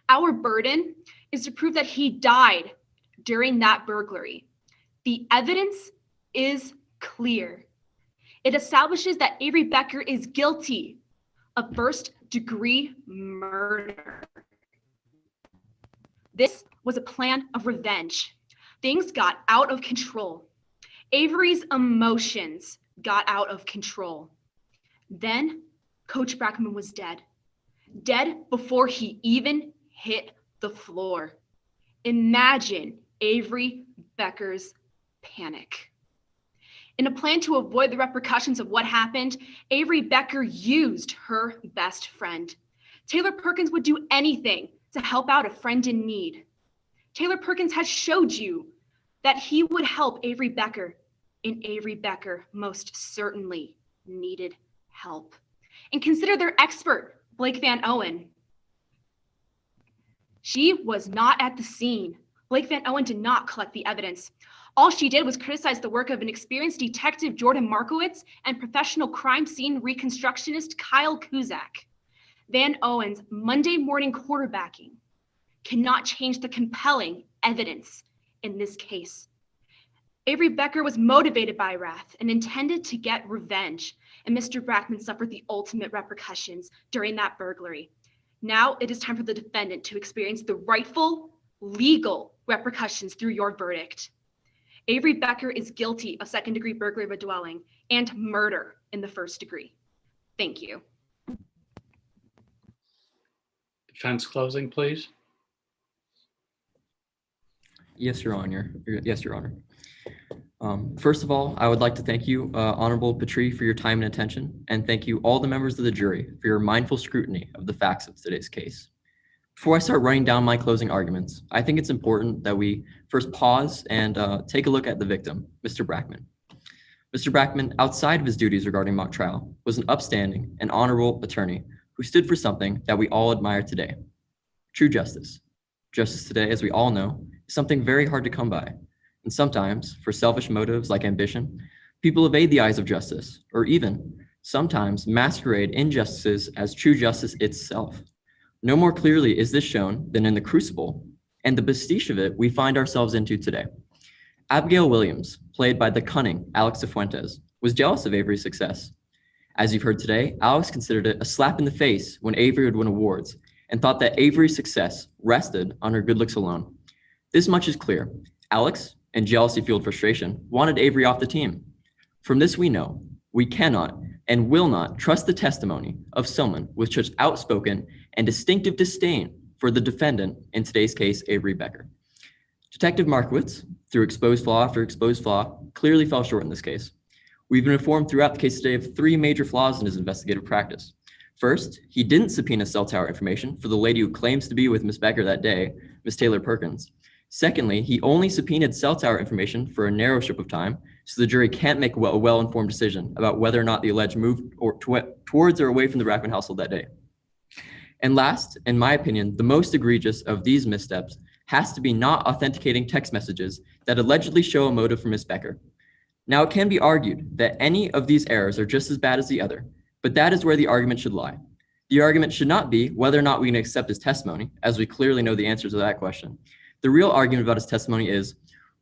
Speaker 5: Our burden is to prove that he died during that burglary. The evidence is clear. It establishes that Avery Becker is guilty of first-degree murder. This was a plan of revenge. Things got out of control. Avery's emotions got out of control. Then Coach Brackman was dead. Dead before he even hit the floor. Imagine Avery Becker's panic. In a plan to avoid the repercussions of what happened, Avery Becker used her best friend. Taylor Perkins would do anything to help out a friend in need. Taylor Perkins has showed you that he would help Avery Becker, and Avery Becker most certainly needed help. And consider their expert, Blake Van Owen. She was not at the scene. Blake Van Owen did not collect the evidence. All she did was criticize the work of an experienced detective, Jordan Markowitz, and professional crime scene reconstructionist, Kyle Cusack. Van Owen's Monday morning quarterbacking cannot change the compelling evidence in this case. Avery Becker was motivated by wrath and intended to get revenge.
Speaker 16: and Mr. Brackman suffered the ultimate repercussions during that burglary. Now it is time for the defendant to experience the rightful, legal repercussions through your verdict. Avery Becker is guilty of second-degree burglary of a dwelling and murder in the first degree. Thank you.
Speaker 2: Defense closing, please.
Speaker 10: Yes, Your Honor. Yes, Your Honor. First of all, I would like to thank you, Honorable Patry, for your time and attention, and thank you all the members of the jury for your mindful scrutiny of the facts of today's case. Before I start running down my closing arguments, I think it's important that we first pause and take a look at the victim, Mr. Brackman. Mr. Brackman, outside of his duties regarding mock trial, was an upstanding and honorable attorney who stood for something that we all admire today: true justice. Justice today, as we all know, is something very hard to come by. And sometimes, for selfish motives like ambition, people evade the eyes of justice, or even, sometimes, masquerade injustices as true justice itself. No more clearly is this shown than in the crucible and the pastiche of it we find ourselves into today. Abigail Williams, played by the cunning Alex Cifuentes, was jealous of Avery's success. As you've heard today, Alex considered it a slap in the face when Avery would win awards and thought that Avery's success rested on her good looks alone. This much is clear. Alex, in jealousy-fueled frustration, wanted Avery off the team. From this we know we cannot and will not trust the testimony of someone with such outspoken and distinctive disdain for the defendant, in today's case, Avery Becker. Detective Markowitz, through exposed flaw after exposed flaw, clearly fell short in this case. We've been informed throughout the case today of 3 major flaws in his investigative practice. First, he didn't subpoena cell tower information for the lady who claims to be with Ms. Becker that day, Ms. Taylor Perkins. Secondly, he only subpoenaed cell tower information for a narrow strip of time, so the jury can't make a well-informed decision about whether or not the alleged moved towards or away from the Brackman household that day. And last, in my opinion, the most egregious of these missteps has to be not authenticating text messages that allegedly show a motive for Ms. Becker. Now, it can be argued that any of these errors are just as bad as the other, but that is where the argument should lie. The argument should not be whether or not we can accept his testimony, as we clearly know the answer to that question. The real argument about his testimony is,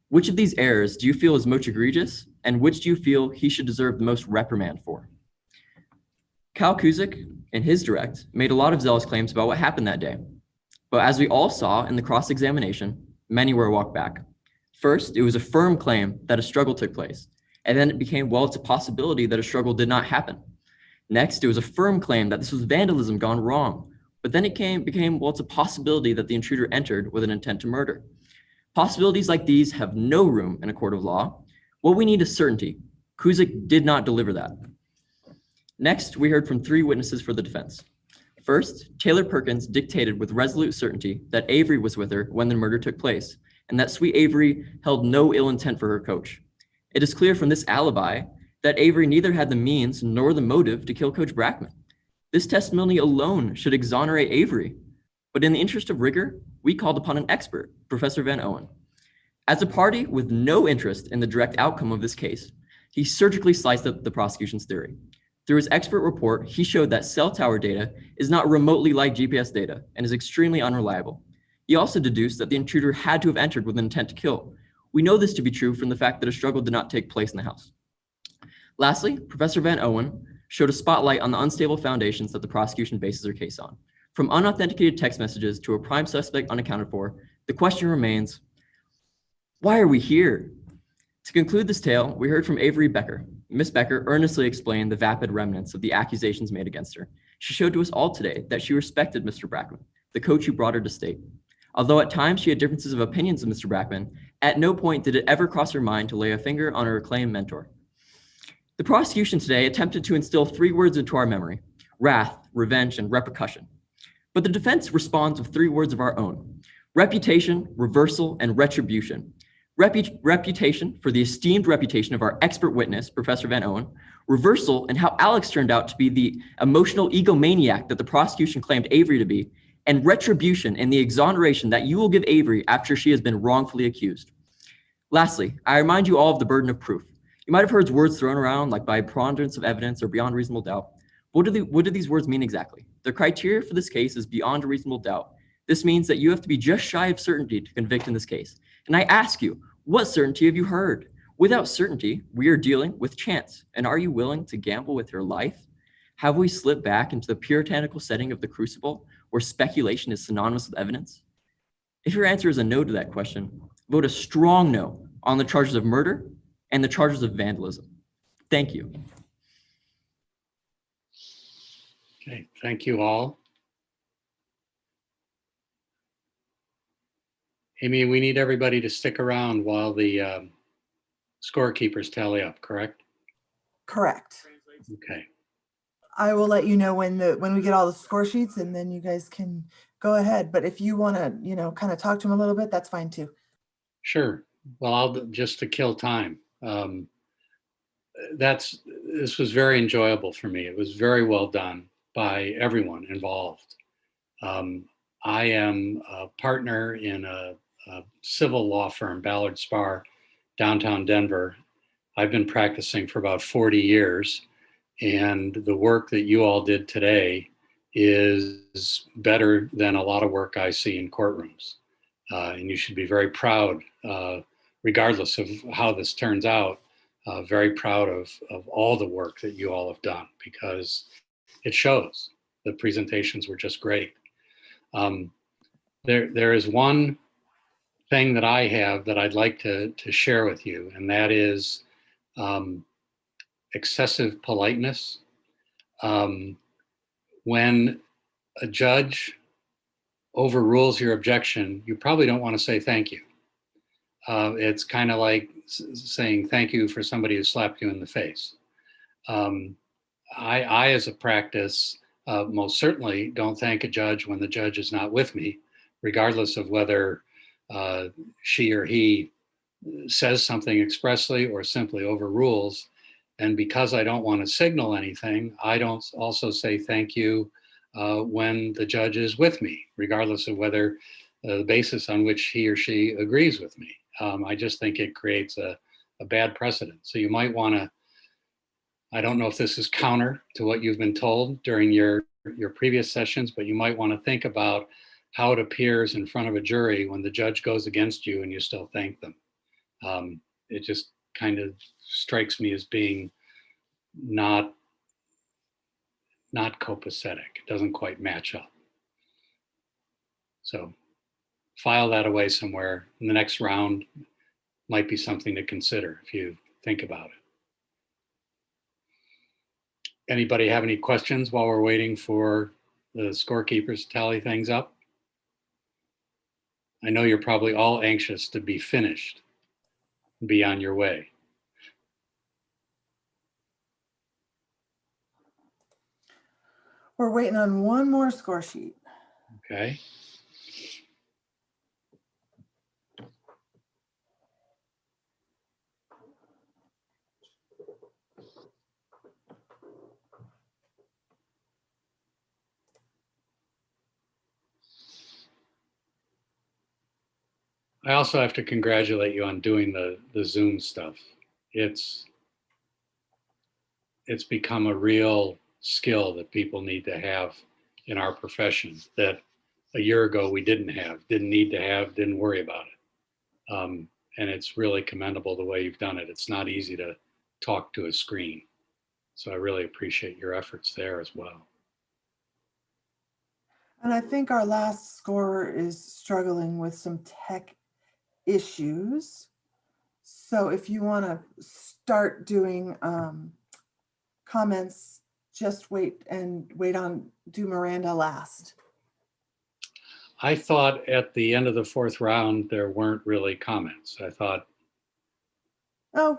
Speaker 10: which of these errors do you feel is most egregious, and which do you feel he should deserve the most reprimand for? Kyle Kuzik, in his direct, made a lot of zealous claims about what happened that day. But as we all saw in the cross-examination, many were walked back. First, it was a firm claim that a struggle took place, and then it became, well, it's a possibility that a struggle did not happen. Next, it was a firm claim that this was vandalism gone wrong, but then it became, well, it's a possibility that the intruder entered with an intent to murder. Possibilities like these have no room in a court of law. What we need is certainty. Kuzik did not deliver that. Next, we heard from 3 witnesses for the defense. First, Taylor Perkins dictated with resolute certainty that Avery was with her when the murder took place, and that sweet Avery held no ill intent for her coach. It is clear from this alibi that Avery neither had the means nor the motive to kill Coach Brackman. This testimony alone should exonerate Avery, but in the interest of rigor, we called upon an expert, Professor Van Owen. As a party with no interest in the direct outcome of this case, he surgically sliced up the prosecution's theory. Through his expert report, he showed that cell tower data is not remotely like GPS data and is extremely unreliable. He also deduced that the intruder had to have entered with an intent to kill. We know this to be true from the fact that a struggle did not take place in the house. Lastly, Professor Van Owen showed a spotlight on the unstable foundations that the prosecution bases their case on. From unauthenticated text messages to a prime suspect unaccounted for, the question remains, why are we here? To conclude this tale, we heard from Avery Becker. Ms. Becker earnestly explained the vapid remnants of the accusations made against her. She showed to us all today that she respected Mr. Brackman, the coach who brought her to state. Although at times she had differences of opinions with Mr. Brackman, at no point did it ever cross her mind to lay a finger on her acclaimed mentor. The prosecution today attempted to instill 3 words into our memory: wrath, revenge, and repercussion. But the defense responds with 3 words of our own: reputation, reversal, and retribution. Reputation for the esteemed reputation of our expert witness, Professor Van Owen; reversal in how Alex turned out to be the emotional egomaniac that the prosecution claimed Avery to be; and retribution in the exoneration that you will give Avery after she has been wrongfully accused. Lastly, I remind you all of the burden of proof. You might have heard words thrown around like by preponderance of evidence or beyond reasonable doubt. What do these words mean exactly? The criteria for this case is beyond a reasonable doubt. This means that you have to be just shy of certainty to convict in this case. And I ask you, what certainty have you heard? Without certainty, we are dealing with chance. And are you willing to gamble with your life? Have we slipped back into the puritanical setting of the crucible where speculation is synonymous with evidence? If your answer is a no to that question, vote a strong no on the charges of murder and the charges of vandalism. Thank you.
Speaker 2: Okay, thank you all. Amy, we need everybody to stick around while the scorekeepers tally up, correct?
Speaker 13: Correct.
Speaker 2: Okay.
Speaker 13: I will let you know when we get all the score sheets, and then you guys can go ahead. But if you want to, kind of talk to them a little bit, that's fine too.
Speaker 2: Sure. Well, just to kill time. This was very enjoyable for me. It was very well done by everyone involved. I am a partner in a civil law firm, Ballard Spahr, downtown Denver. I've been practicing for about 40 years, and the work that you all did today is better than a lot of work I see in courtrooms. And you should be very proud, regardless of how this turns out, very proud of all the work that you all have done, because it shows. The presentations were just great. There is one thing that I have that I'd like to share with you, and that is excessive politeness. When a judge overrules your objection, you probably don't want to say thank you. It's kind of like saying thank you for somebody who slapped you in the face. I, as a practice, most certainly don't thank a judge when the judge is not with me, regardless of whether she or he says something expressly or simply overrules. And because I don't want to signal anything, I don't also say thank you when the judge is with me, regardless of whether the basis on which he or she agrees with me. I just think it creates a bad precedent. So you might want to, I don't know if this is counter to what you've been told during your previous sessions, but you might want to think about how it appears in front of a jury when the judge goes against you and you still thank them. It just kind of strikes me as being not copacetic. It doesn't quite match up. So file that away somewhere. In the next round might be something to consider if you think about it. Anybody have any questions while we're waiting for the scorekeepers to tally things up? I know you're probably all anxious to be finished, be on your way.
Speaker 13: We're waiting on one more score sheet.
Speaker 2: Okay. I also have to congratulate you on doing the Zoom stuff. It's become a real skill that people need to have in our profession that a year ago we didn't need to have, didn't worry about it. And it's really commendable the way you've done it. It's not easy to talk to a screen. So I really appreciate your efforts there as well.
Speaker 13: And I think our last scorer is struggling with some tech issues. So if you want to start doing comments, just wait on do Miranda last.
Speaker 2: I thought at the end of the fourth round, there weren't really comments. I thought.
Speaker 13: Oh,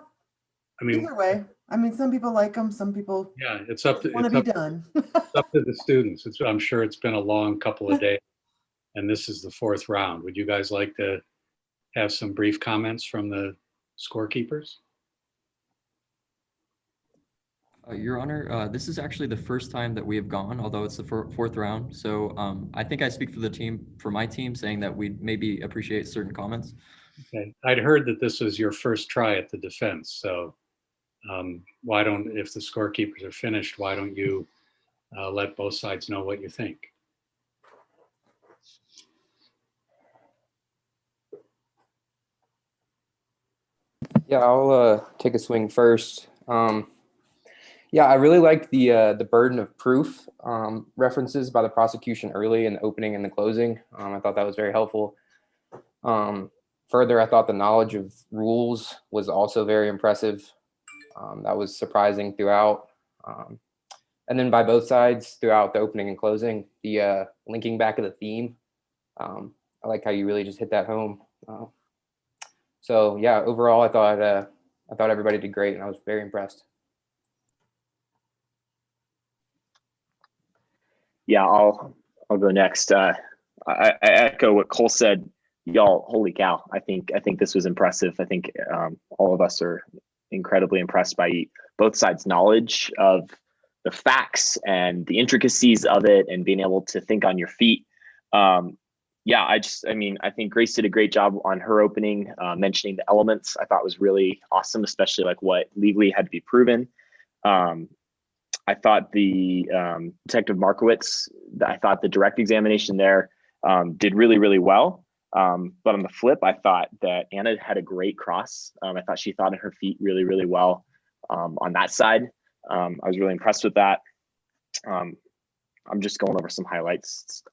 Speaker 2: I mean,
Speaker 13: either way. I mean, some people like them, some people
Speaker 2: it's up to,
Speaker 13: want to be done.
Speaker 2: it's up to the students. I'm sure it's been a long couple of days, and this is the fourth round. Would you guys like to have some brief comments from the scorekeepers?
Speaker 10: Your Honor, this is actually the first time that we have gone, although it's the fourth round. So I think I speak for my team, saying that we'd maybe appreciate certain comments.
Speaker 2: Okay. I'd heard that this was your first try at the defense. So why don't, if the scorekeepers are finished, why don't you let both sides know what you think?
Speaker 17: Yeah, I'll take a swing first. Yeah, I really liked the burden of proof references by the prosecution early in the opening and the closing. I thought that was very helpful. Further, I thought the knowledge of rules was also very impressive. That was surprising throughout. And then by both sides throughout the opening and closing, the linking back of the theme. I like how you really just hit that home. So yeah, overall, I thought everybody did great, and I was very impressed.
Speaker 18: Yeah, I'll go next. I echo what Cole said. Y'all, holy cow! I think this was impressive. I think all of us are incredibly impressed by both sides' knowledge of the facts and the intricacies of it, and being able to think on your feet. Yeah, I think Grace did a great job on her opening, mentioning the elements. I thought was really awesome, especially like what legally had to be proven. I thought the Detective Markowitz, I thought the direct examination there did really, really well. But on the flip, I thought that Anna had a great cross. I thought she thought on her feet really, really well on that side. I was really impressed with that. I'm just going over some highlights.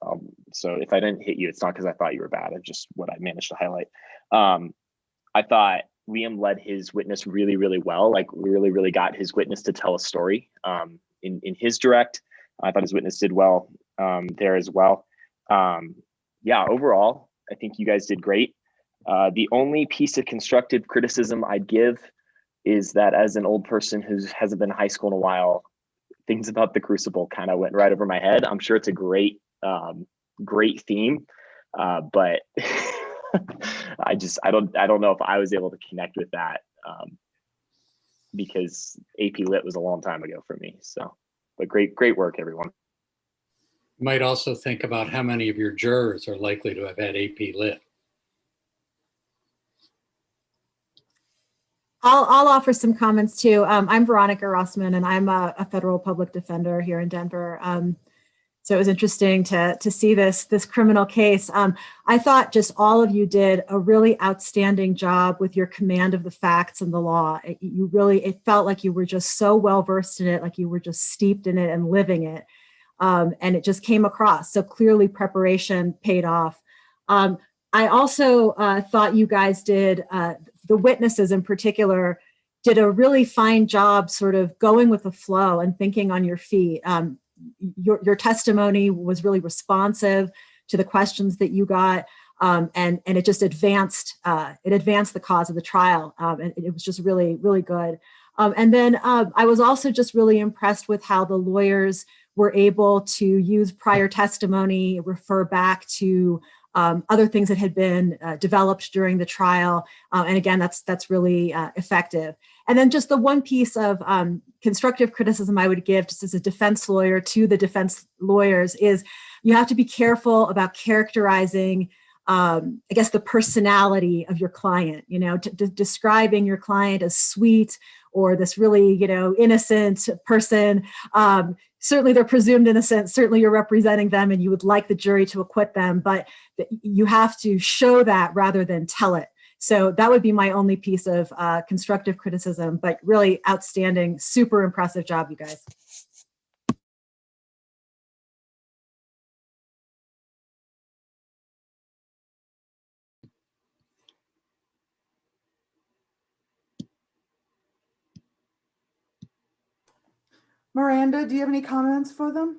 Speaker 18: So if I didn't hit you, it's not because I thought you were bad. It's just what I managed to highlight. I thought Liam led his witness really, really well. Like we really, really got his witness to tell a story in his direct. I thought his witness did well there as well. Yeah, overall, I think you guys did great. The only piece of constructive criticism I'd give is that as an old person who hasn't been in high school in a while, things about the Crucible kind of went right over my head. I'm sure it's a great, great theme, but I don't know if I was able to connect with that because AP Lit was a long time ago for me. So, but great work, everyone.
Speaker 2: You might also think about how many of your jurors are likely to have had AP Lit.
Speaker 19: I'll offer some comments too. I'm Veronica Rossman, and I'm a federal public defender here in Denver. So it was interesting to see this criminal case. I thought just all of you did a really outstanding job with your command of the facts and the law. It felt like you were just so well versed in it, like you were just steeped in it and living it. And it just came across. So clearly preparation paid off. I also thought you guys did, the witnesses in particular, did a really fine job sort of going with the flow and thinking on your feet. Your testimony was really responsive to the questions that you got, and it just advanced the cause of the trial, and it was just really, really good. And then I was also just really impressed with how the lawyers were able to use prior testimony, refer back to other things that had been developed during the trial. And again, that's really effective. And then just the one piece of constructive criticism I would give just as a defense lawyer to the defense lawyers is you have to be careful about characterizing, I guess, the personality of your client, describing your client as sweet or this really, innocent person. Certainly they're presumed innocent. Certainly you're representing them and you would like the jury to acquit them, but you have to show that rather than tell it. So that would be my only piece of constructive criticism, but really outstanding, super impressive job, you guys.
Speaker 13: Miranda, do you have any comments for them?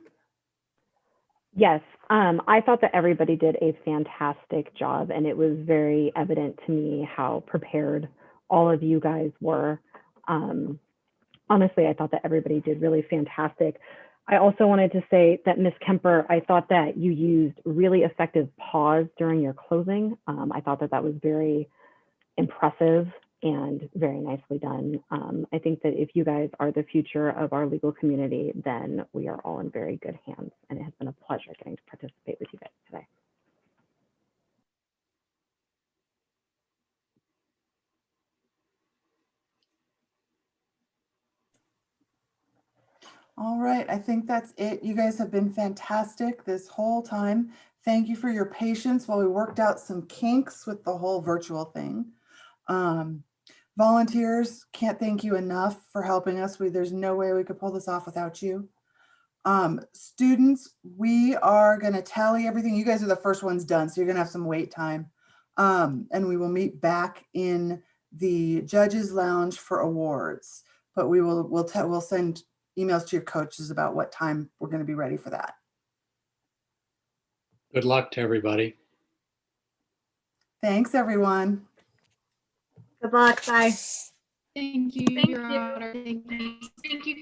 Speaker 20: Yes, I thought that everybody did a fantastic job, and it was very evident to me how prepared all of you guys were. Honestly, I thought that everybody did really fantastic. I also wanted to say that Ms. Kemper, I thought that you used really effective pause during your closing. I thought that was very impressive and very nicely done. I think that if you guys are the future of our legal community, then we are all in very good hands. And it has been a pleasure getting to participate with you guys today.
Speaker 13: All right, I think that's it. You guys have been fantastic this whole time. Thank you for your patience while we worked out some kinks with the whole virtual thing. Volunteers, can't thank you enough for helping us. There's no way we could pull this off without you. Students, we are going to tally everything. You guys are the first ones done, so you're going to have some wait time. And we will meet back in the judges lounge for awards, but we'll send emails to your coaches about what time we're going to be ready for that.
Speaker 2: Good luck to everybody.
Speaker 13: Thanks, everyone.
Speaker 19: Good luck. Bye.
Speaker 1: Thank you,
Speaker 3: Thank
Speaker 1: Your
Speaker 3: you.
Speaker 1: Honor. Thank you.